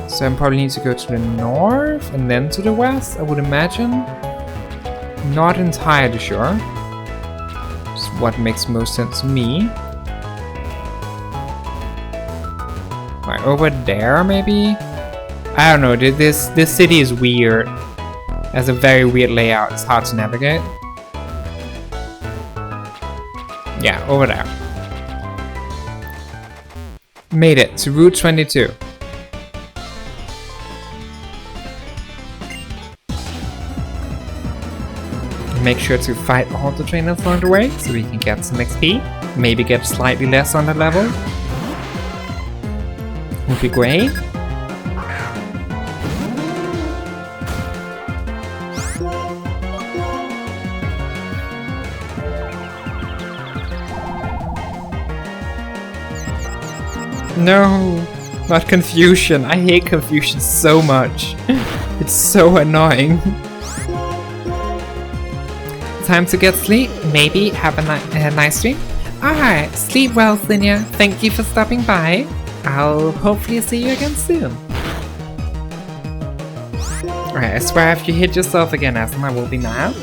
So I probably need to go to the north and then to the west, I would imagine. Not entirely sure. Just what makes most sense to me. Right, over there maybe? I don't know, this city is weird. It has a very weird layout, it's hard to navigate. Yeah, over there. Made it to Route 22. Make sure to fight all the trainers along the way so we can get some XP. Maybe get slightly less on that level. Would be great. No, not Confusion. I hate Confusion so much. It's so annoying. Time to get sleep. Maybe have a nice stream. Alright, sleep well, Zinnia. Thank you for stopping by. I'll hopefully see you again soon. Alright, I swear if you hit yourself again, Aslan, I will be mad.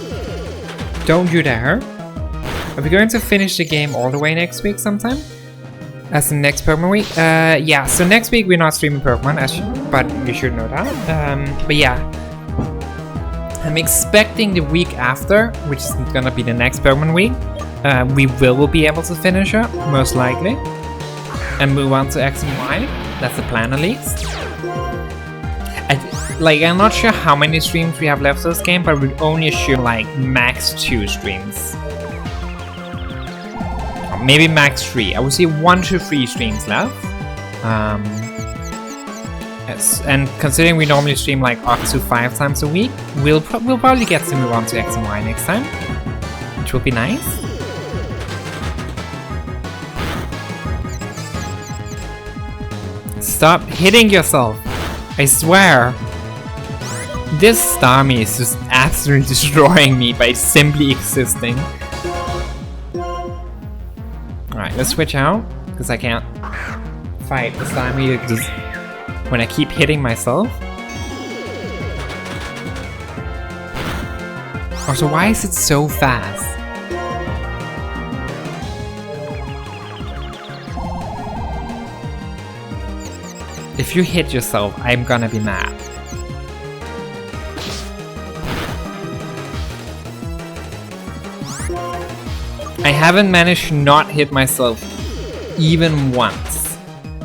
Don't you dare. Are we going to finish the game all the way next week sometime? As the next Pokemon week? Yeah, so next week we're not streaming Pokemon, but you should know that. But yeah. I'm expecting the week after, which is gonna be the next Pokemon week, we will be able to finish up, most likely. And move on to X and Y. That's the plan at least. I'm not sure how many streams we have left of this game, but we'd only assume like max 2 streams. Or maybe max 3. I would say 1 to 3 streams left. Yes, and considering we normally stream like up to 5 times a week, we'll probably get to move on to X and Y next time, which will be nice. Stop hitting yourself! I swear! This Starmie is just absolutely destroying me by simply existing. Alright, let's switch out, because I can't fight the Starmie just when I keep hitting myself. Also, why is it so fast? If you hit yourself, I'm gonna be mad. I haven't managed to not hit myself even once.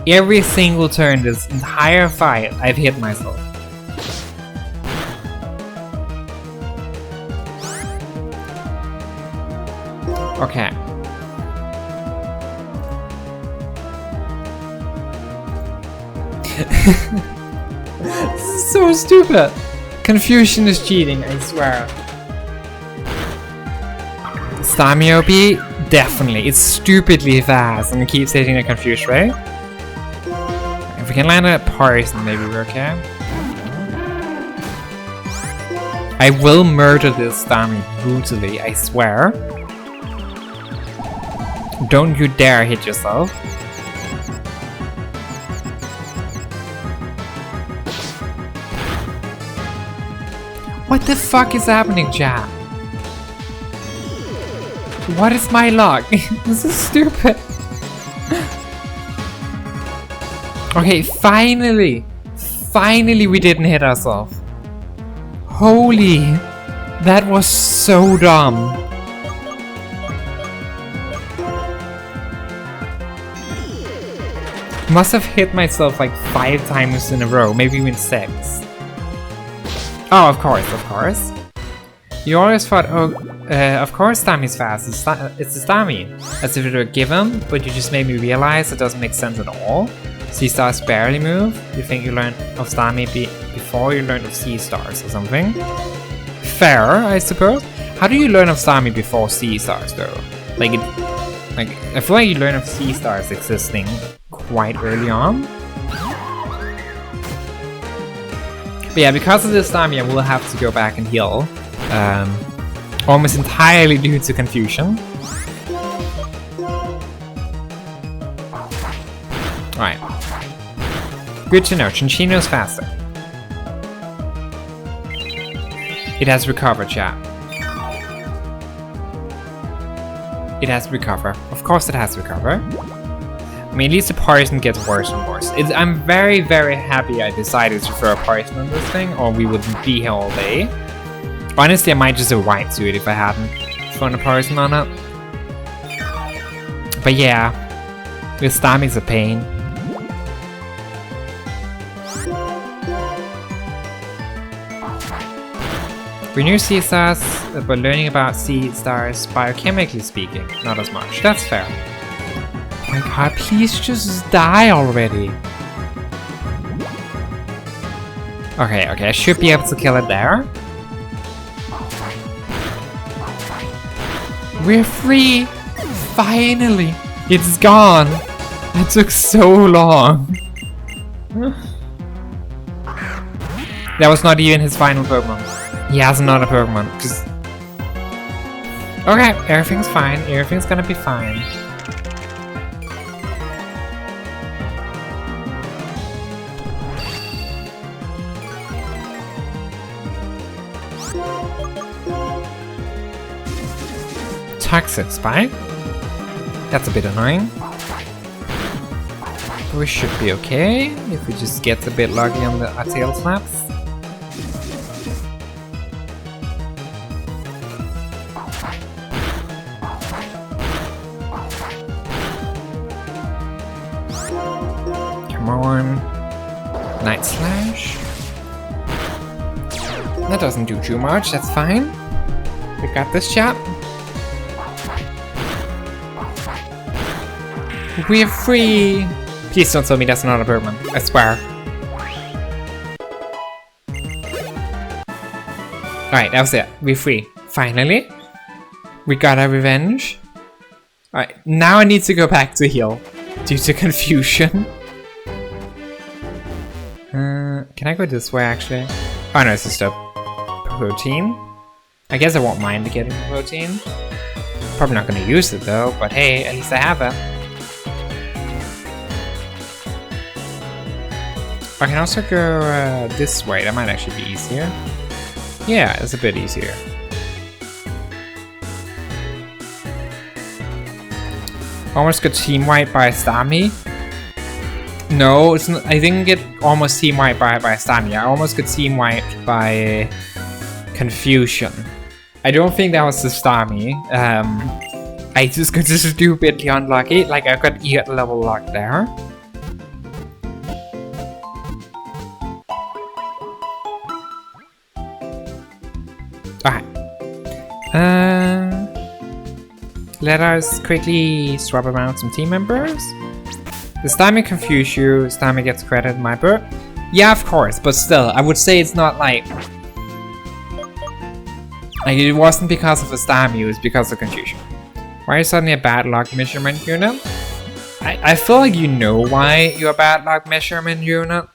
Every single turn this entire fight, I've hit myself. Okay. This is so stupid. Confusion is cheating, I swear. Starmie OP? Definitely. It's stupidly fast and it keeps hitting the Confused, right? If we can land a Poison, maybe we're okay. I will murder this Starmie brutally, I swear. Don't you dare hit yourself. What the fuck is happening, chat? What is my luck? This is stupid. Okay, finally! Finally we didn't hit ourselves. Holy! That was so dumb. Must have hit myself like 5 times in a row, maybe even 6. Oh, of course, of course. You always thought, oh, of course Starmie's fast, it's a Starmie. As if it were given, but you just made me realize it doesn't make sense at all. C-Stars barely move. You think you learned of Starmie before you learned of C-Stars or something? Fair, I suppose. How do you learn of Starmie before C-Stars though? Like, I feel like you learn of C-Stars existing quite early on. But yeah, because of this Starmie, I will have to go back and heal. Almost entirely due to confusion. Alright. Good to know, Chinchino's faster. It has recovered, chat. It has recovered. Of course it has recovered. I mean, at least the poison gets worse and worse. I'm very, very happy I decided to throw a poison on this thing, or we wouldn't be here all day. Honestly, I might just have wiped to it if I hadn't thrown a poison on it. But yeah, this Starmie's a pain. We knew C-Stars, but learning about C-Stars biochemically speaking, not as much. That's fair. Oh my god, please just die already. Okay, I should be able to kill it there. We're free! Finally! It's gone! That took so long. That was not even his final Pokemon. He has another Pokemon. Just... Okay, everything's fine. Everything's gonna be fine. Toxic Spike. That's a bit annoying. We should be okay if we just get a bit lucky on the tail snaps. Come on. Night Slash. That doesn't do too much, that's fine. We got this, chap. We're free! Please don't tell me that's not a Pokemon, I swear. Alright, that was it. We're free. Finally. We got our revenge. Alright, now I need to go back to heal. Due to confusion. Can I go this way actually? Oh no, it's just a protein. I guess I won't mind getting the protein. Probably not gonna use it though, but hey, at least I have it. I can also go this way, that might actually be easier. Yeah, it's a bit easier. Almost got team wiped by a Starmie. No, it's not, I didn't get almost team wiped by a Starmie. I almost got team wiped by Confusion. I don't think that was the Starmie. I just got stupidly unlucky, like I got ear level lock there. Alright. Let us quickly swap around some team members. The Starmie confuse you, Starmie gets credit in my book. Yeah, of course, but still, I would say it's not like it wasn't because of a Starmie, it was because of confusion. Why are you suddenly a bad luck measurement unit? I feel like you know why you're a bad luck measurement unit.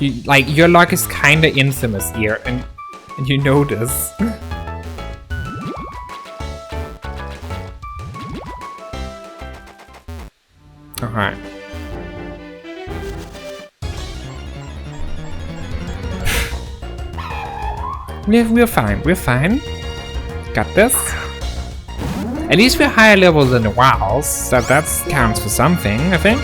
Your luck is kinda infamous here, and you know this. Alright. We're fine, we're fine. Got this. At least we're higher level than the Wows, so that counts for something, I think.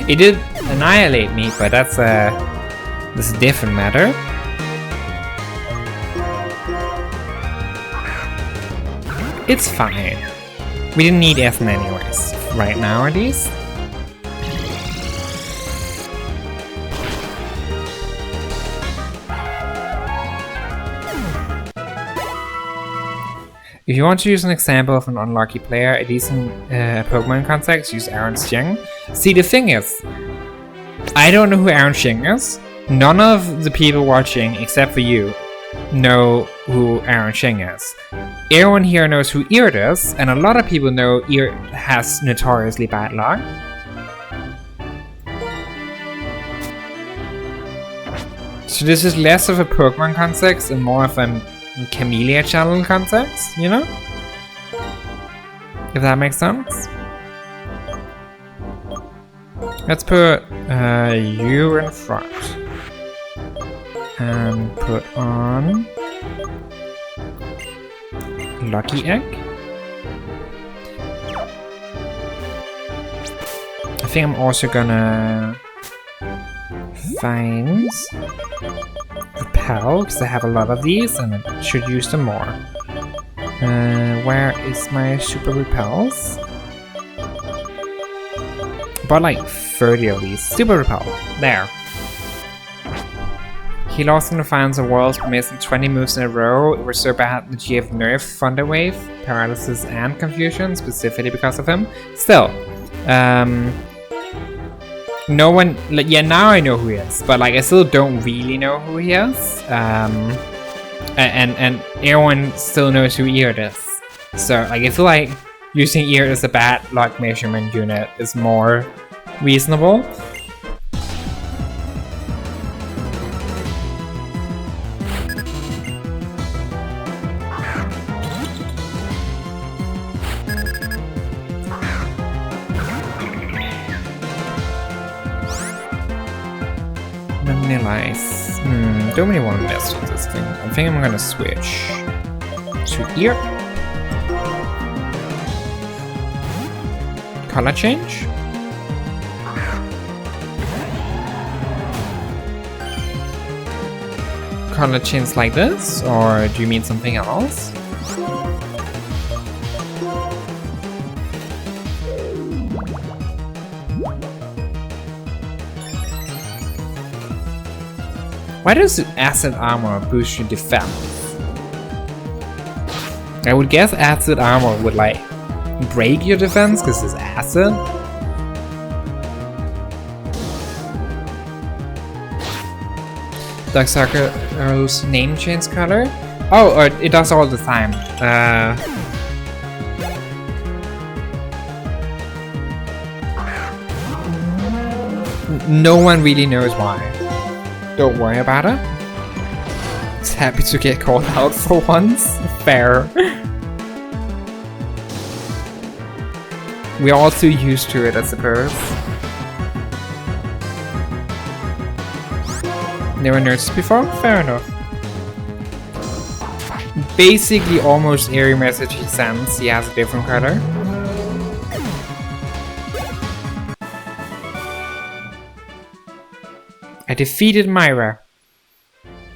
It did annihilate me, but that's a different matter. It's fine. We didn't need Essen anyways, right now at least. If you want to use an example of an unlucky player, at least in Pokemon context, use Aaron Xing. See, the thing is, I don't know who Aaron Xing is. None of the people watching, except for you, know who Aaron Xing is. Everyone here knows who Eard is, and a lot of people know Eard has notoriously bad luck. So this is less of a Pokemon context and more of a Camellia channel context, you know? If that makes sense. Let's put you in front. And put on Lucky Egg. I think I'm also gonna find Repel, because I have a lot of these and I should use them more. Where is my Super Repels? About like 30 of these. Super Repel. There. He lost in the finals of Worlds by missing 20 moves in a row. It was so bad that GF nerfed Thunder Wave, Paralysis, and Confusion, specifically because of him. Still, No one, like, yeah, now I know who he is, but like I still don't really know who he is. And everyone still knows who Eard is. So like I feel like using Eard as a bad luck measurement unit is more reasonable. Vanilla Ice. Don't really want to mess with this thing. I think I'm gonna switch to Ear. Color change. Color change like this, or do you mean something else? Why does acid armor boost your defense? I would guess acid armor would like break your defense because it's acid. Darkstalker's name change color? Oh, it does all the time. No one really knows why. Don't worry about it. It's happy to get called out for once. Fair. We're all too used to it, I suppose. Never noticed before? Fair enough. Basically, almost every message he sends, he has a different color. I defeated Myra.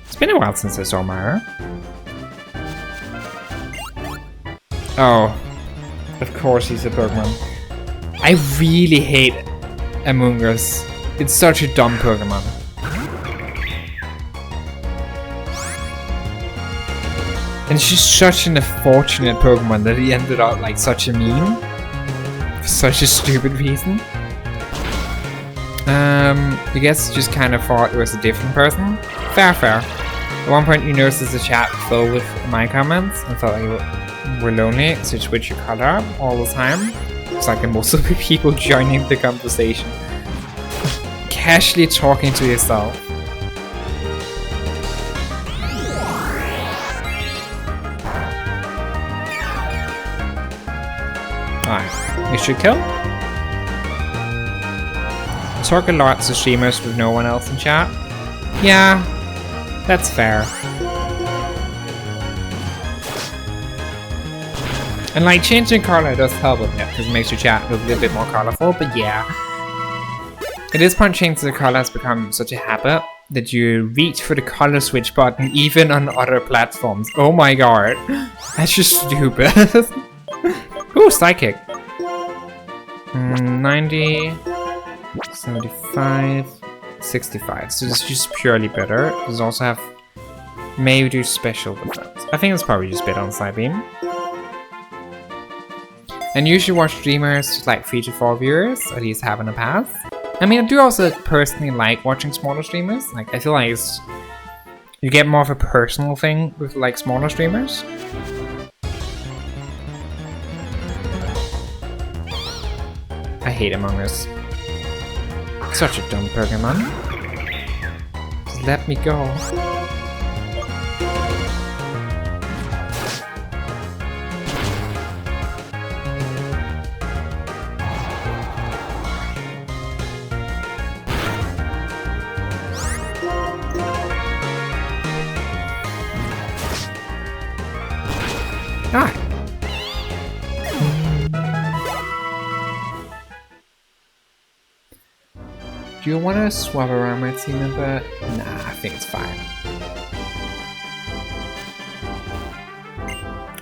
It's been a while since I saw Myra. Oh, of course he's a Pokemon. I really hate Amoonguss. It's such a dumb Pokemon. And it's just such an unfortunate Pokemon that he ended up like such a meme. For such a stupid reason. I guess just kind of thought it was a different person. Fair. At one point you noticed the chat filled with my comments and thought you were lonely, so you switch your color up all the time. It's like most of the people joining the conversation. Casually talking to yourself. Alright, you should kill. Talk a lot to streamers with no one else in chat. Yeah, that's fair. And like changing color does help with it because it makes your chat look a little bit more colorful, but yeah. At this point, changing the color has become such a habit that you reach for the color switch button even on other platforms. Oh my god, that's just stupid. Ooh, Psychic. 90, 75, 65. So this is just purely better. Does also have maybe do special defense. I think it's probably just better on Psybeam. And usually watch streamers with like 3 to 4 viewers, at least have in the past. I mean, I do also personally like watching smaller streamers. Like, I feel like you get more of a personal thing with like smaller streamers. I hate Among Us. Such a dumb Pokemon. Just let me go. Ah. Do you want to swap around my team a bit? Nah, I think it's fine.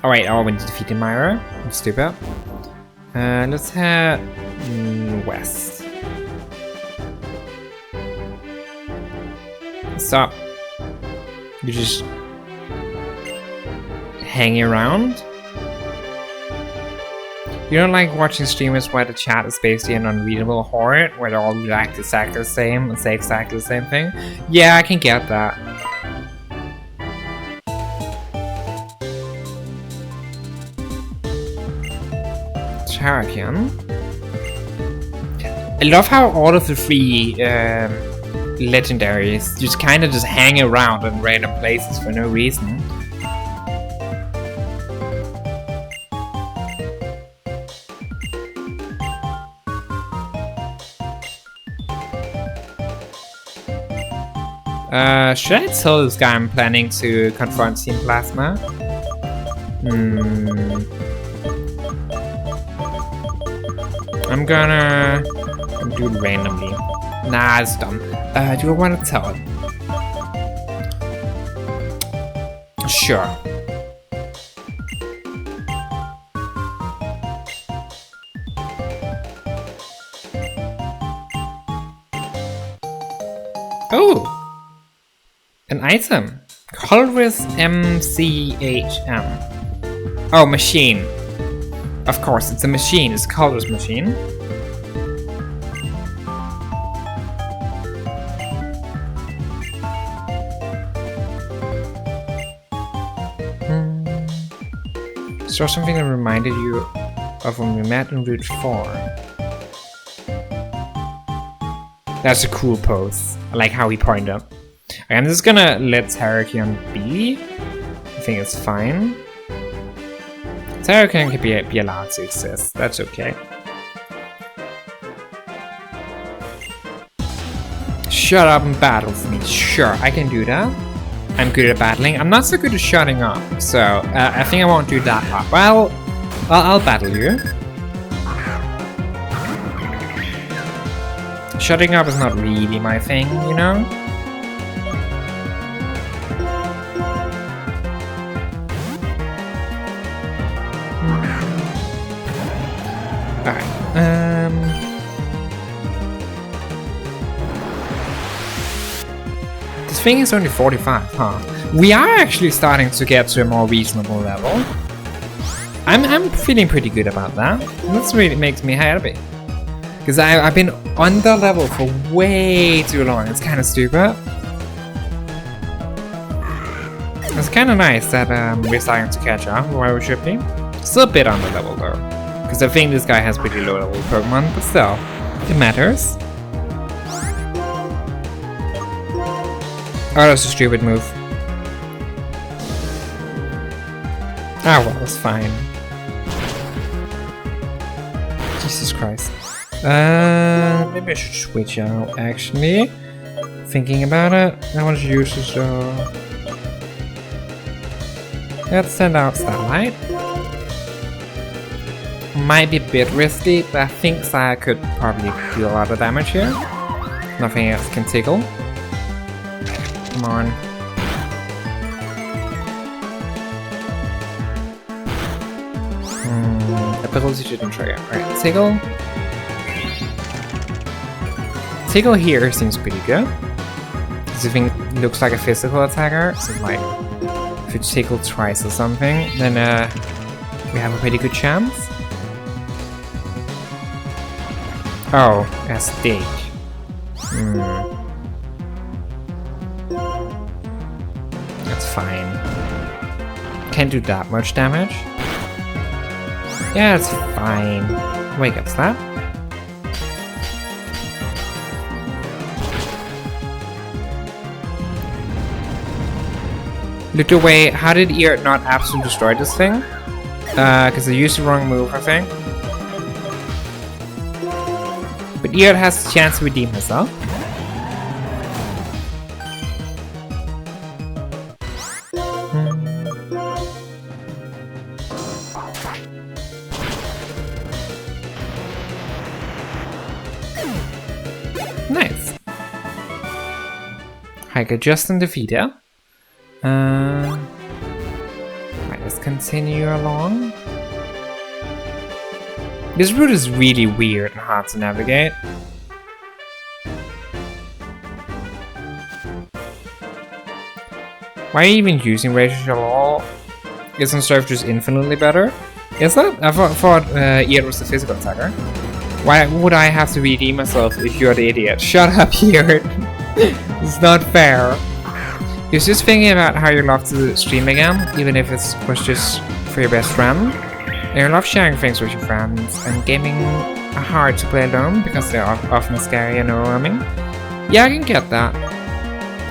Alright, I went to defeat Myra. I'm stupid. Let's head west. Stop. You just hanging around? You don't like watching streamers where the chat is basically an unreadable horde, where they all react exactly the same and say exactly the same thing? Yeah, I can get that. Terrakion. I love how all of the three legendaries just kind of just hang around in random places for no reason. Should I tell this guy I'm planning to confront Team Plasma? I'm gonna do it randomly. Nah, it's dumb. Do I want to tell him? Sure. Oh! An item. Colorless MCHM. Oh, machine. Of course, it's a machine. It's a colorless machine. Is there something that reminded you of when we met in Route 4? That's a cool pose. I like how he pointed up. I'm just gonna let Terrakion be. I think it's fine. Terrakion can be allowed to exist. That's okay. Shut up and battle for me. Sure, I can do that. I'm good at battling. I'm not so good at shutting up, so I think I won't do that part. Well, I'll battle you. Shutting up is not really my thing, you know? This thing is only 45, huh? We are actually starting to get to a more reasonable level. I'm feeling pretty good about that. That's really makes me happy. Because I've been under level for way too long. It's kind of stupid. It's kind of nice that we're starting to catch up where we should be. Still a bit under level though. Because I think this guy has pretty low level Pokemon, but still, it matters. Oh, that's a stupid move. Ah, well, that's fine. Jesus Christ. Maybe I should switch out, actually. Thinking about it, I want to use this though. Let's send out Starlight. Might be a bit risky, but I think Saya could probably do a lot of damage here. Nothing else can tickle. Come on. Ability shouldn't trigger. Alright, tickle. Tickle here seems pretty good. This thing looks like a physical attacker, so like if you tickle twice or something, then we have a pretty good chance. Oh, a stake. That's fine. Can't do that much damage. Yeah, it's fine. Wake up slap. Looked away. How did Ear not absolutely destroy this thing? Because I used the wrong move, I think. But Ear has a chance to redeem herself. Nice. Hiker Justin defeated. Right, let's continue along. This route is really weird and hard to navigate. Why are you even using Rage at all? Isn't Surf just infinitely better? Is that? I thought Ear was the physical attacker. Why would I have to redeem myself if you're the idiot? Shut up, Ear. It's not fair. He was just thinking about how you love to stream again, even if it was just for your best friend. And you love sharing things with your friends, and gaming are hard to play alone because they're often scary and overwhelming. Yeah, I can get that.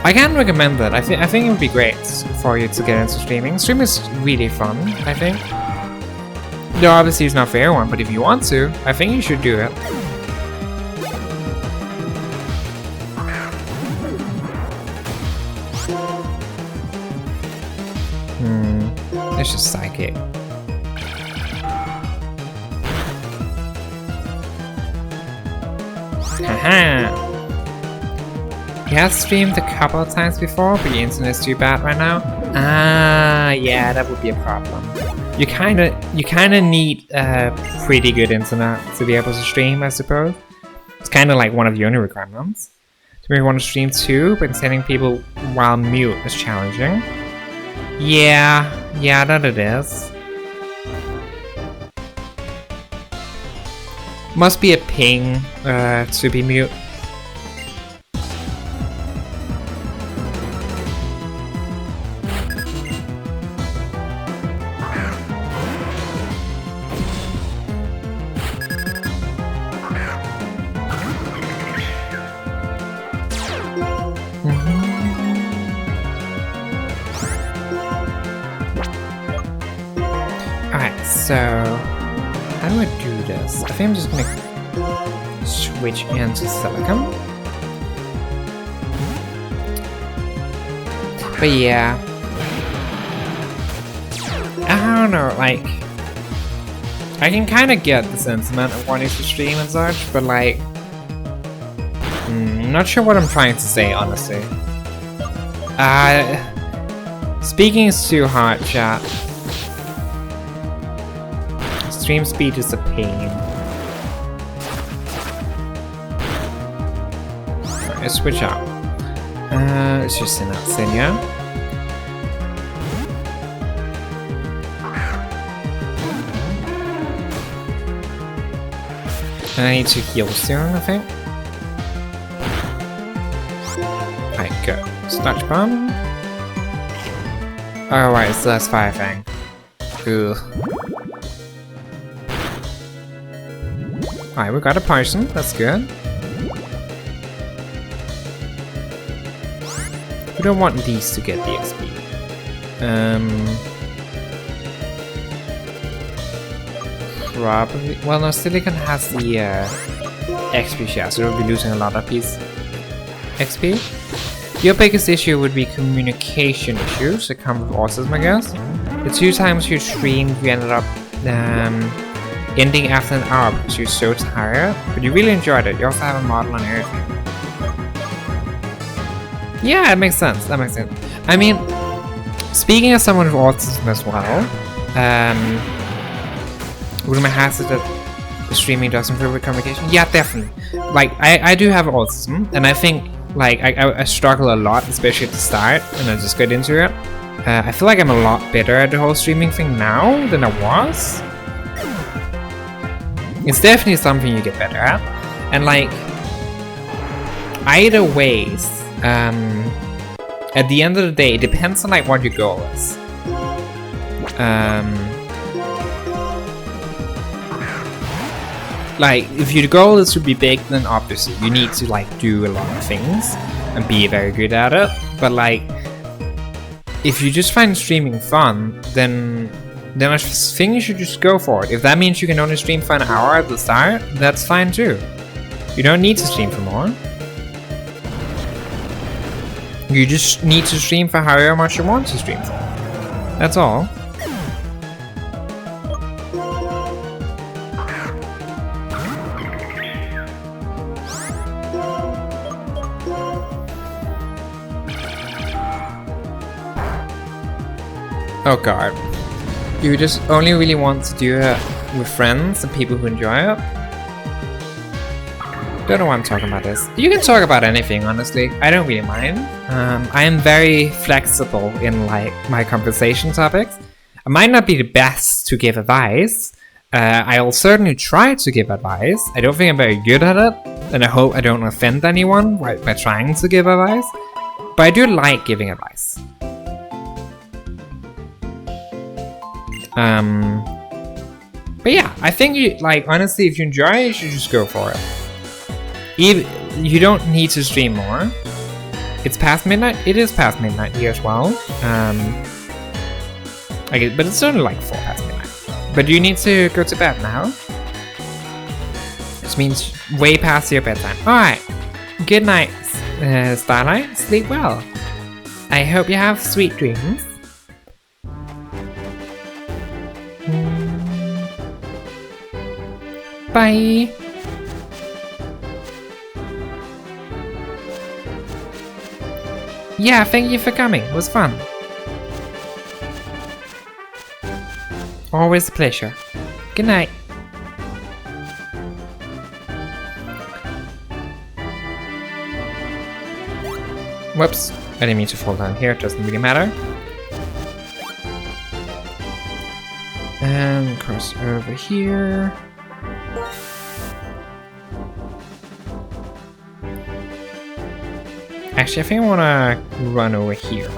I can recommend that. I think it would be great for you to get into streaming. Streaming is really fun, I think. Though obviously it's not for everyone, but if you want to, I think you should do it. It's just psychic. Haha! He has streamed a couple of times before, but the internet's too bad right now. Ah, yeah, that would be a problem. You kinda need pretty good internet to be able to stream, I suppose. It's kinda like one of the only requirements. To maybe want to stream too, but sending people while mute is challenging. Yeah, that it is. Must be a ping to be mute. So, how do I do this? I think I'm just gonna switch into Silicon. But yeah, I don't know, like, I can kind of get the sentiment of wanting to stream and such, but like, not sure what I'm trying to say, honestly. Speaking is too hard, chat. Stream speed is a pain. Alright, let's switch out. Let's just send out Senya. I need to heal soon, I think. Alright, go. Sludge bomb. Oh, right, so that's Fire Fang. Ugh. Alright, we got a poison, that's good. We don't want these to get the XP. Probably. Well, no, Silicon has the XP share, so we'll be losing a lot of piece XP. Your biggest issue would be communication issues that come with autism, I guess. The 2 times you streamed, you ended up ending after an hour because you're so tired, but you really enjoyed it. You also have a model and everything. Yeah, it makes sense. That makes sense. I mean, speaking as someone with autism as well, rumor has it that the streaming does improve with communication. Yeah, definitely. Like, I do have autism, and I think like I struggle a lot, especially at the start when I just got into it. I feel like I'm a lot better at the whole streaming thing now than I was. It's definitely something you get better at, and like, either ways, at the end of the day, it depends on like what your goal is. Like, if your goal is to be big, then obviously you need to like do a lot of things and be very good at it. But like, if you just find streaming fun, then I think you should just go for it. If that means you can only stream for an hour at the start, that's fine too. You don't need to stream for more. You just need to stream for however much you want to stream for. That's all. Oh god. You just only really want to do it with friends and people who enjoy it? Don't know why I'm talking about this. You can talk about anything, honestly. I don't really mind. I am very flexible in like my conversation topics. I might not be the best to give advice. I'll certainly try to give advice. I don't think I'm very good at it, and I hope I don't offend anyone by trying to give advice. But I do like giving advice. But yeah, I think you honestly, if you enjoy it, you should just go for it. You don't need to stream more. It's past midnight. It is past midnight here as well. But it's only like 4 past midnight. But you need to go to bed now. Which means way past your bedtime. Alright. Good night, Starlight. Sleep well. I hope you have sweet dreams. Bye. Yeah, thank you for coming. It was fun. Always a pleasure. Good night. Whoops. I didn't mean to fall down here. It doesn't really matter. And cross over here. Actually, I think I want to run over here.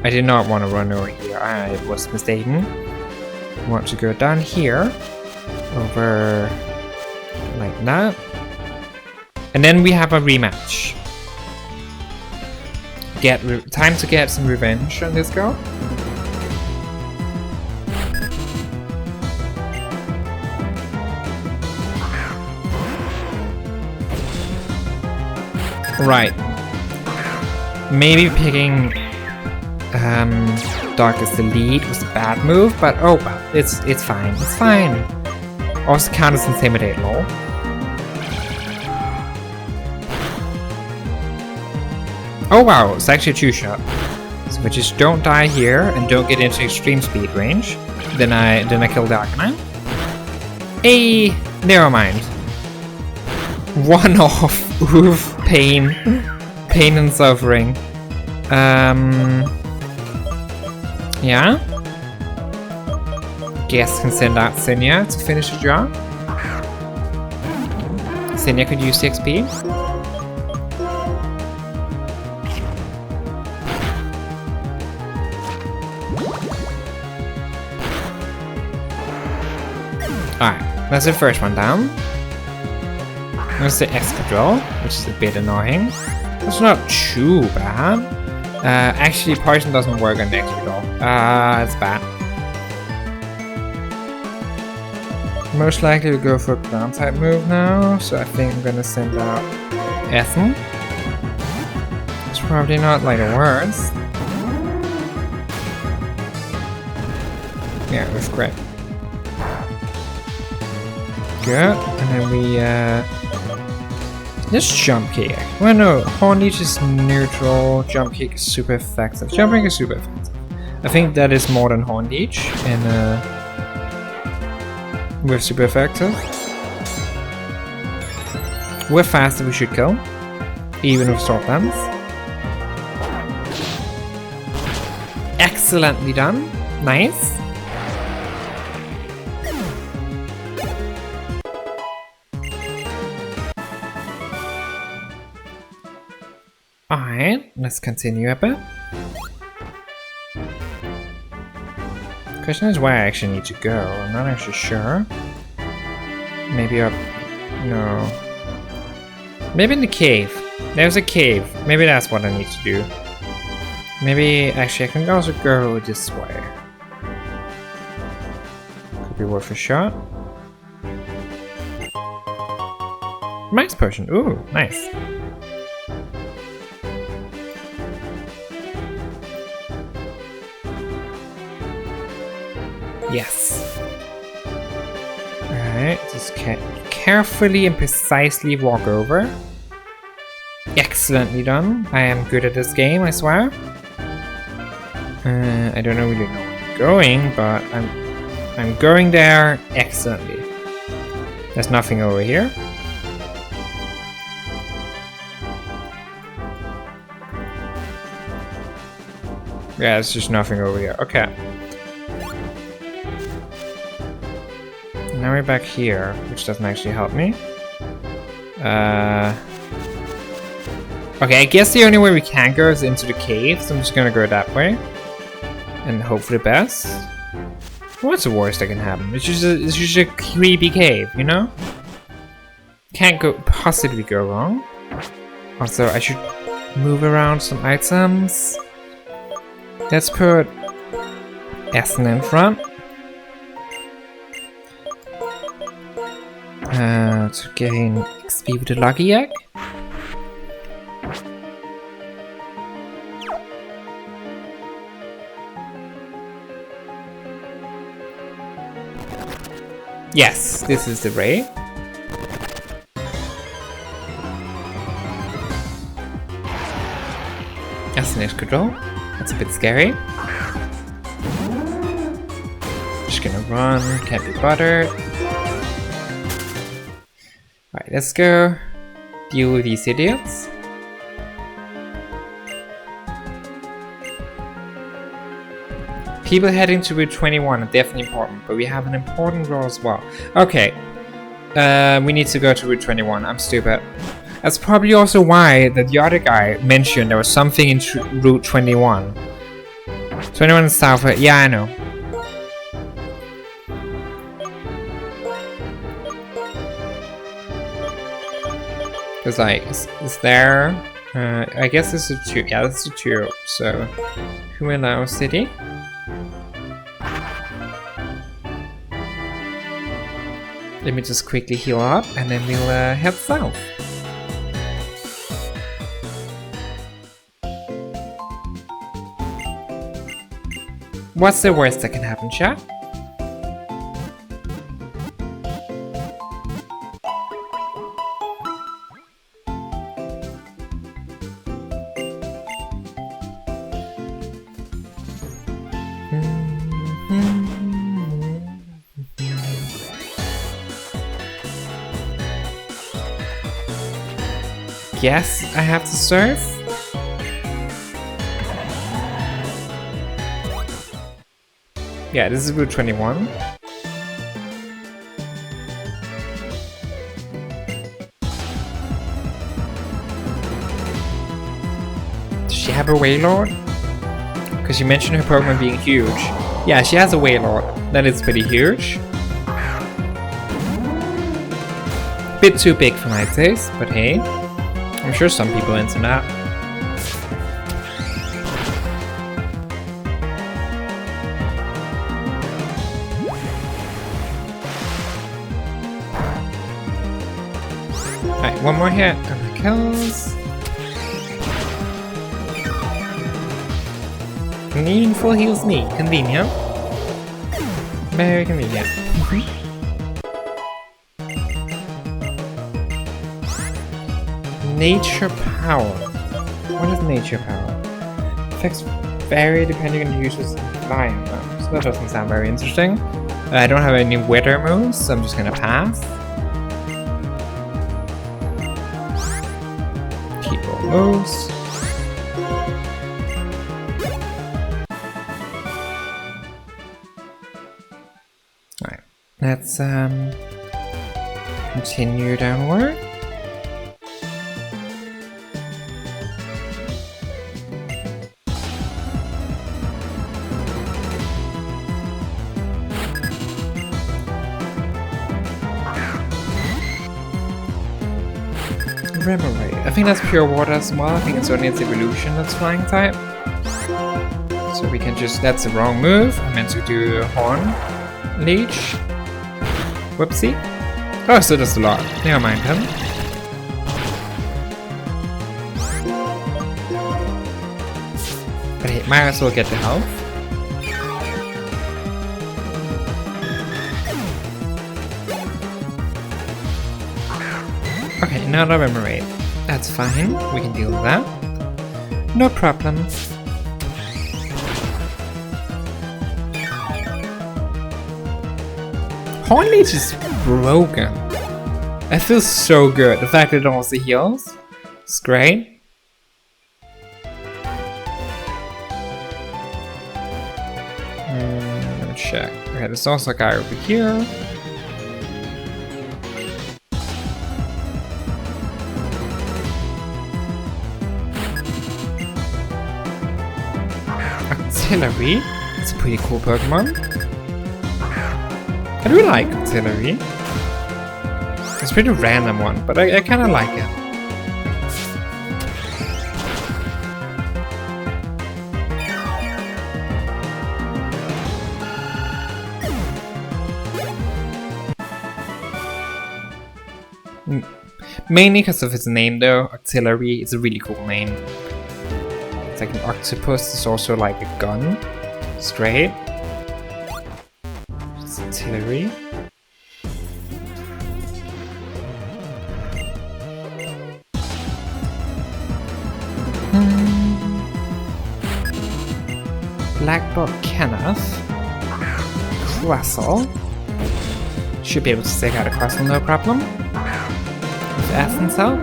I did not want to run over here. I was mistaken. I want to go down here. Over like that. And then we have a rematch. Time to get some revenge on this girl. Right. Maybe picking Darkest Elite was a bad move, but oh well, it's fine. It's fine. Also count as Intimidate, lol. Oh wow, it's actually a 2-shot. So if I just don't die here and don't get into extreme speed range, then I kill the Arcanine. Hey, never mind. One off. Oof, pain. Pain and suffering. Yeah? Guess can send out Sinia to finish the job. Sinia could use 6 XP. Alright, that's the first one down. That's the Excadrill, which is a bit annoying. It's not too bad. Actually, Poison doesn't work on the Excadrill. It's bad. Most likely to go for a ground type move now, so I think I'm gonna send out Essen. It's probably not like the worst. Yeah, it was great. Good, and then we just jump kick. Well, no, Horn Leech is neutral. Jump kick is super effective. Jump kick is super effective. I think that is more than Horn Leech, and we're super effective. We're faster. We should kill, even with Sword Dance. Excellently done. Nice. Alright, let's continue a bit. Question is where I actually need to go. I'm not actually sure. Maybe up... no. Maybe in the cave. There's a cave. Maybe that's what I need to do. Maybe... actually, I can also go this way. Could be worth a shot. Max potion. Ooh, nice. Yes. Alright, just carefully and precisely walk over. Excellently done. I am good at this game, I swear. I don't really know where I'm going, but I'm going there excellently. There's nothing over here. Yeah, it's just nothing over here. Okay. Now we're back here, which doesn't actually help me. Okay, I guess the only way we can go is into the cave, so I'm just gonna go that way. And hope for the best. What's the worst that can happen? It's just a creepy cave, you know? Can't possibly go wrong. Also, I should move around some items. Let's put Essen in front. To gain XP with the lucky egg. Yes, this is the ray. That's an escudero. That's a bit scary. Just gonna run, can't be bothered. Alright, let's go deal with these idiots. People heading to Route 21 are definitely important, but we have an important role as well. Okay, we need to go to Route 21. I'm stupid. That's probably also why the other guy mentioned there was something in Route 21. 21 is south. Yeah, I know. Cause like, is there? I guess this is a 2. Yeah, this is a 2. So, Huilao City. Let me just quickly heal up, and then we'll head south. What's the worst that can happen, chat? Yes, I have to surf. Yeah, this is Route 21. Does she have a Wailord? Because you mentioned her Pokemon being huge. Yeah, she has a Wailord. That is pretty huge. Bit too big for my taste, but hey. I'm sure some people are into that. Alright, one more hit and that kills. Meaningful heals me. Convenient. Very convenient. Nature Power. What is Nature Power? Effects vary depending on the user's environment. So that doesn't sound very interesting. I don't have any weather moves, so I'm just gonna pass. Keep all moves. Alright, let's continue downward. Remoraid. I think that's pure water as well. I think it's only its evolution that's flying type. So we can just... That's the wrong move. I meant to do Horn Leech. Whoopsie. Oh, so that's a lot. Never mind him. But hey, might as well get the health. Okay, another Remoraid. That's fine, we can deal with that. No problem. Horn Leech is broken. That feels so good. The fact that it also heals. It's great. Let me check. Okay, there's also a guy over here. Auxiliary. It's a pretty cool Pokemon. I do like Auxiliary. It's a pretty random one, but I kind of like it. Mainly because of its name though, Auxiliary. It's a really cool name. It's like an octopus, it's also like a gun. Straight. It's Auxiliary. Blackbot Kenneth. Quassel. Should be able to take out a Quassel, no problem. With Essence help.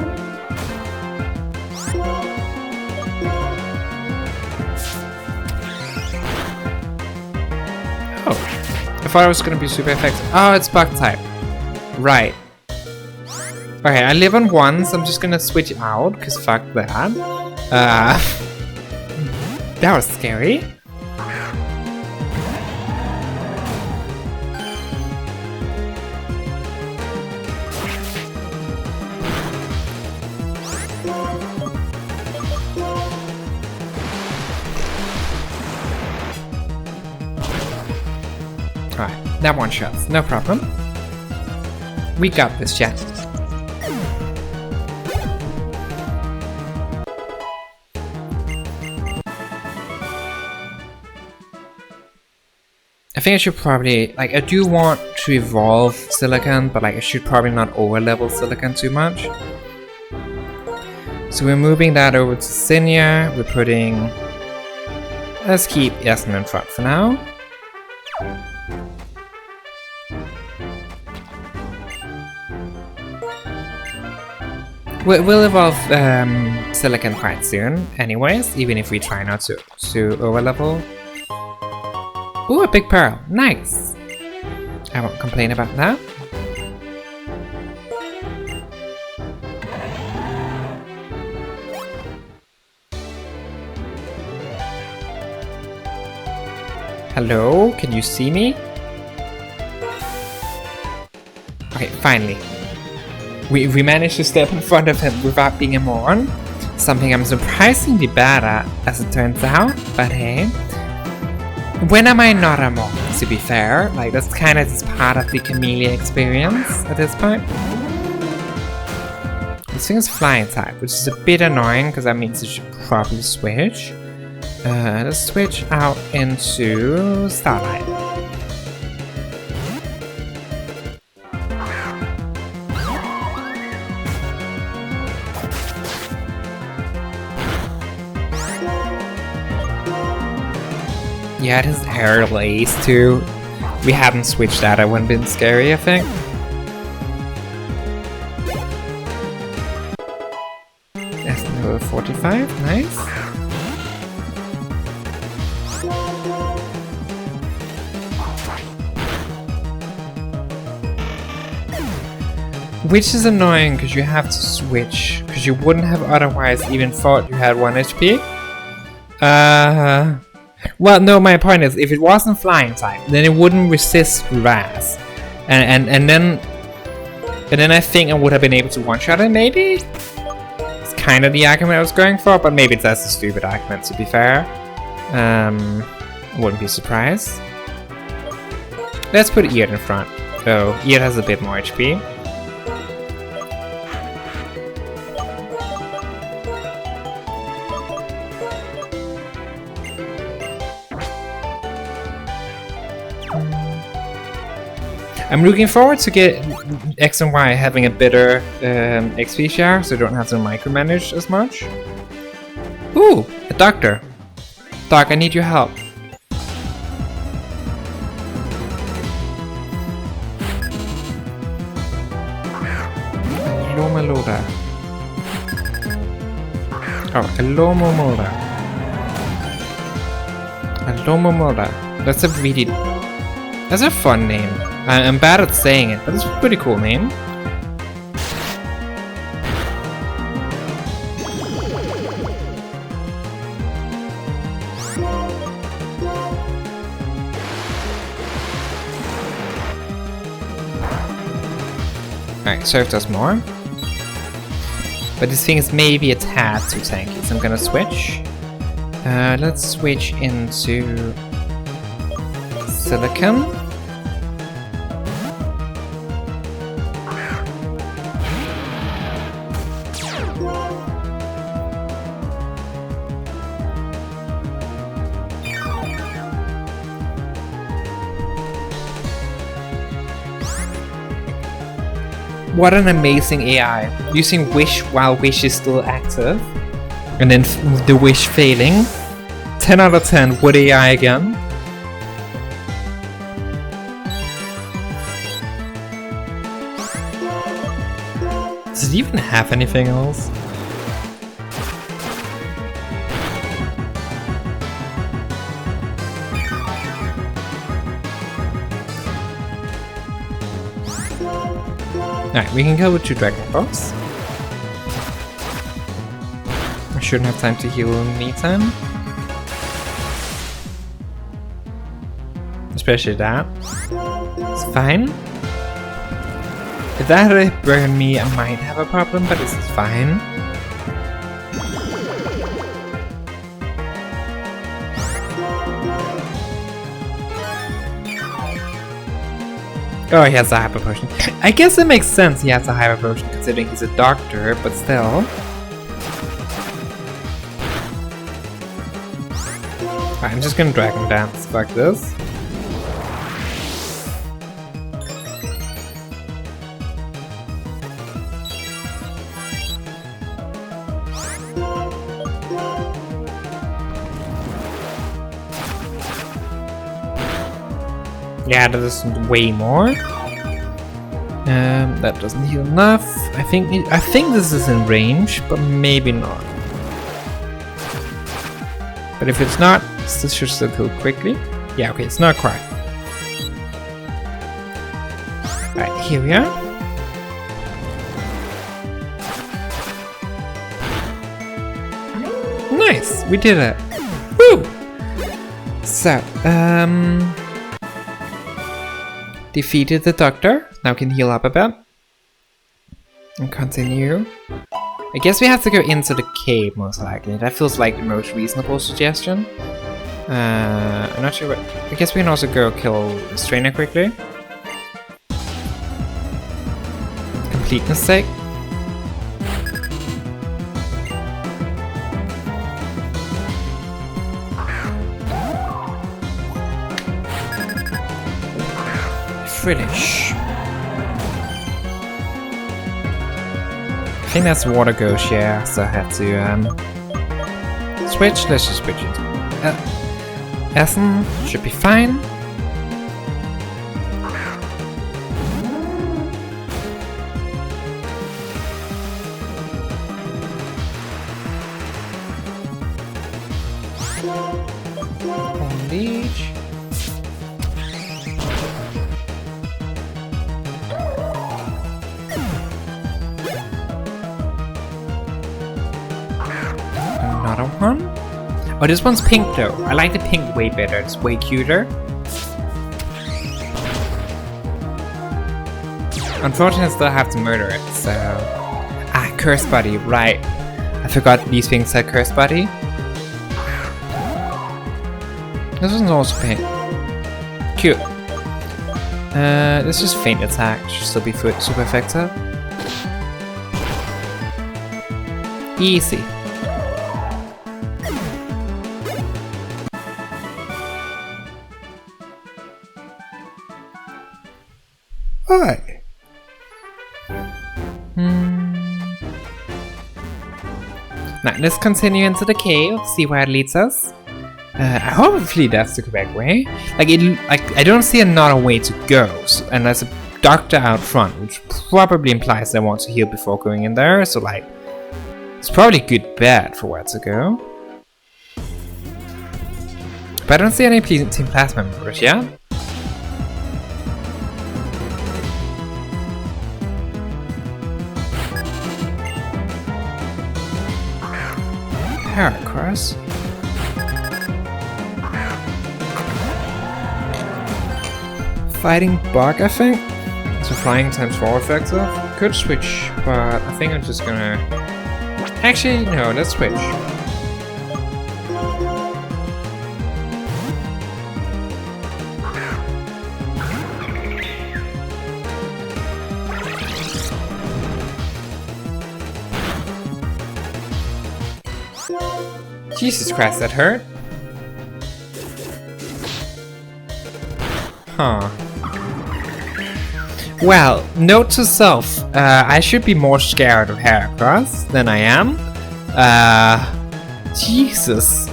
Oh. I thought it was gonna be super effective. Oh, it's bug type. Right. Okay, I live on 1, so I'm just gonna switch out, because fuck that. That was scary. Alright, that one shots, no problem. We got this, chat. I think I should probably, like, I do want to evolve Silicon, but like I should probably not over-level Silicon too much. So we're moving that over to Sinia, we're putting... Let's keep Yasmin in front for now. We'll evolve Silicon quite soon, anyways, even if we try not to overlevel. Ooh, a big pearl, nice! I won't complain about that. Hello, can you see me? Okay, finally. We managed to step in front of him without being a moron. Something I'm surprisingly bad at, as it turns out, but hey. When am I not a moron, to be fair? Like, that's kind of just part of the Camellia experience at this point. This thing is flying type, which is a bit annoying, because that means it should probably switch. Let's switch out into Starlight. Yeah, it has air lace too. We hadn't switched that, it wouldn't have been scary, I think. That's number 45, nice. Which is annoying because you have to switch, because you wouldn't have otherwise even thought you had 1 HP. Well, no, my point is, if it wasn't flying type, then it wouldn't resist Raz. And then I think I would have been able to one-shot it, maybe? It's kind of the argument I was going for, but maybe that's a stupid argument, to be fair. Wouldn't be surprised. Let's put Eard in front. Oh, Eard has a bit more HP. I'm looking forward to get X and Y having a better XP share, so I don't have to micromanage as much. Ooh, a doctor. Doc, I need your help. Lomalora. Oh, a Lomomola. A Lomomola. That's a fun name. I'm bad at saying it, but it's a pretty cool name. Alright, Surf does more. But this thing is maybe a tad too tanky, so I'm gonna switch. Let's switch into Silicon. What an amazing AI, using Wish while Wish is still active, and then the Wish failing. 10 out of 10, what AI again? Does it even have anything else? Alright, we can go with 2 Dragon Balls. I shouldn't have time to heal in the meantime. Especially that. It's fine. If that had burned me, I might have a problem, but this is fine. Oh, he has a hyper potion. I guess it makes sense he has a hyper potion considering he's a doctor, but still. Alright, I'm just gonna Dragon Dance. Fuck this. Yeah, that is way more. That doesn't heal enough. I think this is in range, but maybe not. But if it's not, this should still kill quickly. Yeah, okay, it's not quite. Alright, here we are. Nice, we did it. Woo! So, defeated the doctor. Now can heal up a bit. And continue. I guess we have to go into the cave most likely. That feels like the most reasonable suggestion. I'm not sure what. I guess we can also go kill this trainer quickly. Completeness sake. Finish. I think that's Water Ghost, yeah, so I had to switch. Let's just switch it. Essen should be fine. On leech. Another one? Oh, this one's pink though. I like the pink way better. It's way cuter. Unfortunately, I still have to murder it, so... Ah, Curse Buddy, right. I forgot these things said Curse Buddy. This one's also pink. Cute. This is Faint Attack. Should still be super effective. Easy. Alright. Now let's continue into the cave, see where it leads us. Hopefully that's the correct way. I don't see another way to go, and there's a doctor out front, which probably implies they want to heal before going in there. So like, it's probably a good bet for where to go. But I don't see any Team Plasma members, yeah? Heracross. Fighting Bug, I think. So flying times 4 effective. Could switch, but I think I'm just gonna... Actually, no, let's switch. Jesus Christ, that hurt. Huh. Well, note to self, I should be more scared of Heracross than I am. Jesus.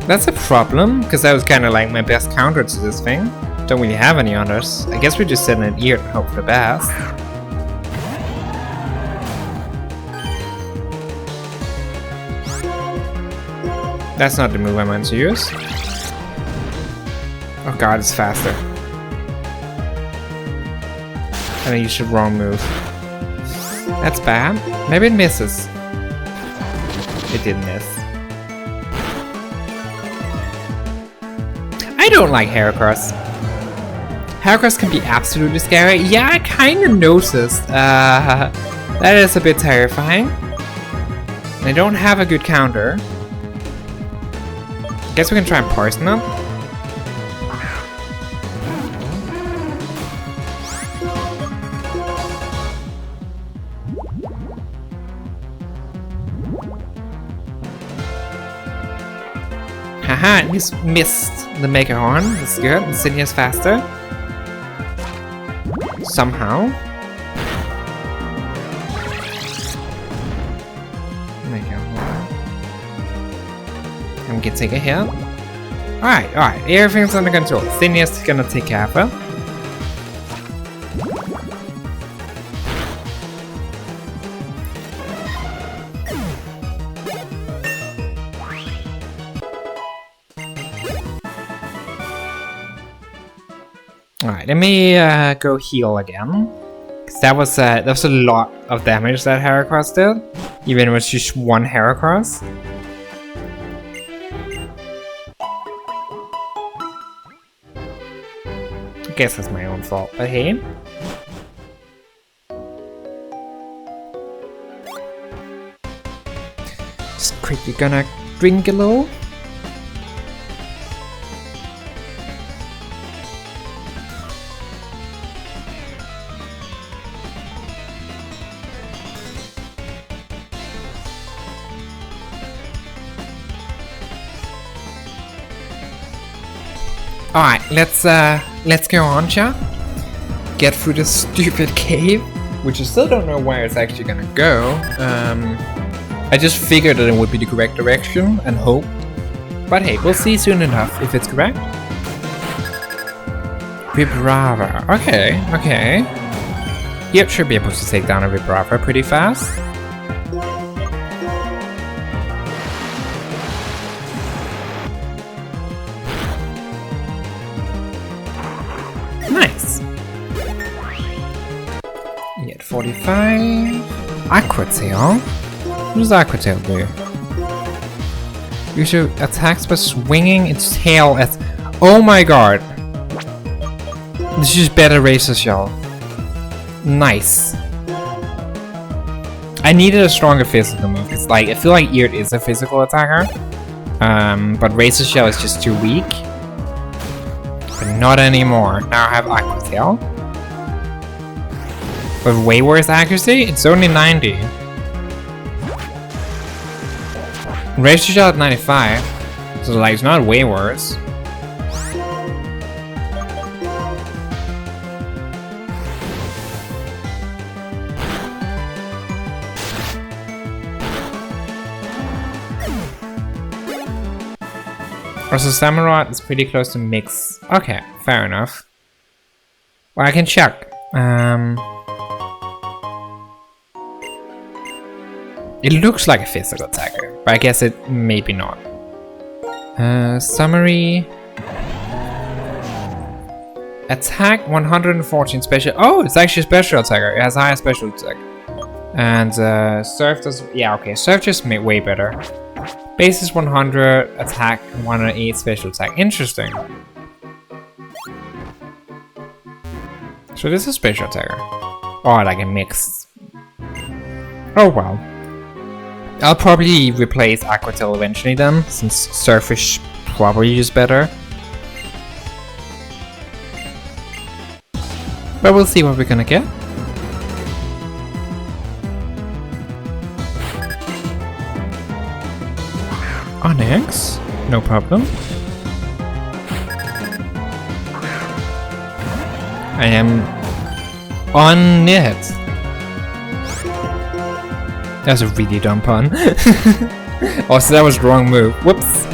That's a problem, because that was kind of like my best counter to this thing. Don't really have any others. I guess we just sit in an ear and hope for the best. That's not the move I meant to use. Oh god, it's faster. And I used the wrong move. That's bad. Maybe it misses. It didn't miss. I don't like Heracross. Heracross can be absolutely scary. Yeah, I kind of noticed. That is a bit terrifying. I don't have a good counter. Guess we can try and poison them. Haha, at least missed the Mega Horn. That's good. Insignia's faster. Somehow. Mega Horn. I'm gonna take a hit. Alright, everything's under control. Zinnia's gonna take care of her. Alright, let me go heal again. Cause that was a lot of damage that Heracross did. Even if it was just one Heracross. I guess that's my own fault, but hey. Just quickly gonna drink a little. Alright, let's go on, chat. Get through this stupid cave, which I still don't know where it's actually gonna go. I just figured that it would be the correct direction and hope. But hey, we'll see soon enough if it's correct. Vibrava. Okay. Yep, should be able to take down a Vibrava pretty fast. Nice. You get 45. Aqua Tail. What does Aqua Tail do? Usually attacks by swinging its tail at... Oh my god! This is better Razor Shell. Nice. I needed a stronger physical move, because like, I feel like Eard is a physical attacker. But Razor Shell is just too weak. But not anymore. Now I have Aqua Tail. With way worse accuracy, it's only 90. Razor Shell at 95. So like, it's not way worse. Also, Samurott is pretty close to mix. Okay, fair enough. Well, I can check. It looks like a physical attacker, but I guess it maybe not. Summary. Attack 114 special. Oh, it's actually a special attacker. It has higher special attack. And Surf does. Yeah, okay. Surf just made way better. Base is 100, attack 108, special attack. Interesting. So this is special attacker. Or like a mix. Oh well. I'll probably replace Aquatail eventually then, since Surf is probably just better. But we'll see what we're gonna get. Onyx, no problem. I am on it. That's a really dumb pun. Also, that was the wrong move. Whoops.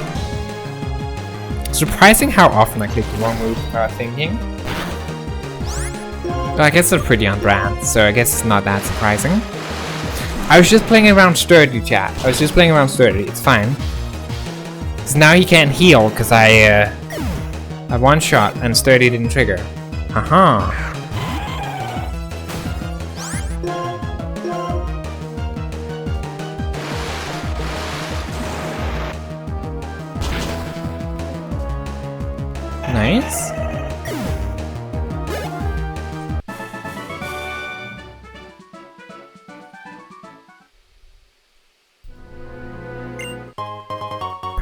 Surprising how often I click the wrong move without thinking. But I guess it's pretty on brand, so I guess it's not that surprising. I was just playing around sturdy, chat. I was just playing around sturdy. It's fine. So now he can't heal because I one shot and sturdy didn't trigger. Haha. Nice.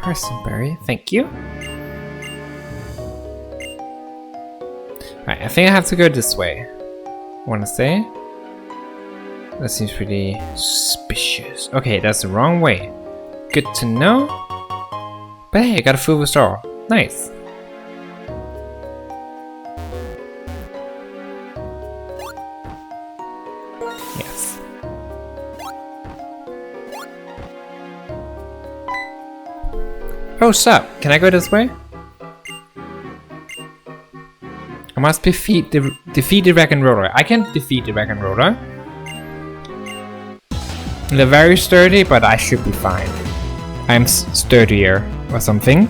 Personberry, thank you. Right, I think I have to go this way. I wanna say? That seems pretty suspicious. Okay, that's the wrong way. Good to know. But hey, I got a full restore. Nice. Yes. Oh, sup? Can I go this way? I must defeat the Dragon Roller. I can't defeat the Dragon Roller. They're very sturdy, but I should be fine. I'm sturdier or something.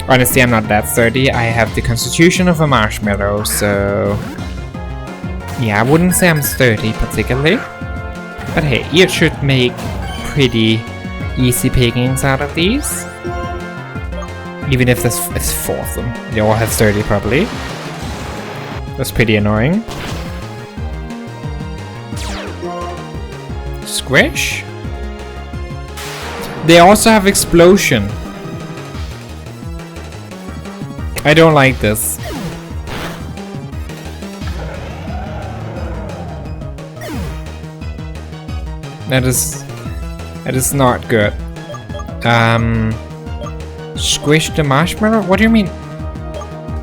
Honestly, I'm not that sturdy. I have the constitution of a marshmallow, so... yeah, I wouldn't say I'm sturdy particularly. But hey, you should make pretty easy pickings out of these. Even if there's 4 of them. They all have sturdy probably. That's pretty annoying. Squish? They also have explosion. I don't like this. That is not good. Squish the marshmallow? What do you mean?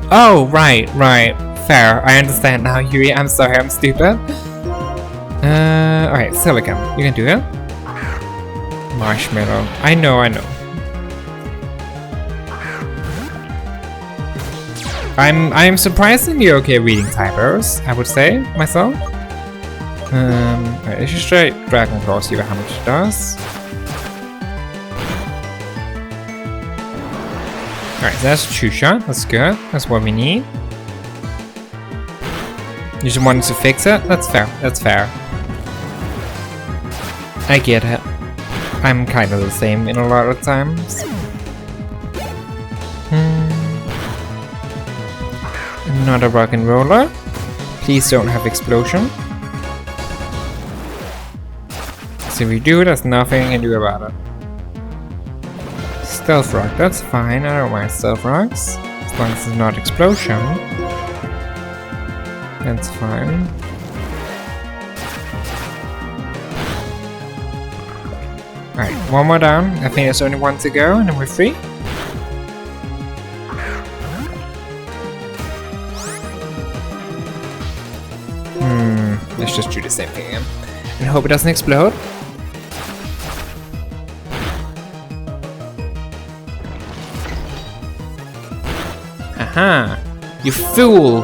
Oh, right. Fair. I understand now, Yuri. I'm sorry, I'm stupid. Alright, Silicon. You can do that. Marshmallow. I know. I'm surprisingly okay reading typos, I would say, myself. Alright, let's just try Dragon Claw, see how much it does. Alright, so that's 2-shot, that's good, that's what we need. You just wanted to fix it? That's fair. I get it. I'm kind of the same in a lot of times. Another rock and roller. Please don't have explosion. So if we do, there's nothing I can do about it. Stealth rock, that's fine. I don't mind stealth rocks. As long as it's not explosion. That's fine. Alright, one more down. I think there's only one to go and then we're free. Let's just do the same thing again. And hope it doesn't explode. Aha! You fool!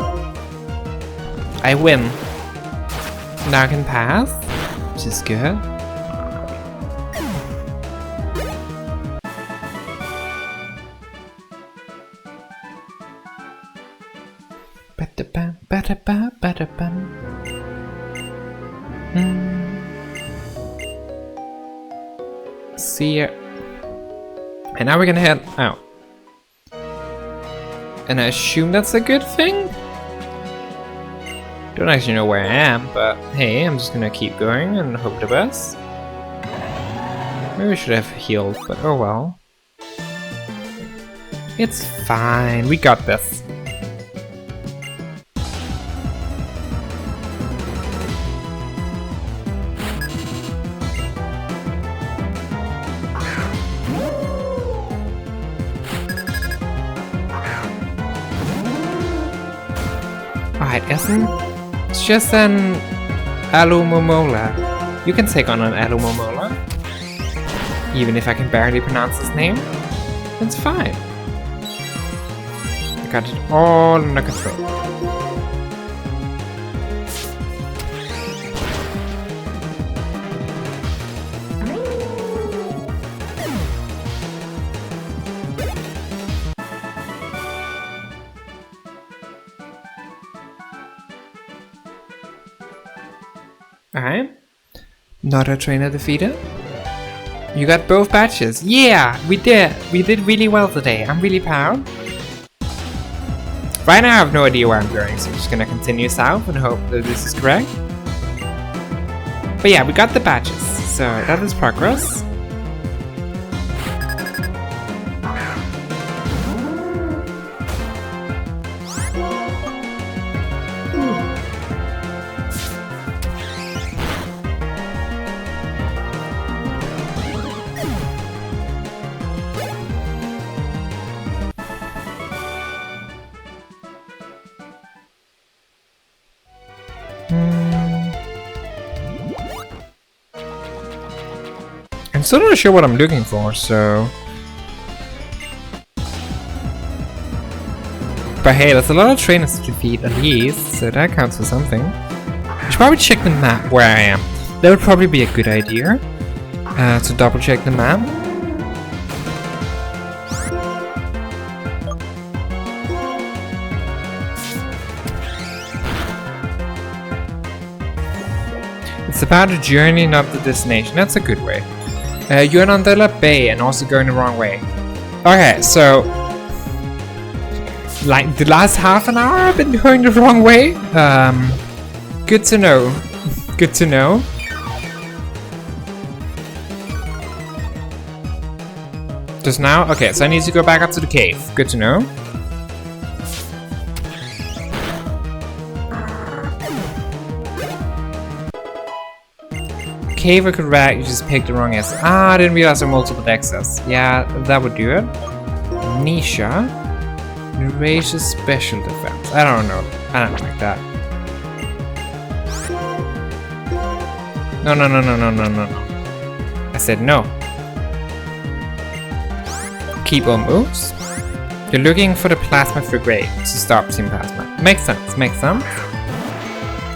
I win. Now I can pass, which is good. Ba-da-bam, ba-da-bam, ba-da-bam. See ya. And now we're gonna head out. And I assume that's a good thing? Don't actually know where I am, but hey, I'm just gonna keep going and hope the best. Maybe I should have healed, but oh well. It's fine, we got this. Alright, Essen. It's just an Alumomola. You can take on an Alumomola. Even if I can barely pronounce his name. It's fine. I got it all under control. Alright. Another trainer defeated. You got both badges. Yeah, we did. We did really well today. I'm really proud. Right now I have no idea where I'm going, so I'm just gonna continue south and hope that this is correct. But yeah, we got the badges, so that is progress. I'm still not sure what I'm looking for, so... But hey, there's a lot of trainers to defeat at least, so that counts for something. I should probably check the map where I am. That would probably be a good idea. To double check the map. It's about a journey, not the destination. That's a good way. You're in Andela Bay and also going the wrong way. Okay, so... Like, the last half an hour I've been going the wrong way? Good to know. Good to know. Just now? Okay, so I need to go back up to the cave. Good to know. Cave or correct, you just picked the wrong S. Ah, I didn't realize there were multiple exits. Yeah, that would do it. Nisha. Voracious special defense. I don't know. I don't like that. No, no, no, no, no, no, no, no. I said no. Keep on moves. You're looking for the plasma frigate to stop Team Plasma. Makes sense, makes sense.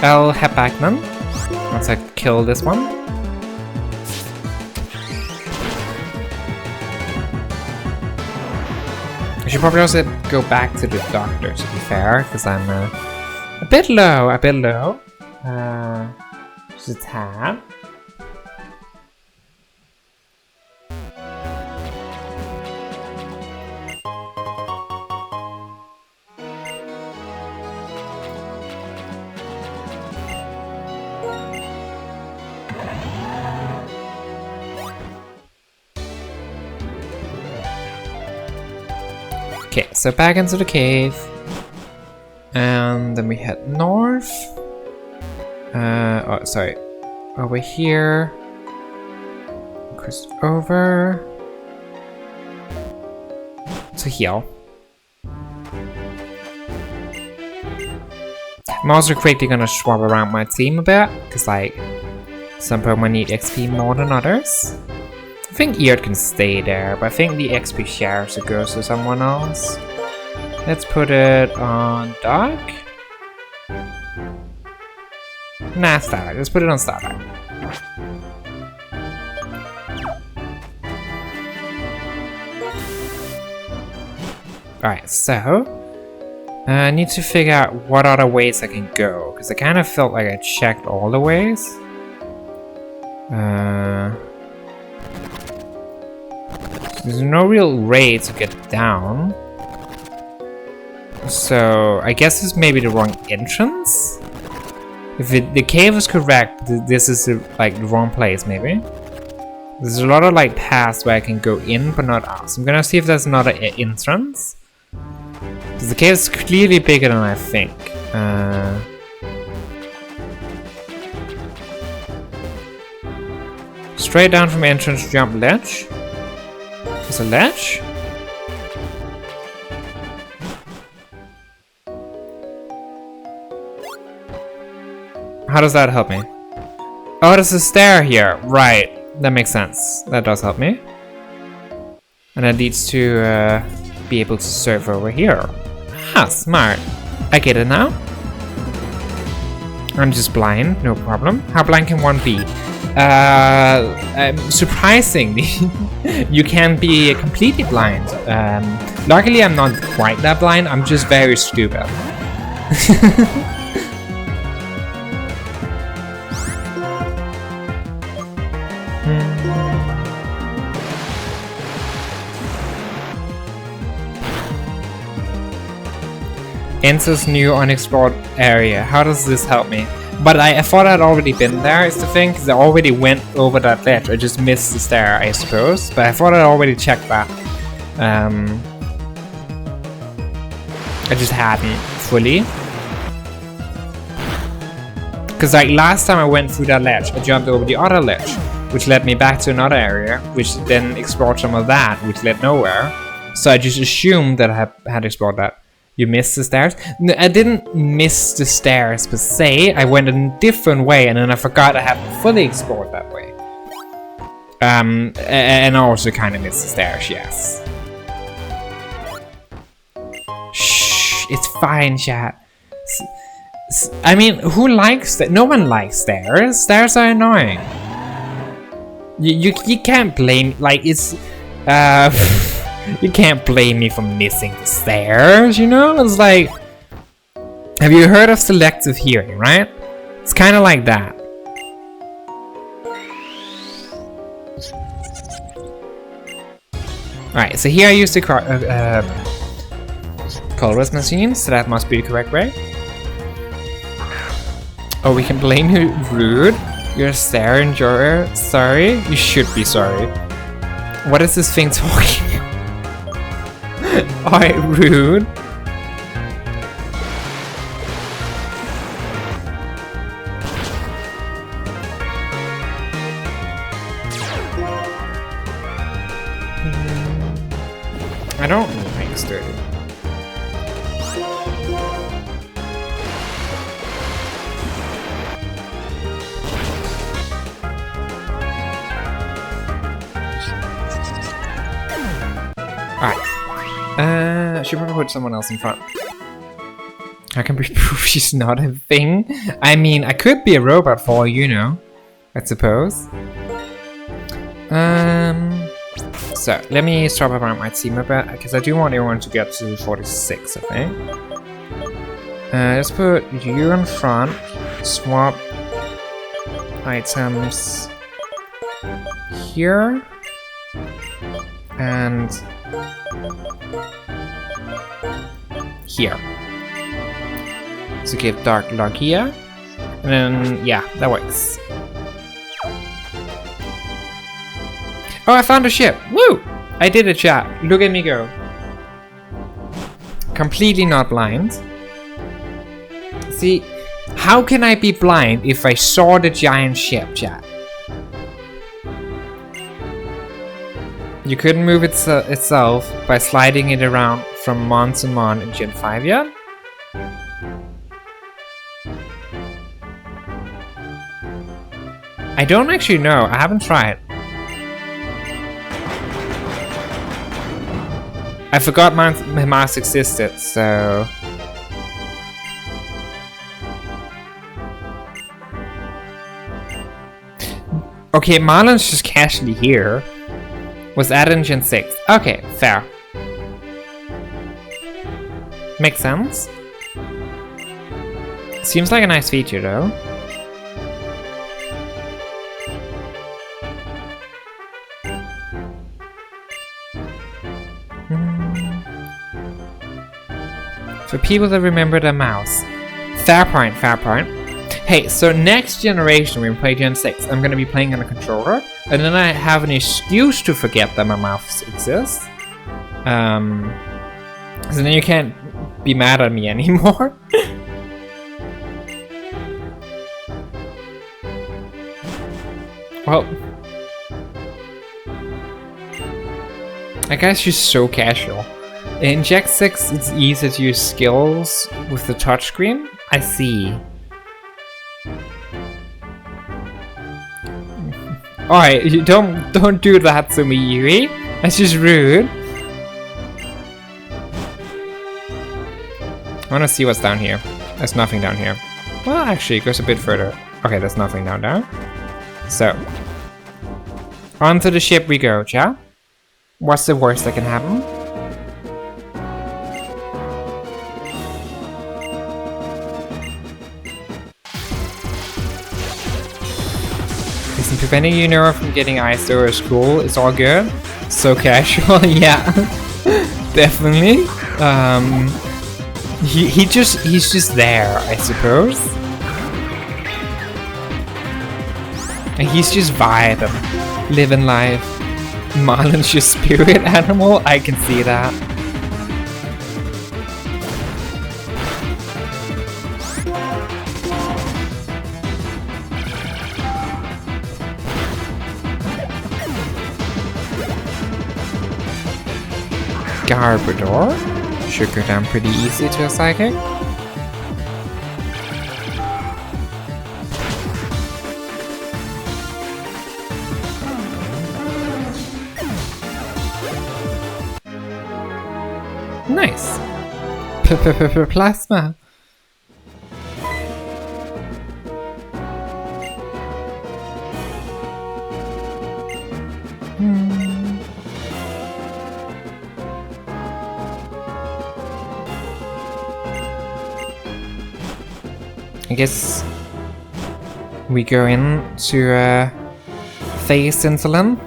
I'll head back then. Once I kill this one. I should probably also go back to the doctor, to be fair, because I'm a bit low, just a tad. Okay, so back into the cave, and then we head north. Oh, sorry, over here. Cross over to heal. I'm also quickly gonna swap around my team a bit, because like some Pokemon need XP more than others. I think Eard can stay there, but I think the XP share should go to someone else. Let's put it on Doc. Nah, Starlight. Let's put it on Starlight. Alright, so I need to figure out what other ways I can go, because I kind of felt like I checked all the ways. There's no real way to get down. So I guess this may be the wrong entrance. If the cave is correct, this is like the wrong place maybe. There's a lot of like paths where I can go in but not out. So I'm gonna see if there's another entrance. Because the cave is clearly bigger than I think. Straight down from entrance, jump ledge. There's a ledge. How does that help me? Oh, there's a stair here. Right. That makes sense. That does help me. And that leads to be able to surf over here. Ah, smart. I get it now. I'm just blind, no problem. How blind can one be? Surprisingly, you can be completely blind. Luckily, I'm not quite that blind. I'm just very stupid. Enters new unexplored area. How does this help me? But I thought I'd already been there, is the thing, because I already went over that ledge. I just missed the stair, I suppose. But I thought I'd already checked that. I just hadn't fully. Because like last time I went through that ledge, I jumped over the other ledge, which led me back to another area, which then explored some of that, which led nowhere. So I just assumed that I had explored that. You missed the stairs? No, I didn't miss the stairs per se. I went a different way and then I forgot I hadn't fully explored that way. And I also kind of missed the stairs, yes. Shh, it's fine, chat. I mean, who likes that? No one likes stairs. Stairs are annoying. You can't blame, like, it's you can't blame me for missing the stairs, you know? It's like, have you heard of selective hearing, right? It's kind of like that. Alright, so here I used the colorless machine, so that must be the correct way. Oh, we can blame you, rude. You're a stair enjoyer. Sorry? You should be sorry. What is this thing talking? Alright, rude. I don't like sturdy. Alright. I should probably put someone else in front. I can prove she's not a thing. I mean, I could be a robot for all you know, I suppose. So, let me swap around my team a bit, because I do want everyone to get to 46, I think. Let's put you in front, swap items here, and here. So give dark log here, and then, yeah, that works. Oh, I found a ship! Woo! I did it, chat. Look at me go. Completely not blind. See, how can I be blind if I saw the giant ship, chat? You couldn't move itself by sliding it around from Mon to Mon in Gen 5 yet? I don't actually know. I haven't tried. I forgot my mouse existed, so... Okay, Marlon's just casually here. Was added in Gen 6. Okay, fair. Makes sense. Seems like a nice feature though. For people that remember the mouse. Fair point, fair point. Hey, so next generation when we play Gen 6, I'm gonna be playing on a controller, and then I have an excuse to forget that my mouse exists. So then you can't be mad at me anymore. Well, I guess she's so casual. In Gen 6, it's easy to use skills with the touchscreen. I see. Alright, you don't do that to me, Yui. That's just rude. I wanna see what's down here. There's nothing down here. Well, actually, it goes a bit further. Okay, there's nothing down there. So, onto the ship we go, yeah? What's the worst that can happen? Isn't preventing you Nora from getting ice over school. It's all good. So casual, yeah. Definitely. He's just there, I suppose. And he's just vibing, living life. Marlin's your spirit animal, I can see that. Garbodor should go down pretty easy to a psychic. Nice. Plasma. I guess we go in to face insulin.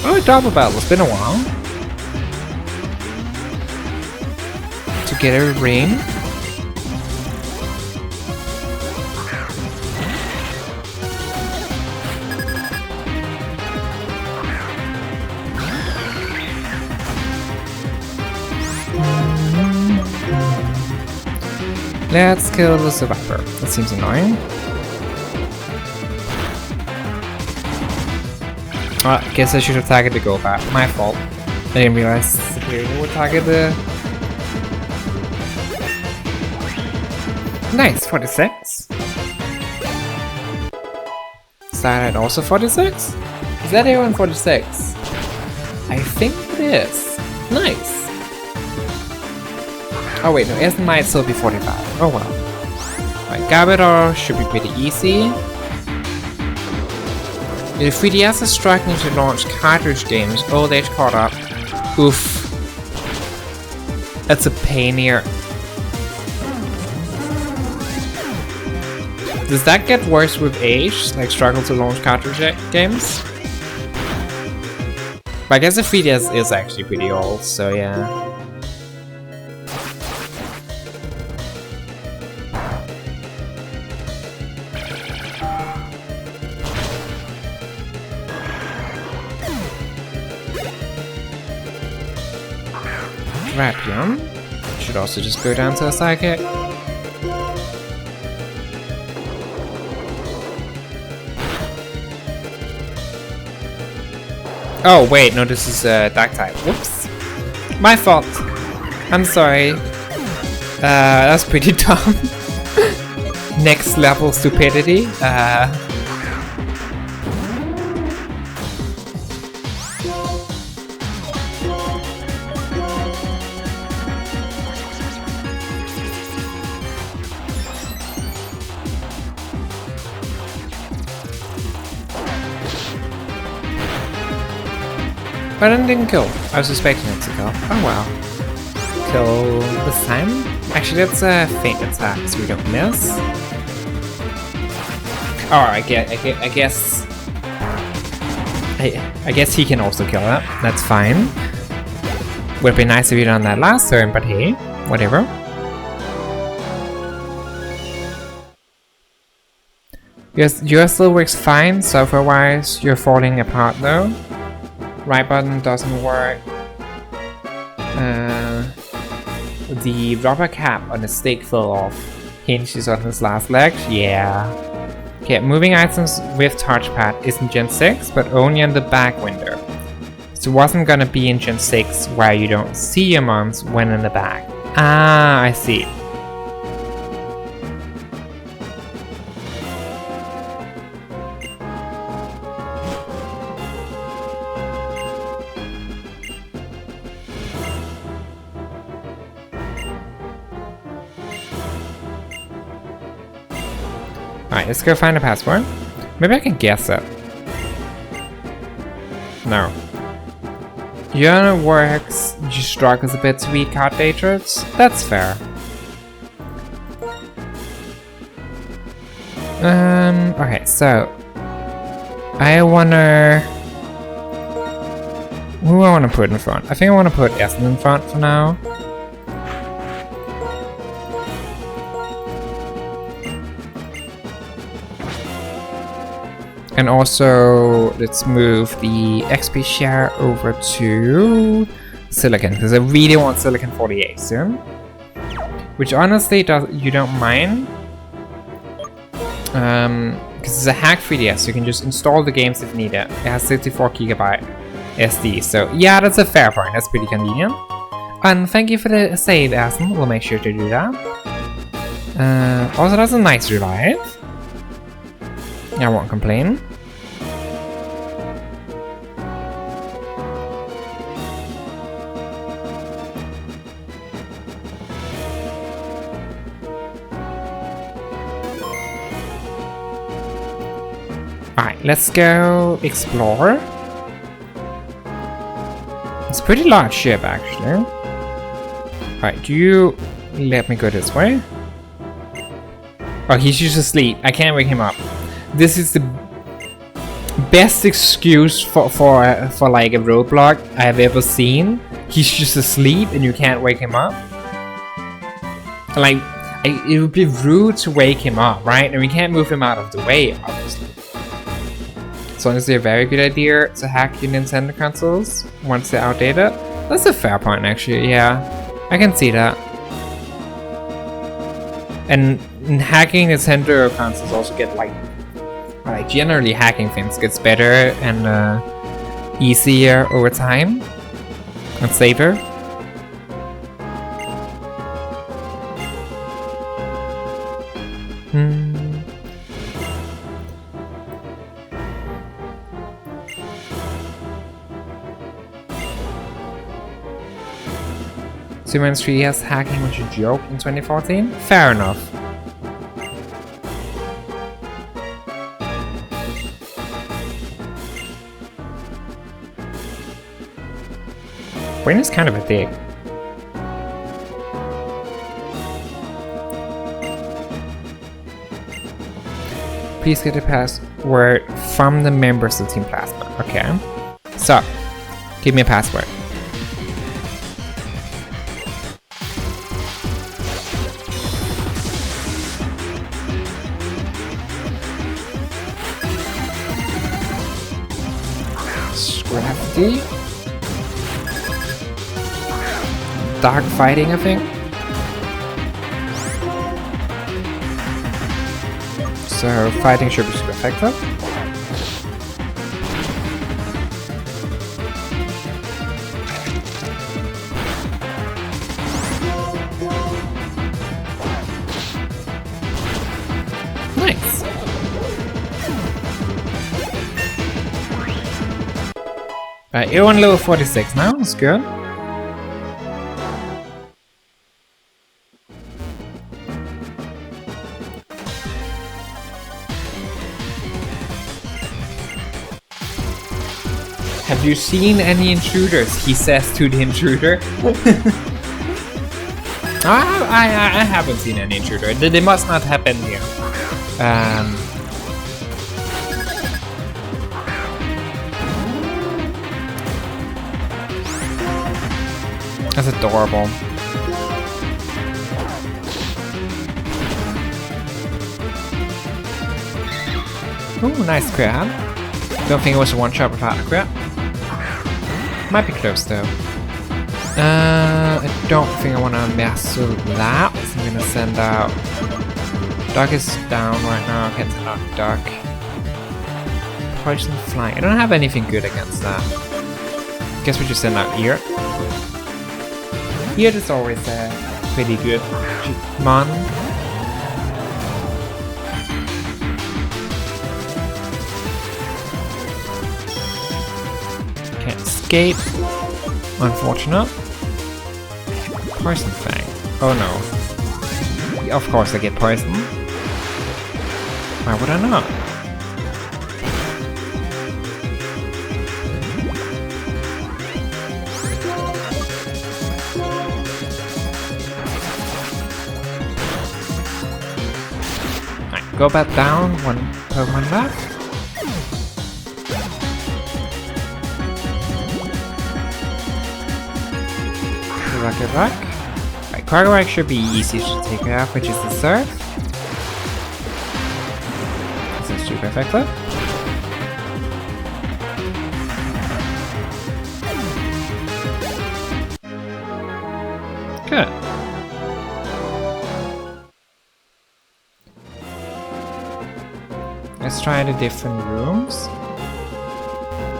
Oh, double battle. It's been a while. Together, rain. Let's kill the survivor. That seems annoying. I guess I should have targeted the Golbat. My fault. I didn't realize Superior would target the... Nice, 46. Starlight also 46? Is that everyone 46? I think it is. Nice. Oh wait, no, it might still be 45. Oh well. Right, Garbodor should be pretty easy. The 3DS is struggling to launch cartridge games. Old age caught up. Oof. That's a pain here. Does that get worse with age? Like struggle to launch cartridge games? But I guess the 3DS is actually pretty old, so yeah. Drapion should also just go down to a psychic. Oh wait, no, this is dark type. Whoops, my fault. I'm sorry. That's pretty dumb. Next level stupidity. But it didn't kill. I was expecting it to kill. Oh well. Kill this time? Actually, that's a feint attack, so we don't miss. Oh, I guess he can also kill it. That's fine. Would be nice if you'd done that last turn, but hey, whatever. Yours still works fine, software-wise. You're falling apart though. Right button doesn't work. The rubber cap on the stick fell off. Hinges on his last leg. Yeah. Okay, moving items with touchpad isn't Gen 6, but only on the back window. So it wasn't gonna be in Gen 6 where you don't see your mons when in the back. Ah, I see. Alright, let's go find a password. Maybe I can guess it. No. Yana works, you struggles a bit to read card datas. That's fair. Okay, so I wanna... Who do I wanna put in front? I think I wanna put Essen in front for now. And also, let's move the XP share over to Silicon, because I really want Silicon 48 soon. Which honestly, you don't mind. Because it's a hacked 3DS, so you can just install the games if needed. It has 64GB SD, so yeah, that's a fair point. That's pretty convenient. And thank you for the save, Aston. We'll make sure to do that. Also, that's a nice revive. I won't complain. Alright, let's go explore. It's a pretty large ship, actually. Alright, do you let me go this way? Oh, he's just asleep. I can't wake him up. This is the best excuse for like a roadblock I have ever seen. He's just asleep and you can't wake him up. Like, it would be rude to wake him up, right? And we can't move him out of the way, obviously. So honestly, a very good idea to hack your Nintendo consoles once they're outdated. That's a fair point, actually. Yeah, I can see that. And hacking Nintendo consoles also get like generally hacking things gets better and easier over time and safer. Siemens 3DS hacking was a joke in 2014? Fair enough. Brain is kind of a dick. Please get a password from the members of Team Plasma. Okay. So, give me a password. Scrafty. Dark fighting, I think. So fighting should be super effective. Nice. Alright, you're on level 46 now, that's good. Have you seen any intruders? He says to the intruder. I haven't seen any intruder. They must not happen here. That's adorable. Ooh, nice grab. Don't think it was a one shot without a grab. Might be close though. I don't think I want to mess with that, so I'm gonna send out. Duck is down right now. I can't send out Duck. Poison Flying. I don't have anything good against that. Guess we just send out Ear. Ear is always pretty good. Mon. Can't escape. Unfortunate. Poison Fang. Oh no. Of course I get poison. Why would I not? Alright, go back down, one Pokemon left. Good luck. Right, Corviknight should be easy to take care of, which is the Surf. This is super effective. Good. Let's try the different rooms.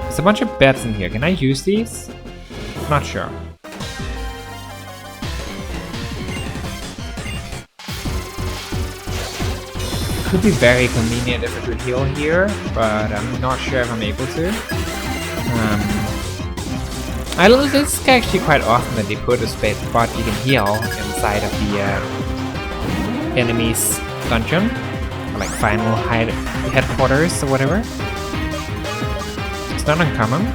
There's a bunch of beds in here. Can I use these? Not sure. Could be very convenient if I could heal here, but I'm not sure if I'm able to. This is actually quite often that they put a spot you can heal inside of the enemy's dungeon, or like final headquarters or whatever. It's not uncommon.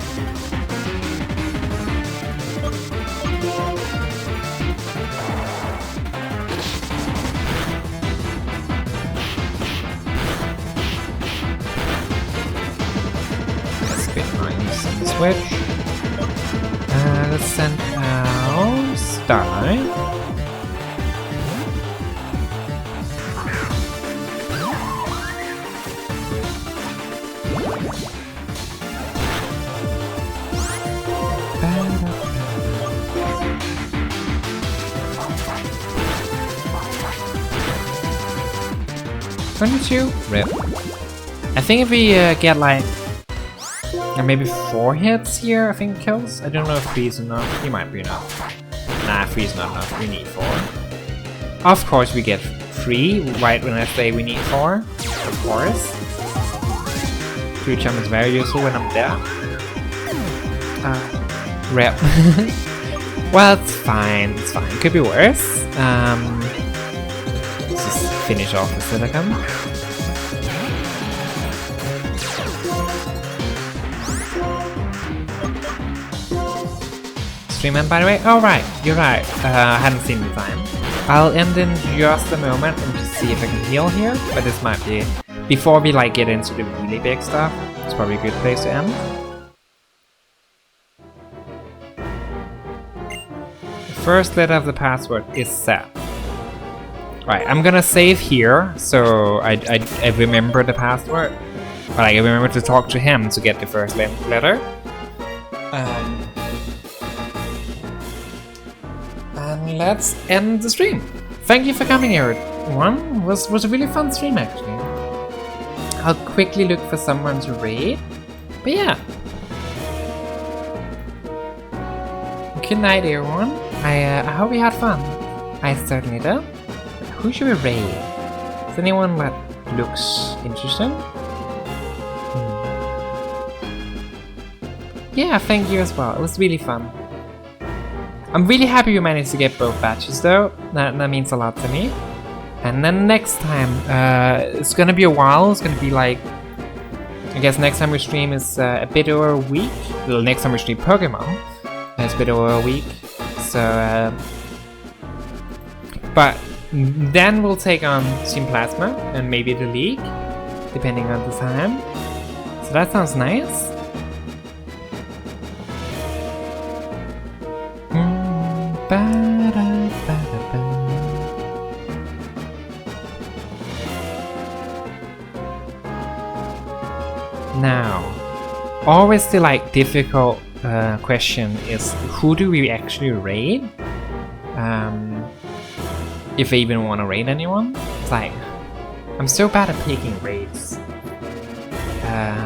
Switch. Let's send out Starlight. RIP. I think if we get like maybe 4 hits here, I think kills. I don't know if 3 is enough. He might be enough. Nah, 3 is not enough. We need 4. Of course we get 3 right when I say we need 4. Of course. 3 charm is very useful when I'm there. RIP. Well, it's fine. It's fine. Could be worse. Let's just finish off the Silicon. Streamman, by the way. Oh, right. You're right. I hadn't seen the time. I'll end in just a moment and just see if I can heal here. But this might be... Before we like get into the really big stuff, it's probably a good place to end. The first letter of the password is set. Right, I'm gonna save here, so I remember the password. But I remember to talk to him to get the first letter. And let's end the stream. Thank you for coming, everyone. It was a really fun stream, actually. I'll quickly look for someone to raid. But yeah. Good night, everyone. I hope you had fun. I certainly did. Who should we raid? Is anyone that looks interesting? Yeah, thank you as well. It was really fun. I'm really happy we managed to get both batches though. That means a lot to me. And then next time, it's gonna be a while. It's gonna be like I guess next time we stream is a bit over a week. Well, next time we stream Pokemon is a bit over a week. So, but then we'll take on Team Plasma and maybe the League, depending on the time. So that sounds nice. Now, always the like difficult question is who do we actually raid? If I even want to raid anyone. It's like I'm so bad at picking raids.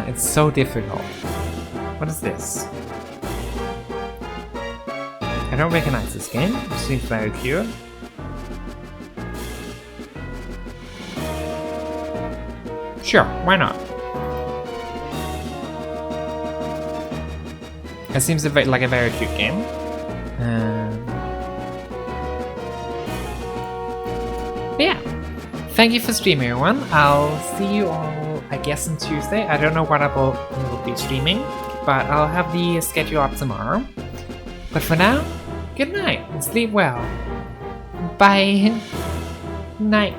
It's so difficult. What is this? I don't recognize this game. It seems very cute. Sure, why not? It seems like a very cute game. Yeah. Thank you for streaming, everyone. I'll see you all, I guess, on Tuesday. I don't know what I will be streaming, but I'll have the schedule up tomorrow. But for now, good night and sleep well. Bye. Night.